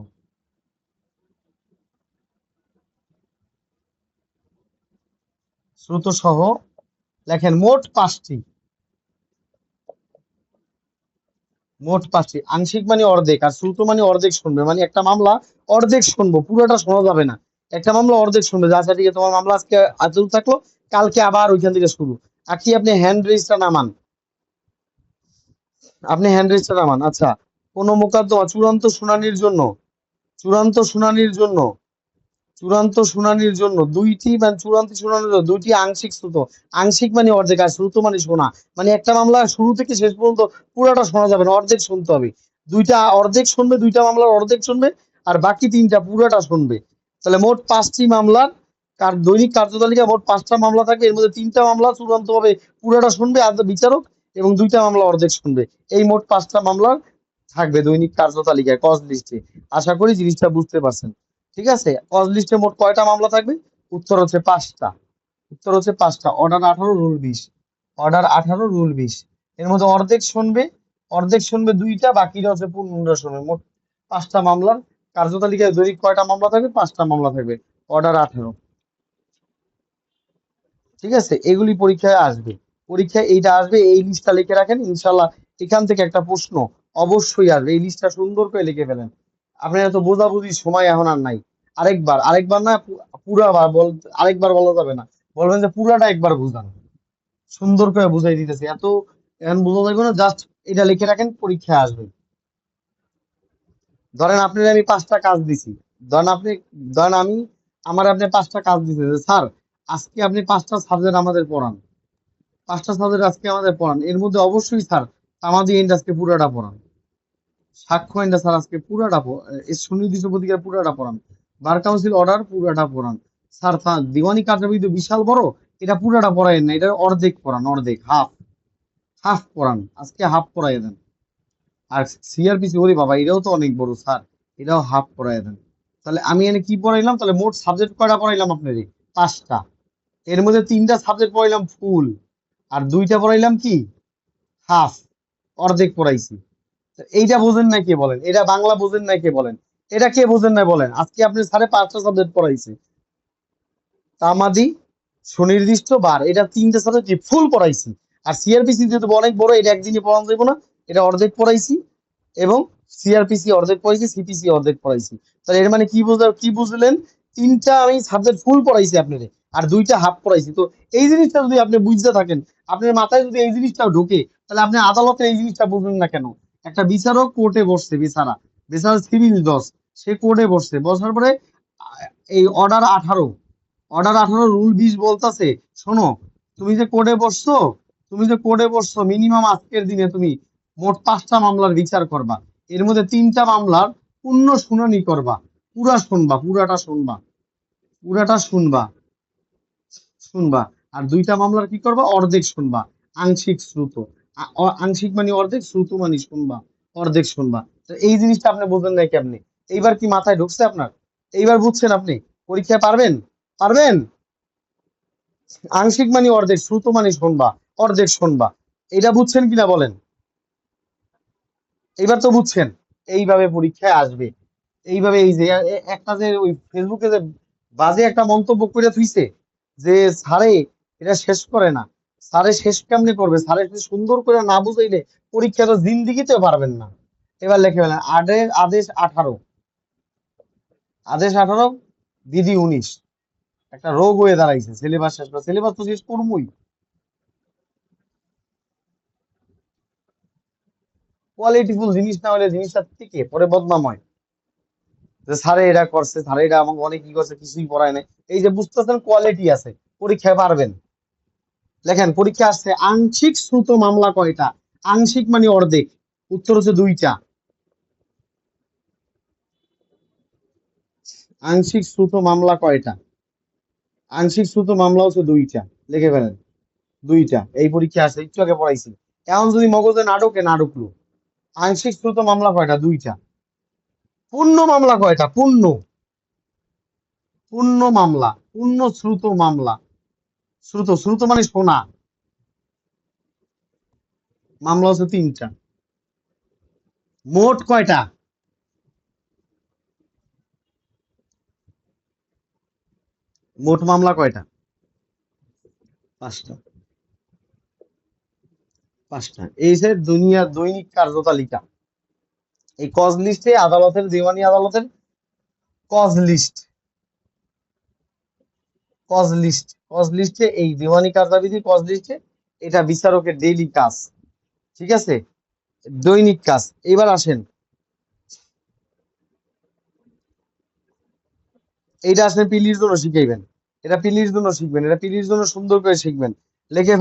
শ্রুত সহ লেখেন মোট 5টি, মোট 5টি। আংশিক মানে অর্ধেক, আর শ্রুত মানে অর্ধেক শুনবে, মানে একটা মামলা অর্ধেক শুনবো, পুরোটা শোনা যাবে না। একটা মামলা অর্ধেক শুনবে, যে আচ্ছা ঠিক আছে তোমার মামলা আজকে আজল থাকলো, কালকে আবার ওইখান থেকে শুরু। আর কি আপনি হ্যান্ড রেজিস্টার নামান, আপনি হ্যান্ড রেজিস্টার নামান। আচ্ছা, কোন মোকদ্দমা চূড়ান্ত শুনানির জন্য, চূড়ান্ত শুনানির জন্য, চূড়ান্ত শুনানির জন্য দুইটি, মানে চূড়ান্ত শুনানির জন্য দুইটি আংশিক শ্রুত, আংশিক মানে অর্ধেক, আর শ্রুত মানে শোনা, মানে একটা মামলা শুরু থেকে শেষ পর্যন্ত পুরোটা শোনা যাবে না, অর্ধেক শুনতে হবে। দুইটা অর্ধেক শুনবে, দুইটা মামলার অর্ধেক শুনবে, আর বাকি তিনটা পুরোটা শুনবে। তাহলে মোট 5টি মামলার দৈনিক কার্যতালিকা, মোট 5টা মামলা থাকে, এর মধ্যে 3টা মামলা চূড়ান্ত ভাবে পুরোটা শুনবে আর বিচারক, এবং 2টা মামলা অর্ধেক শুনবে। এই মোট 5টা মামলা থাকবে দৈনিক কার্যতালিকায়, কজ লিস্টে। আশা করি জিনিসটা বুঝতে পারছেন। ঠিক আছে, কজ লিস্টে মোট কয়টা মামলা থাকবে, উত্তর হচ্ছে 5টা, উত্তর হচ্ছে 5টা। অর্ডার 18, রুল 20, অর্ডার 18, রুল 20, এর মধ্যে অর্ধেক শুনবে, অর্ধেক শুনবে 2টা, বাকিটা হচ্ছে পূর্ণটা শুনবে। মোট 5টা মামলার কার্যতালিকায় দৈনিক কয়টা মামলা থাকবে, 5টা মামলা থাকবে, অর্ডার 18। ঠিক আছে, এগুলি পরীক্ষায় আসবে, পরীক্ষায় এইটা আসবে, এই লিস্টটা লিখে রাখেন, ইনশাল্লাহ এখান থেকে একটা প্রশ্ন অবশ্যই আসবে, এই লিস্টটা সুন্দর করে লিখে ফেলেন। আপনার এত বোঝাবুঝি সময় এখন আর নাই, আরেকবার না, পুরাবার আরেকবার বলা যাবে না, বলবেন যে পুরাটা একবার বুঝান, সুন্দর করে বুঝাই দিতেছি, এত এখন বোঝা যাবে না, জাস্ট এটা লিখে রাখেন, পরীক্ষায় আসবে। ধরেন আপনি, আমি 5টা কাজ দিছি, ধরেন আপনি, ধরেন আমি, আমার আপনি 5টা কাজ দিছে, যে স্যার আজকে আপনি 5টা সাবজেক্ট আমাদের পড়ান, 5টা সাবজেক্ট আজকে আমাদের পড়ান, এর মধ্যে অবশ্যই স্যার তামাদি এন্ড আজকে পুরাটা পড়ান, সাক্ষ্য এন্ড স্যার আজকে পুরাটা সুনির্দিষ্ট প্রতিকার পুরাটা পড়ান, বার কাউন্সিল অর্ডার পুরাটা পড়ান, স্যার তার দিওয়ানি কার্যবিধি বিশাল বড়, এটা পুরাটা পড়াইন না, এটা অর্ধেক পড়ান, অর্ধেক, হাফ, হাফ পড়ান, আজকে হাফ পড়াই দেন। আর সিআরপিসি, ওরে বাবা এটাও তো অনেক বড় স্যার, এটাও হাফ পড়াই দেন। তাহলে আমি এনে কি পড়াইলাম, তাহলে মোট সাবজেক্ট কয়টা পড়াইলাম আপনাদের, 5টা। এর মধ্যে 3টা সাবজেক্ট পড়াইলাম ফুল, আর 2টা পড়াইলাম কি হাফ, অর্ধেক পড়াইছি। এইটা বোঝেন না কে বলেন, এটা বাংলা বোঝেন না কে বলেন, এটা কে বোঝেন না বলেন। আজকে আপনি 5.5টা সাবজেক্ট পড়াইছে, তামাদি, সুনির্দিষ্ট, বার, এটা 3টে সাবজেক্ট ফুল পড়াইছি। আর সিআরপিসি যেহেতু অনেক বড়, এটা একদিনে পড়ানো যাবে না, এটা অর্ধেক পড়াইছি, এবং সিআরপিসি অর্ধেক পড়াইছি, সিপিসি অর্ধেক পড়াইছি। তাহলে এর মানে কি বুঝলেন, 3টা আমি সাবজেক্ট ফুল পড়াইছি আপনারে, আর 2টা হাফ পড়াইছি। তো এই জিনিসটা যদি আপনি বুঝতে থাকেন, আপনার মাথায় যদি এই জিনিসটা ঢোকে, তাহলে আপনি আদালতে এই জিনিসটা বুঝবেন না কেন। একটা বিচারক কোর্টে বসছে, বিচারা সিভিল জজ, সে কোর্টে বসছে, বসার পরে এই অর্ডার 18, রুল 20 বলতাছে, শোনো তুমি যে কোর্টে বসছো মিনিমাম আজকের দিনে তুমি মোট 5টা মামলার বিচার করবা। এর মধ্যে 3টা মামলার পূর্ণ শুনানি করবা। পুরাটা শুনবা। শুনবা। আর 2টা মামলার কি করবা? অর্ধেক শুনবা। আংশিক শ্রুত। আংশিক মানে অর্ধেক, শ্রুত মানে শুনবা, অর্ধেক শুনবা। তো এই জিনিসটা আপনি বুঝেন নাই কেমনে? এইবার কি মাথায় ঢুকছে আপনার? এইবার বুঝছেন আপনি? পরীক্ষায় পারবেন? আংশিক মানে অর্ধেক, শ্রুত মানে শুনবা, অর্ধেক শুনবা। এটা বুঝছেন কিনা বলেন? এইবার তো বুঝছেন। এইভাবে পরীক্ষায় আসবে। এইভাবে এই যে একটা যে ওই ফেসবুকে যে বাজে একটা মন্তব্য করে থুইছে যে স্যারে এটা শেষ করে না, স্যারে শেষ কেমনে করবে, স্যারে যদি সুন্দর করে না বুঝাইলে পরীক্ষা তো জিন্দিগিতে পারবেন না। এবার লিখে ফেলেন আদেশ 18 বিধি 19। একটা রোগ হয়ে দাঁড়াইছে সিলেবাস শেষ করা। সিলেবাস তো শেষ করবই। কোয়ালিটিফুল জিনিস না হলে জিনিসটা থেকে পরে বদনাম হয় যে স্যারে এটা করছে, স্যারে এটা আমাকে অনেক কি করছে, কিছুই পড়ায় নাই। এই যে বুঝতেছেন কোয়ালিটি আছে, পরীক্ষায় পারবেন। লেখেন পরীক্ষা আসছে আংশিক শ্রুত মামলা কয়টা? আংশিক মানে অর্ধেক। উত্তর হচ্ছে 2টা। আংশিক শ্রুত মামলা কয়টা? আংশিক শ্রুত মামলা হচ্ছে 2টা। লিখে ফেলেন 2টা। এই পরীক্ষা আসছে, একটু আগে পড়াইছি। এখন যদি মগজে নাটকে না ঢুকলো, আংশিক শ্রুত মামলা কয়টা? 2টা। পূর্ণ মামলা কয়টা? পূর্ণ মামলা, পূর্ণ শ্রুত মামলা। শ্রুত মানে শোনা। মামলা হচ্ছে 3টা। মোট কয়টা? মোট মামলা কয়টা? 5টা। 5টা। এই যে দুনিয়ার দৈনিক কার্যতালিকা। এই কজ লিস্টে আদালতের, দিওয়ানি আদালতের কজ লিস্ট, কজ লিস্টে এই দিওয়ানি কার্যাবিধি কজ লিস্টে এটা বিচারকের ডেইলি কাজ। ঠিক আছে? দৈনিক কাজ। এবার আসেন, এইটা আসলে পিলির জন্য শিখাইবেন। এটা পিলির জন্য শিখবেন, এটা পিলির জন্য সুন্দর করে শিখবেন। লিখে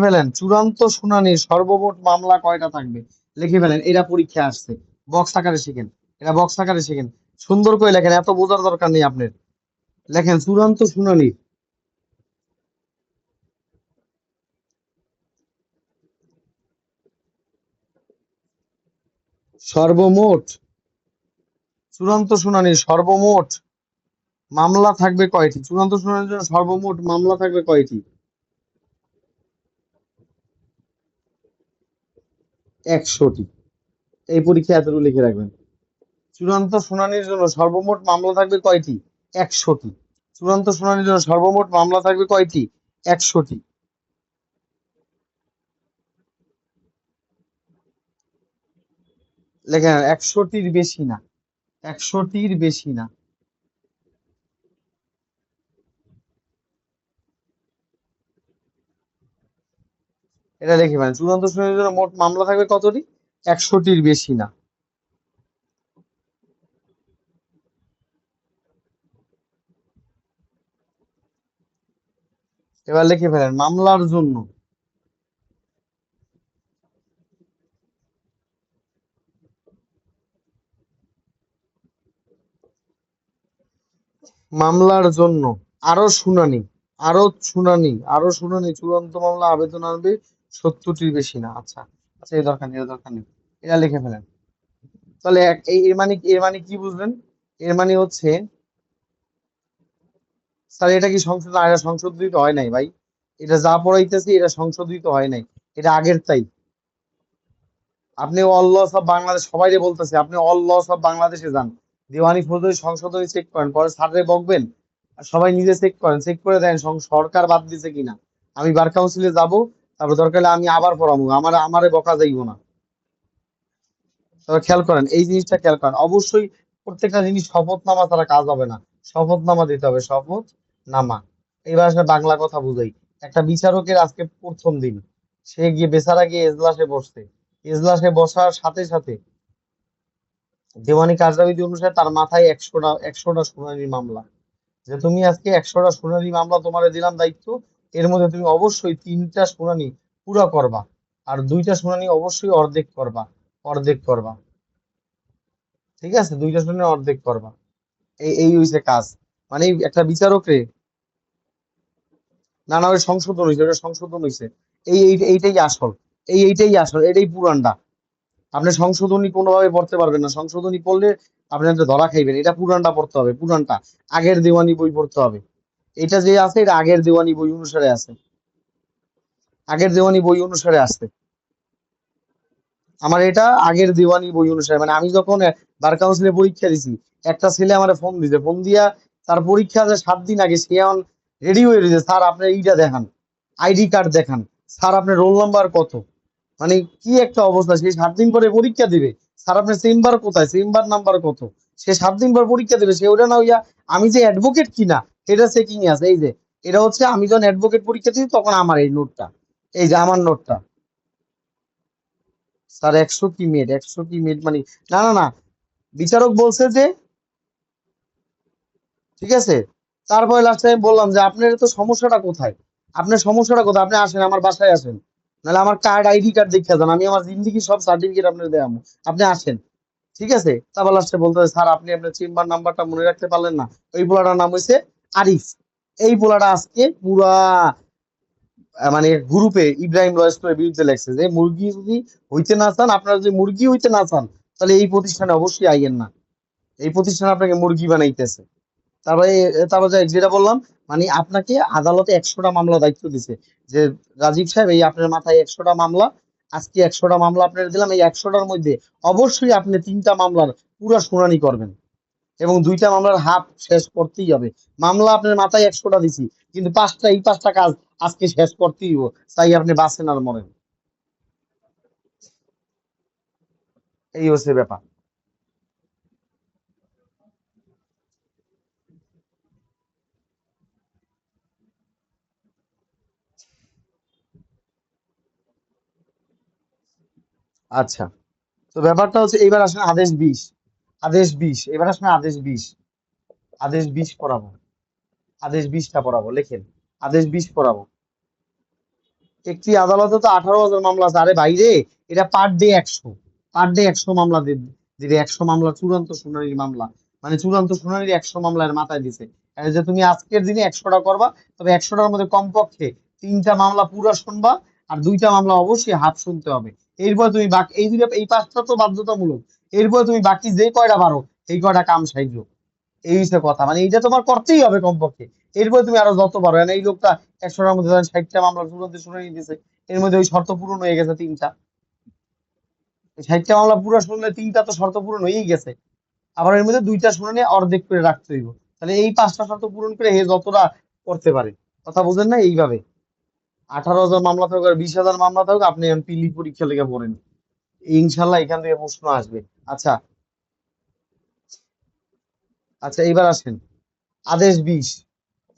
ফেলেন চূড়ান্ত শুনানির সর্বমোট মামলা কয়টা থাকবে? লিখে ফেলেন। এটা পরীক্ষা আসছে। বক্স আকারে শিখেন। এটা বক্স আকারে শিখেন। সুন্দর করে লেখেন, এত বোঝার দরকার নেই আপনার। লেখেন চূড়ান্ত শুনানির সর্বমোট, চূড়ান্ত শুনানির সর্বমোট মামলা থাকবে কয়টি? চূড়ান্ত শুনানির জন্য সর্বমোট মামলা থাকবে কয়টি? 100টি। এই পরীক্ষা এতটুকু লিখে রাখবেন। চূড়ান্ত শুনানির জন্য সর্বমোট মামলা থাকবে কয়টি? 100টি। চূড়ান্ত শুনানির জন্য সর্বমোট মামলা থাকবে কয়টি? 100টি। লেখেন 100টির বেশি না। 100টির বেশি না। এটা লিখে ফেলেন। চূড়ান্ত শুনানির জন্য মোট মামলা থাকবে কতটি? 100টির বেশি না। এবার লিখে ফেলেন মামলার জন্য, মামলার জন্য আরো শুনানি, আরো শুনানি চূড়ান্ত মামলা আবেদন আনবে 70টির বেশি না। আচ্ছা আচ্ছা, এর দরকার নেই। এটা লিখে ফেলেন। তাহলে এর মানে কি বুঝলেন? এর মানে হচ্ছে স্যার এটা কি সংশোধন? এটা সংশোধিত হয় নাই ভাই। এটা যা পড়াইতেছি এটা সংশোধিত হয় নাই। এটা আগের তাই। আপনি অল লস অফ বাংলাদেশ সবাই বলতেছে, আপনি অল লস অফ বাংলাদেশে যান, দিওয়ানি ফৌজদারি সংশোধনী চেক করেন, পরে স্যারে বকবেন। আর সবাই নিজে চেক করেন, চেক করে দেন সরকার বাদ দিছে কিনা। আমি বার কাউন্সিলে যাব, তারপর দরকার হলে আমি আবার পড়াবো, আমারে বকা যাইব না। তবে খেয়াল করেন, এই জিনিসটা খেয়াল করেন অবশ্যই। প্রত্যেকটা জিনিস শপথনামা ছাড়া কাজ হবে না। শপথনামা দিতে হবে, শপথনামা। এবার আসলে বাংলা কথা বুঝাই। একটা বিচারকের আজকে প্রথম দিন, সে গিয়ে বেচারা গিয়ে এজলাসে বসছে। এজলাসে বসার সাথে সাথে দেওয়ানি কার্যাবিধি অনুসারে তার মাথায় 100টা শুনানির মামলা। যে তুমি আজকে 100টা শুনানি মামলা তোমারে দিলাম দায়িত্ব, এর মধ্যে তুমি অবশ্যই 3টা শুনানি পুরো করবা, আর 2টা শুনানি অবশ্যই অর্ধেক করবা, অর্ধেক করবা। ঠিক আছে, 2টা শুনানি অর্ধেক করবা। এই এই হইছে কাজ। মানে একটা বিচারকরে, না না, ওই সংশোধন হয়েছে, ওটা সংশোধন হয়েছে। এইটাই আসল, এইটাই আসল, এটাই পুরানটা। আপনি সংশোধনী কোনোভাবে পড়তে পারবেন না, সংশোধনী পড়লে আপনি হয়তো ধরা খাইবেন। এটা পুরানটা পড়তে হবে, পুরানটা, আগের দেওয়ানি বই পড়তে হবে। এটা যে আছে এটা আগের দেওয়ানি বই অনুসারে আছে, আগের দেওয়ানি বই অনুসারে আছে। আমার এটা আগের দেওয়ানি বই অনুসারে, মানে আমি যখন বার কাউন্সিলে পরীক্ষা দিছি, একটা ছেলে আমার ফোন দিছে, ফোন দিয়া তার পরীক্ষা যে 7 দিন আগে, সে এখন রেডি হয়ে রয়েছে, স্যার আপনার এইটা দেখান, আইডি কার্ড দেখান, স্যার আপনার রোল নাম্বার কত। মানে কি একটা অবস্থা, সে 7 দিন পরে পরীক্ষা দিবে, স্যার আপনার চেম্বার কোথায়, চেম্বার নাম্বার কত। সে 7 দিন পর পরীক্ষা দেবে, সে ওটা না হইয়া আমি যে অ্যাডভোকেট কিনা এটা চেকিং আছে। এই যে এটা হচ্ছে আমি যখন অ্যাডভোকেট পরীক্ষা দিই তখন আমার এই নোটটা, এই যে আমার নোটটা। স্যার 100 কি মিনিট, 100 কি মিনিট মানে, না না না, বিচারক বলছে যে ঠিক আছে। তারপরে লাস্ট টাইম বললাম যে আপনার তো সমস্যাটা কোথায়, আপনার সমস্যাটা কোথায়, আপনি আসেন আমার বাসায় আসেন, নাহলে আমার কার্ড, আইডি কার্ড দেখে যান, আমি আমার জিন্দিগি সব সার্টিফিকেট আপনার দেখাবো, আপনি আসেন। ঠিক আছে, তারপর লাস্টে বলতে হবে, স্যার আপনি আপনার চেম্বার নাম্বারটা মনে রাখতে পারলেন না। ওই পোলাটার নাম হয়েছে আরিফ। এই পোলাটা আজকে পুরা মানে গ্রুপে ইব্রাহিম লয়েস্করের বিরুদ্ধে লেখছে যে মুরগি যদি হইতে না চান, আপনারা যদি মুরগি হইতে না চান, তাহলে এই প্রতিষ্ঠানে অবশ্যই আইয়েন না, এই প্রতিষ্ঠান আপনাকে মুরগি বানাইতেছে। তারপরে তারপর যেটা বললাম, মানে আপনাকে আদালতে 100টা মামলা দায়িত্ব দিছে, যে রাজীব সাহেব এই আপনার মাথায় 100টা মামলা, আজকে 100টা মামলা আপনার দিলাম, এই 100টার মধ্যে অবশ্যই আপনি 3টা মামলার পুরো শুনানি করবেন, এবং 2টা মামলার হাফ শেষ করতেই হবে। মামলা আপনার মাথায় 100টা দিছি, কিন্তু এই 5টা কাজ আজকে শেষ করতেই হবে, তাই আপনি বাঁচেন আর মরেন। এই হচ্ছে ব্যাপার। আচ্ছা, তো ব্যাপারটা হচ্ছে এইবার আসেন আদেশ 20, আদেশ 20, এবার আসেন আদেশ 20, আদেশ 20 পড়াবো, আদেশ 20টা পড়াবো, লেখেন আদেশ 20 পড়াবো। একটি আদালতে তো 18,000 মামলা আছে, আরে ভাই রে, এটা পার ডে 100, পার ডে 100 মামলা দিবে, 100 মামলা চূড়ান্ত শুনানির মামলা, মানে চূড়ান্ত শুনানির 100 মামলার মাথায় দিছে। আর যে তুমি আজকের দিনে 100টা করবা, তবে 100টার মধ্যে কমপক্ষে 3টা মামলা পুরা শুনবা, আর 2টা মামলা অবশ্যই হাফ শুনতে হবে। এরপর তুমি বাকি এই 5টা তো বাধ্যতামূলক, এরপর তুমি বাকি যে কয়টা পারো এই কয়টা কাম সাইড। এই হচ্ছে কথা, মানে এইটা তোমার করতেই হবে কমপক্ষে। এরপরে তুমি আরো যত পারো, এই লোকটা 100টার মধ্যে ধরেন 60টা মামলা চূড়ান্ত শুনানি দিয়েছে, এর মধ্যে ওই শর্ত পূরণ হয়ে গেছে 3টা, 60টা মামলা পুরো শুনলে 3টা তো শর্ত পূরণ হয়েই গেছে। আবার এর মধ্যে 2টা শুনানি অর্ধেক করে রাখতে হইব, তাহলে এই 5টা শর্ত পূরণ করে হে যতটা করতে পারে। কথা বুঝেন না? এইভাবে 18,000 মামলা থাকুক আর 20,000 মামলা থাকুক, আপনি পিলি পরীক্ষা লেগে পড়েন, ইনশাল্লাহ এখান থেকে প্রশ্ন আসবে। আচ্ছা, আচ্ছা এইবার আসেন আদেশ 20।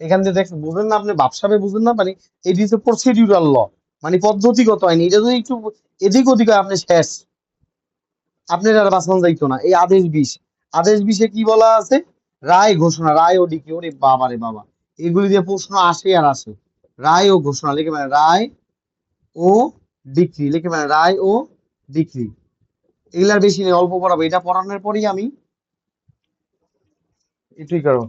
এখান থেকে দেখেন, বুঝেন না আপনি, ভাবসাবে বুঝেন না, মানে এটি হচ্ছে প্রসিডিউরাল ল, মানে পদ্ধতিগত আইন। এটা যদি একটু এদিক ওদিক হয় আপনি শেষ, আপনার আর বাঁচানো যাইতো না। এই আদেশ 20, আদেশ 20-এ কি বলা আছে? রায় ঘোষণা, রায় ও ডিক্রি। ওরে বাবা রে বাবা, এগুলি দিয়ে প্রশ্ন আসে আর আসে। রায় ও ঘোষণা লিখে, মানে রায় ও ডিক্রি লিখে, মানে রায় ও ডিক্রি। এগুলার বেশি নেই, অল্প পড়াবো, এটা পড়ানোর পরেই আমি এটুই করো।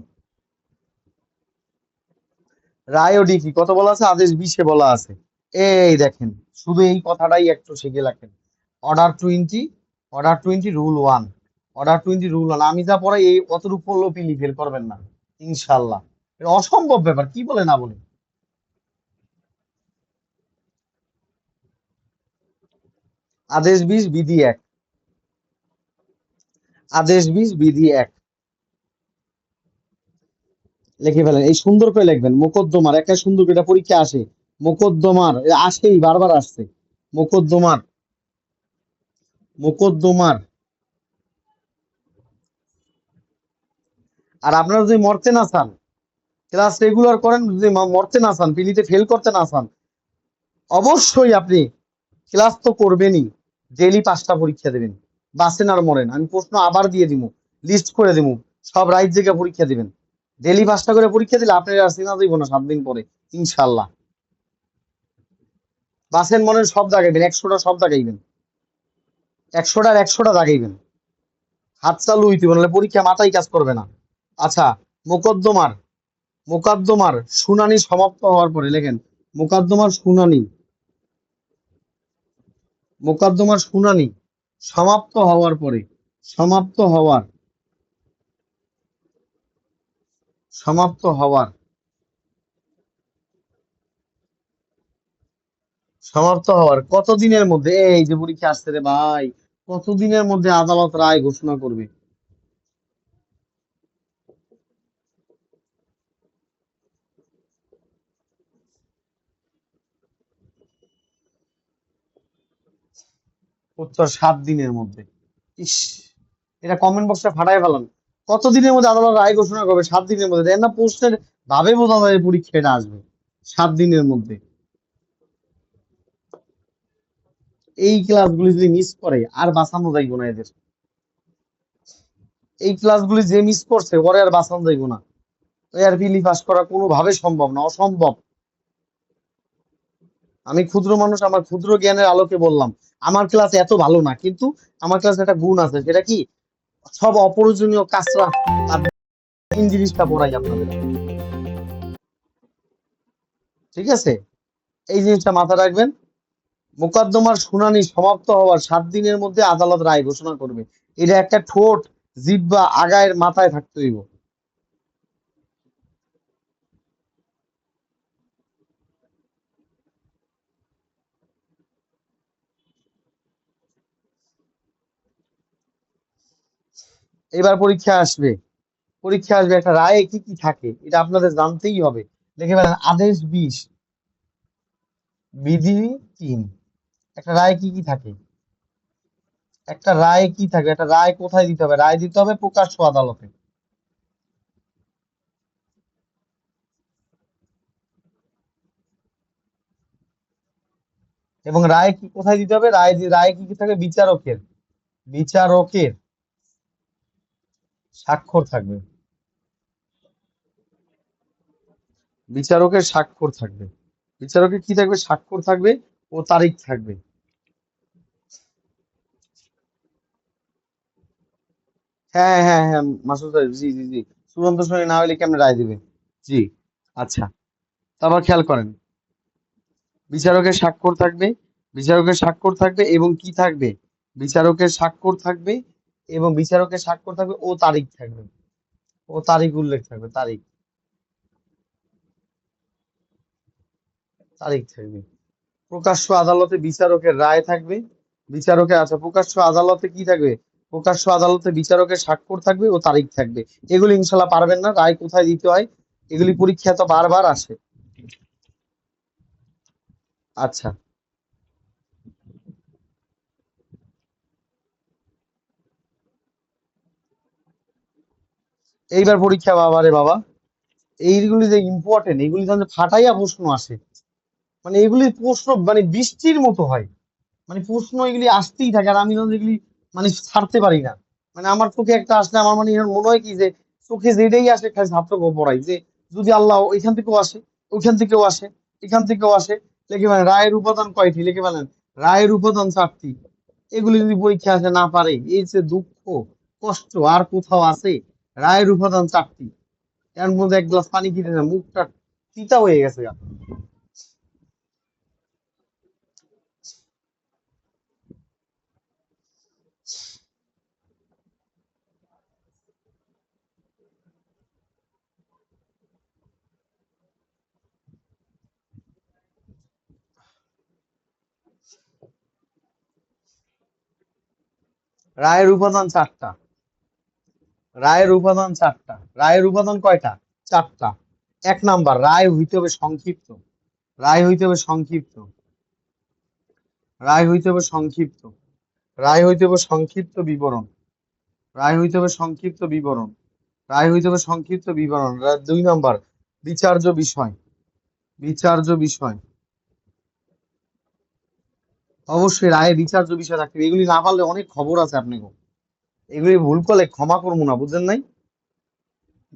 রায় ও ডিক্রি কত বলা আছে? আদেশ 20-এ বলা আছে, এই দেখেন, শুধু এই কথাটাই একটু শিখে রাখেন। Order 20, order 20 rule 1, order 20 rule 1। আমি যা পড়াই এই অতটুকু পড়লেও পিলি ফেল করবেন না ইনশাল্লাহ। এটা অসম্ভব ব্যাপার, কি বলে না বলে। আদেশ 20 বিধি 1, আদেশ 20 বিধি 1 লিখে ফেলেন। এই সুন্দর করে লিখবেন, মোকদ্দমার একটা সুন্দর করে, এটা পরীক্ষা আসে, মোকদ্দমার আসেই, বারবার আসছে, মোকদ্দমার, মোকদ্দমার। আর আপনারা যদি মরতে না চান, ক্লাস রেগুলার করেন, যদি মরতে না চান, পিলিতে ফেল করতে না চান, অবশ্যই আপনি ক্লাস তো করবেনই, ডেইলি 5টা পরীক্ষা দেবেন, বাঁচেন আর মরেন। আমি প্রশ্ন আবার দিয়ে দিব, লিস্ট করে দিব, সব রাইট জায়গায় পরীক্ষা দিবেন। ডেইলি 5টা করে পরীক্ষা দিলে আপনার আর চেনা যাইব না 7 দিন পরে ইনশাল্লাহ। বাসের মনে সব দাগাইবেন, 100টা সব দাগাইবেন, 100টার 100টা দাগাইবেন, হাত চালু হইতে হবে, নাহলে পরীক্ষা মাথায় কাজ করবে না। আচ্ছা, মোকদ্দমার মোকদ্দমার শুনানি সমাপ্ত হওয়ার পরে লেখেন মোকদ্দমার শুনানি, মোকদ্দমার শুনানি সমাপ্ত হওয়ার পরে, সমাপ্ত হওয়ার, সমাপ্ত হওয়ার, সমাপ্ত হওয়ার কতদিনের মধ্যে, এই যে পরীক্ষা আসছে রে ভাই, কতদিনের মধ্যে আদালত রায় ঘোষণা করবে? উত্তর 7 দিনের মধ্যে। ইস, এটা কমেন্ট বক্সে ফাটাই ফেলান। কতদিনের মধ্যে আদালত রায় ঘোষণা করবে? 7 দিনের মধ্যে। দেন না পোস্টের ভাবে বোঝা যায় পরীক্ষা এটা আসবে 7 দিনের মধ্যে। এই ক্লাসগুলি যদি মিস করে আর বাঁচানো যাইব না এদের। এই ক্লাসগুলি যে মিস করছে ওরে আর বাঁচানো যাইব না। আর পিলি পাস করা কোনোভাবে সম্ভব না, অসম্ভব। আমি ক্ষুদ্র মানুষ, আমার ক্ষুদ্র জ্ঞানের আলোকে বললাম, আমার ক্লাস এত ভালো না, কিন্তু আমার ক্লাস একটা গুণ আছে, সেটা কি সব অপ্রয়োজনীয় কাজরা আর জিনিসটা পড়াই আপনাদের, ঠিক আছে? এই জিনিসটা মাথায় রাখবেন। মোকদ্দমার শুনানি সমাপ্ত হওয়ার 7 দিনের মধ্যে আদালত রায় ঘোষণা করবে। এটা একটা ঠোঁট, জিহ্বা আগায়ের মাথায় থাকতে হইব। এবার পরীক্ষা আসবে, পরীক্ষা আসবে, একটা রায়ে কি কি থাকে এটা আপনাদের জানতেই হবে। দেখে ফেলেন, আদেশ 20, বিধি 3। একটা রায়ে কি কি থাকে? একটা রায়ে কি থাকে? একটা রায় কোথায় দিতে হবে? রায় দিতে হবে প্রকাশ্য আদালতে। এবং রায় কি কোথায় দিতে হবে? রায় কি কি থাকে? বিচারকের, বিচারকের স্বাক্ষর থাকবে, বিচারকের স্বাক্ষর থাকবে, বিচারকের কি থাকবে? স্বাক্ষর থাকবে ও তারিখ থাকবে। হ্যাঁ হ্যাঁ হ্যাঁ, মাসুদ সাহেব, জি জি জি, চূড়ান্ত শুনানি না হলে কেমন রায় দিবে? জি, আচ্ছা, তারপর খেয়াল করেন, বিচারকের স্বাক্ষর থাকবে, বিচারকের স্বাক্ষর থাকবে এবং কি থাকবে? বিচারকের স্বাক্ষর থাকবে এবং বিচারকের স্বাক্ষর থাকবে ও তারিখ থাকবে, ও তারিখ উল্লেখ থাকবে, তারিখ, তারিখ থাকবে। প্রকাশ্য আদালতে বিচারকের রায় থাকবে, বিচারকের, আচ্ছা, প্রকাশ্য আদালতে কি থাকবে? প্রকাশ্য আদালতে বিচারকের স্বাক্ষর থাকবে ও তারিখ থাকবে। এগুলি ইনশাল্লাহ পারবেন না, রায় কোথায় দিতে হয় এগুলি পরীক্ষা তো বারবার আসে। আচ্ছা, এইবার পরীক্ষা, বাবা রে বাবা, এইগুলি যে ইম্পর্টেন্ট, এগুলি যেন ফাটাইয়া প্রশ্ন আসে, মানে এগুলি প্রশ্ন মানে বৃষ্টির মতো হয়, মানে প্রশ্ন এগুলি আসতেই থাকে, আর আমি যেন এগুলি মানে ছাড়তে পারি না। মানে আমার চোখে একটা আসলে আমার মানে এর মনে হয় কি যে চোখে যেটাই আসে খালি ছাত্রকে পড়াই, যে যদি আল্লাহ এখান থেকেও আসে, ওইখান থেকেও আসে, এখান থেকেও আসে, লিখে মানে রায়ের উপাদান কয়টি, লিখে বলেন রায়ের উপাদান 4টি। এগুলি যদি পরীক্ষা আসে না পারে, এই যে দুঃখ কষ্ট আর কোথাও আছে? রায়ের উপাদান 4টি, এর মধ্যে এক গ্লাস পানি খেতে না মুখটা তিতা হয়ে গেছে। রায়ের উপাদান 4টা, রায়ের উপাদান 4টা, রায়ের উপাদান কয়টা? 4টা। 1 নাম্বার, রায় হইতে হবে সংক্ষিপ্ত, রায় হইতে হবে সংক্ষিপ্ত, রায় হইতে হবে সংক্ষিপ্ত, রায় হইতে হবে সংক্ষিপ্ত বিবরণ, রায় হইতে হবে সংক্ষিপ্ত বিবরণ, রায় হইতে হবে সংক্ষিপ্ত বিবরণ। 2 নাম্বার, বিচার্য বিষয়, বিচার্য বিষয়, অবশ্যই রায়ে বিচার্য বিষয় থাকতে হবে। এগুলি না পারলে অনেক খবর আছে আপনাকে, এগুলি ভুল করলে ক্ষমা করবো না, বুঝলেন নাই?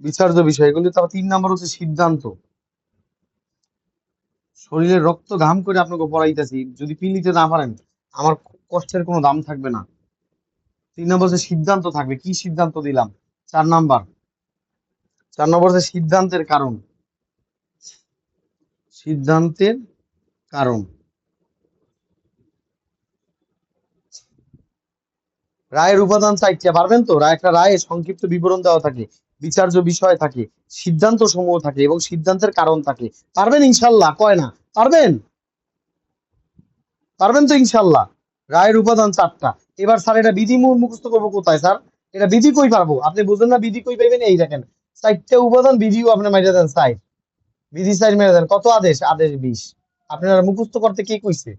বিচার্য বিষয় এগুলি। তারপর 3 নাম্বার হচ্ছে সিদ্ধান্ত, শরীরের রক্ত ঘাম করে আপনাকে পড়াইতেছি, যদি পিলিতে না পারেন আমার কষ্টের কোনো দাম থাকবে না। 3 নম্বর যে সিদ্ধান্ত থাকবে, কি সিদ্ধান্ত দিলাম? 4 নম্বর, 4 নম্বর যে সিদ্ধান্তের কারণ, সিদ্ধান্তের কারণ। রায়ের উপাদান 4টা, পারবেন তো? একটা রায়ে সংক্ষিপ্ত বিবরণ দেওয়া থাকে, বিচার্য বিষয় থাকে, সিদ্ধান্ত সমূহ থাকে এবং সিদ্ধান্তের কারণ থাকে। পারবেন ইনশাল্লাহ? কয় না পারবেন? পারবেন তো ইনশাল্লাহ? রায়ের উপাদান 4টা। এবার স্যার এটা বিধি মুখস্থ করবো কোথায় স্যার? এটা বিধি কই পারবো? আপনি বুঝলেন না বিধি কই পাইবেন? এই দেখেন 4টা উপাদান, বিধিও আপনি মাইরা দেন 4, বিধি 4 মেরে দেন। কত আদেশ? আদেশ 20। আপনারা মুখস্থ করতে কে কইছে?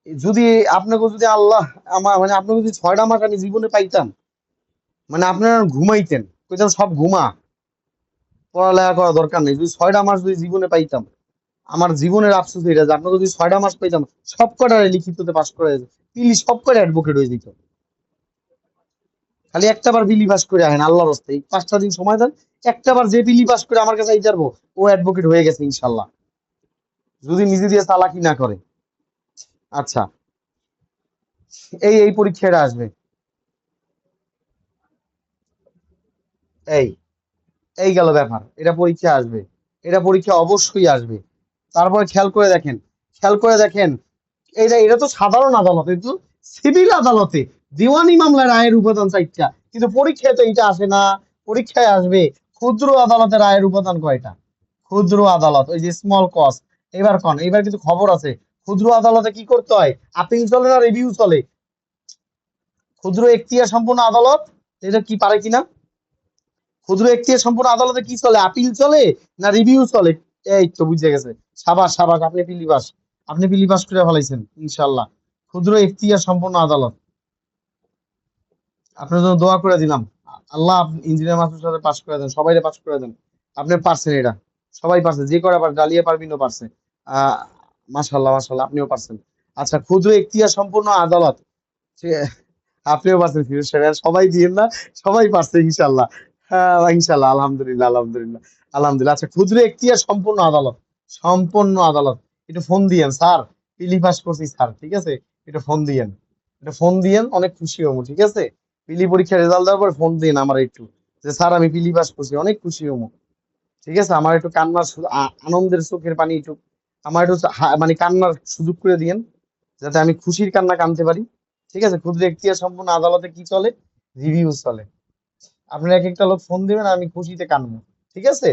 যদি আপনাকে যদি আল্লাহ আমার মানে আপনাকে যদি 6টা মাস আমি জীবনে পাইতাম, মানে আপনারা ঘুমাইতেন, কইতাম সব ঘুমা, পড়ালেখা করা দরকার নেই। যদি 6টা মাস যদি জীবনে পাইতাম, আমার জীবনের আফসোস এটা যে আপনাকে যদি 6টা মাস পাইতাম, সব কটারে লিখিততে পাস করে পিলি সব কটা অ্যাডভোকেট হয়ে যেত। খালি একটা বার বিলি পাস করে আহেন আল্লাহর রাস্তায়, 5টা দিন সময় দেন, একটা বার যে বিলি পাস করে আমার কাছে আইতে পারবো, ও অ্যাডভোকেট হয়ে গেছে ইনশাল্লাহ, যদি নিজে দিয়ে চালাকি না করে। আচ্ছা, এই পরীক্ষাটা আসবে, এই এই গেল ব্যাপার, এটা পরীক্ষা আসবে, এটা পরীক্ষা অবশ্যই আসবে। তারপরে খেয়াল করে দেখেন, খেয়াল করে দেখেন, এটা তো সাধারণ আদালত, কিন্তু সিভিল আদালতে দিওয়ানি মামলার রায়ের উপাদান 4টা, কিন্তু পরীক্ষায় তো এটা আসে না। পরীক্ষায় আসবে ক্ষুদ্র আদালতের রায়ের উপাদান কয়টা? ক্ষুদ্র আদালত, ওই যে স্মল কজ। এবার এবার কিন্তু খবর আছে, ক্ষুদ্র আদালতে কি করতে হয়? আপিল চলে না রিভিউ চলে? ক্ষুদ্র এখতিয়ার সম্পন্ন আদালত এটা কি পারে কিনা? ক্ষুদ্র এখতিয়ার সম্পন্ন আদালতে কি চলে? আপিল চলে না রিভিউ চলে? এই তো বুঝে গেছে। সাবাস সাবাস, আপনি পিলি পাস, আপনি পিলি পাস করে ফেলাইছেন ইনশাল্লাহ। ক্ষুদ্র এখতিয়ার সম্পন্ন আদালত, আপনার জন্য দোয়া করে দিলাম। আল্লাহ ইঞ্জিনিয়ার মাস্টার সাথে পাস করে দেন, সবাই পাস করে দেন। আপনি পারছেন এটা, সবাই পারছে, যে কটা পার ডালিয়া পারবিনও পারছে। আহ মাশাল্লাহ মাশাল্লাহ, আপনিও পারছেন। আচ্ছা, ক্ষুদ্র এখতিয়ার সম্পন্ন আদালত, আপনিও পারছেন ফিরোজ সাহেব, সবাই দিয়েন না, সবাই পারছে ইনশাল্লাহ। হ্যাঁ ইনশাল্লাহ, আলহামদুলিল্লাহ আলহামদুলিল্লাহ আলহামদুলিল্লাহ। আচ্ছা, ক্ষুদ্র এখতিয়ার সম্পন্ন আদালত, সম্পন্ন আদালত, একটু ফোন দিয়েন স্যার, পিলি পাস করছি স্যার, ঠিক আছে? একটু ফোন দিয়েন, একটু ফোন দিয়েন, অনেক খুশি হবো, ঠিক আছে? পিলি পরীক্ষার রেজাল্ট দেওয়ার পর ফোন দিন আমার একটু, যে স্যার আমি পিলি পাস করছি, অনেক খুশি হবো, ঠিক আছে? আমার একটু কান্নার আনন্দের চোখের পানি একটু, আমার একটু মানে কান্নার সুযোগ করে দিয়েন, যাতে আমি খুশির কান্না কানতে পারি, ঠিক আছে? ক্ষুদ্র এখতিয়ার সম্পন্ন আদালতে কি চলে? রিভিউ চলে। আপনারা এক একটা লোক ফোন দিবেন, আমি খুশিতে কানবো, ঠিক আছে?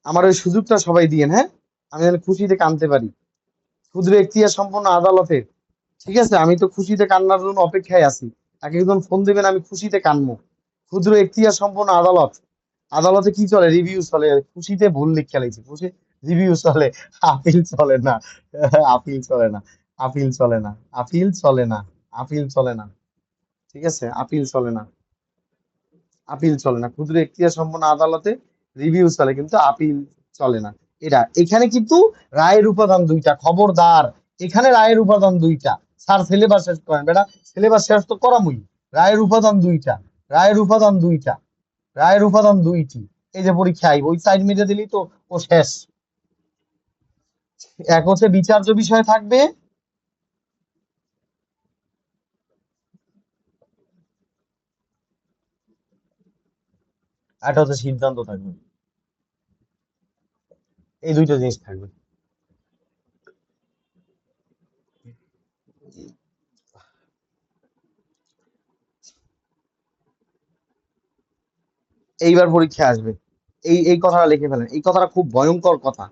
আমার ওই সুযোগটা সবাই দিয়েন, হ্যাঁ, আমি যেন খুশিতে কানতে পারি ক্ষুদ্র এখতিয়ার সম্পন্ন আদালতে, ঠিক আছে? আমি তো খুশিতে কান্নার জন্য অপেক্ষায় আছি, এক একজন ফোন দিবেন, আমি খুশিতে কানবো। ক্ষুদ্র এখতিয়ার সম্পন্ন আদালত, আদালতে কি চলে? রিভিউ চলে। খুশিতে ভুল লিখে লাইছি, খুশি, রিভিউ চলে, আপিল চলে না, আপিল চলে না, আপিল চলে না, আপিল চলে না, আপিল চলে না, ঠিক আছে? আপিল চলে না, আপিল চলে না। ক্ষুদ্র এখতিয়ার সম্পন্ন আদালতে রিভিউ চলে, কিন্তু আপিল চলে না। এটা এখানে কিন্তু রায়ের উপাদান 2টা, খবরদার, এখানে রায়ের উপাদান 2টা। স্যার সিলেবাস শেষ করেন বেটা, সিলেবাস শেষ তো করামই। রায়ের উপাদান 2টা, রায়ের উপাদান 2টা, রায়ের উপাদান 2টি। এই যে পরীক্ষা আইব, ওই সাইড মেরে দিলেই তো ও শেষ। এক হচ্ছে বিচার্য বিষয় থাকবে, একটা হচ্ছে সিদ্ধান্ত থাকবে, এই 2টা জিনিস থাকবে। এইবার পরীক্ষা আসবে, এই কথাটা লিখে ফেলেন, এই কথাটা খুব ভয়ঙ্কর কথা,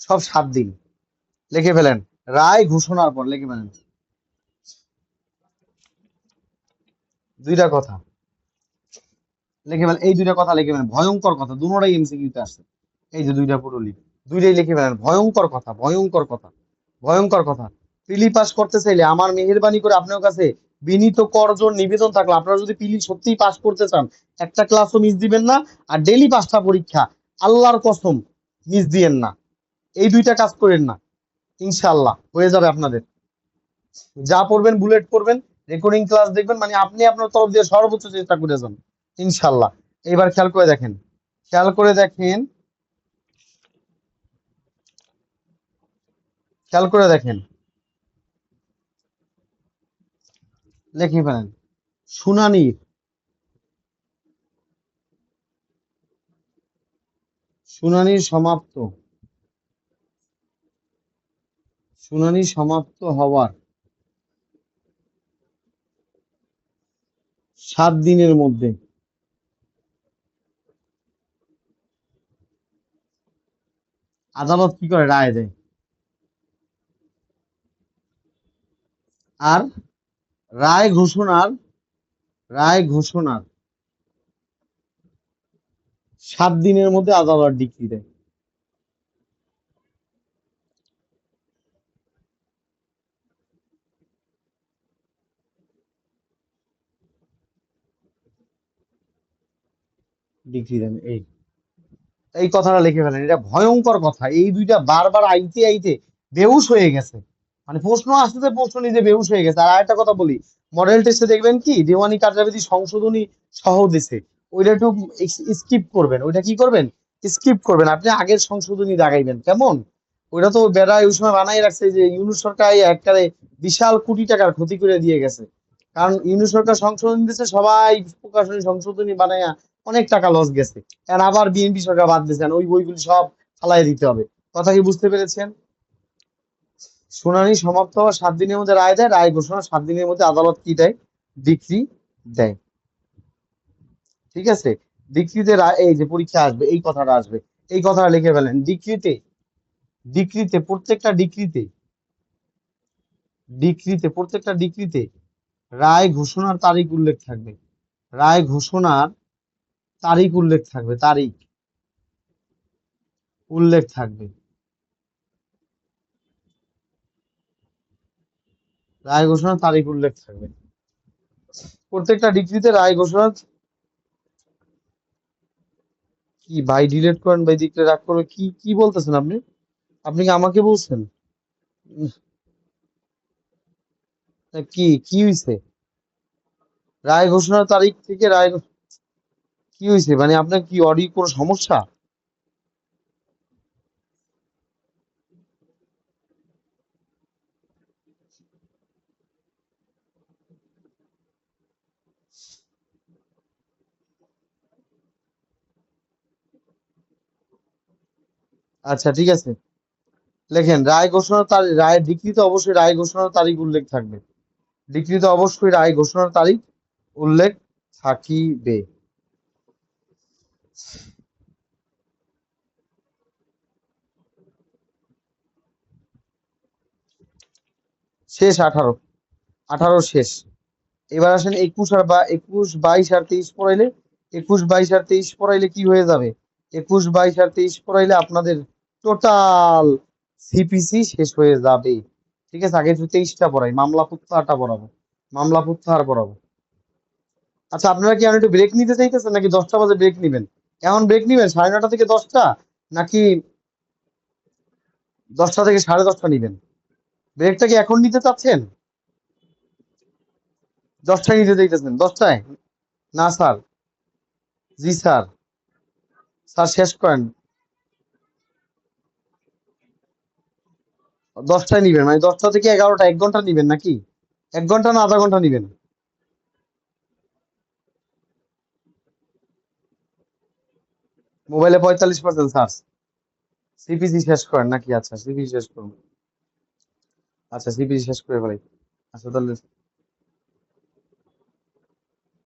সব 7 দিন লিখে ফেলেন, রায় ঘোষণার পর লিখে ফেলেন 2টা কথা লিখে ফেলেন, এই 2টা কথা লিখে ফেলেন, ভয়ঙ্কর কথা, দুটোটাই এমসিকিউতে আসছে। এই যে 2টা পুরুলি, 2টাই লিখে ফেলেন, ভয়ঙ্কর কথা, ভয়ঙ্কর কথা, ভয়ঙ্কর কথা। পিলি পাস করতে চাইলে আমার মেহেরবানি করে আপনার কাছে বিনীত করজোর নিবেদন থাকলো, আপনারা যদি পিলি সত্যিই পাস করতে চান, একটা ক্লাসও মিস দিবেন না, আর ডেইলি 5টা পরীক্ষা, আল্লাহর কসম মিস দিয়েন না, এই 2টা কাজ করেন না, ইনশাআল্লাহ হয়ে যাবে আপনাদের। যা পড়বেন বুলেট পড়বেন, রেকর্ডিং ক্লাস দেখবেন, মানে আপনি আপনার তরফ দিয়ে সর্বোচ্চ চেষ্টা করে যান ইনশাআল্লাহ। এবার খেয়াল করে দেখেন, খেয়াল করে দেখেন, খেয়াল করে দেখেন, লিখে ফেলেন। শুনানির সমাপ্ত হওয়ার 7 দিনের মধ্যে আদালত কি করে? রায় দেয়। আর রায় ঘোষণার 7 দিনের মধ্যে আদালত ডিক্রি দেয়। ডিক্রি দেন। এই কথাটা লিখে ফেলেন, এটা ভয়ঙ্কর কথা। এই দুইটা বারবার আইতে আইতে বেহুশ হয়ে গেছে, মানে প্রশ্ন আসতে প্রশ্ন নিজে বেহুশ হয়ে গেছে। আর আরেকটা কথা বলি, মডেল টেস্টে দেখবেন কি দেওয়ানি কার্যাবিধি সংশোধনী সহ দিছে, ওইটা একটু স্কিপ করবেন। ওইটা কি করবেন? স্কিপ করবেন। আপনি আগের সংশোধনী দাগাইবেন। কেমন? ওইটা তো বেড়ায় ওই সময় বানাই রাখছে যে ইউনূস সরকার একবারে বিশাল কোটি টাকার ক্ষতি করে দিয়ে গেছে। কারণ ইউনূস সরকার সংশোধনী দিচ্ছে, সবাই প্রকাশনী সংশোধনী বানাইয়া অনেক টাকা লস গেছে। আর আবার বিএনপি সরকার বাদ দিয়েছেন, ওই বইগুলি সব ফালাই দিতে হবে। কথা কি বুঝতে পেরেছেন? শুনানি সমাপ্ত হওয়ার 7 দিনের মধ্যে রায় দেয়, রায় ঘোষণা 7 দিনের মধ্যে আদালত কি দেয়? ডিক্রি দেয়। ঠিক আছে? ডিক্রিতে এই যে পরীক্ষা আসবে, এই কথাটা আসবে, এই কথাটা লিখে ফেলেন। ডিক্রিতে প্রত্যেকটা ডিক্রিতে রায় ঘোষণার তারিখ উল্লেখ থাকবে। রায় ঘোষণার তারিখ উল্লেখ থাকবে। রায় ঘোষণার তারিখ উল্লেখ থাকবে প্রত্যেকটা ডিগ্রিতে। রায় ঘোষণার কি ভাই, ডিলেট করেন ভাই, দেখলে রাগ করবে। কি কি বলতেছেন আপনি? আপনি কি আমাকে বলছেন? উহ, কি কি হয়েছে? রায় ঘোষণার তারিখ থেকে কি হয়েছে? মানে আপনার কি অডিও কোনো সমস্যা? আচ্ছা ঠিক আছে, লেখেন রায় ঘোষণার তারিখ। রায়ের ডিক্রিতে অবশ্যই রায় ঘোষণার তারিখ উল্লেখ থাকবে। ডিক্রিতে অবশ্যই রায় ঘোষণার তারিখ উল্লেখ থাকিবে। শেষ 18 শেষ। এবার আসেন 21 আর 22 আর 23 পড়াইলে। 21, 22 আর 23 পড়াইলে কি হয়ে যাবে? 21, 22 আর 23 পড়াইলে আপনাদের টোটাল সিপিসি শেষ হয়ে যাবে। ঠিক আছে? আগে তো 23টা পড়াই, মামলা প্রত্যাহারটা পড়াবো। মামলা প্রত্যাহার পড়াবো। আচ্ছা, আপনারা কি এখন একটু ব্রেক নিতে চাইতেছেন, নাকি 10টা বাজে ব্রেক নিবেন? এখন ব্রেক নিবেন 9:30 থেকে 10টা, নাকি 10টা থেকে 10:30 নিবেন? ব্রেকটা কি এখন নিতে চাচ্ছেন? 10টায় নিতে চাইতেছেন? 10টায়? না স্যার। জি স্যার। স্যার শেষ করেন। 10টায় নিবেন মানে 10টা থেকে 11টা, 1 ঘন্টা নিবেন নাকি? 1 ঘন্টা না আধা ঘন্টা নিবেন? মোবাইলে 45% চার্জ। সিপিসি শেষ করেন নাকি? আচ্ছা সিপিসি শেষ করুন। আচ্ছা সিপিসি শেষ করে ফেলাই। আচ্ছা তাহলে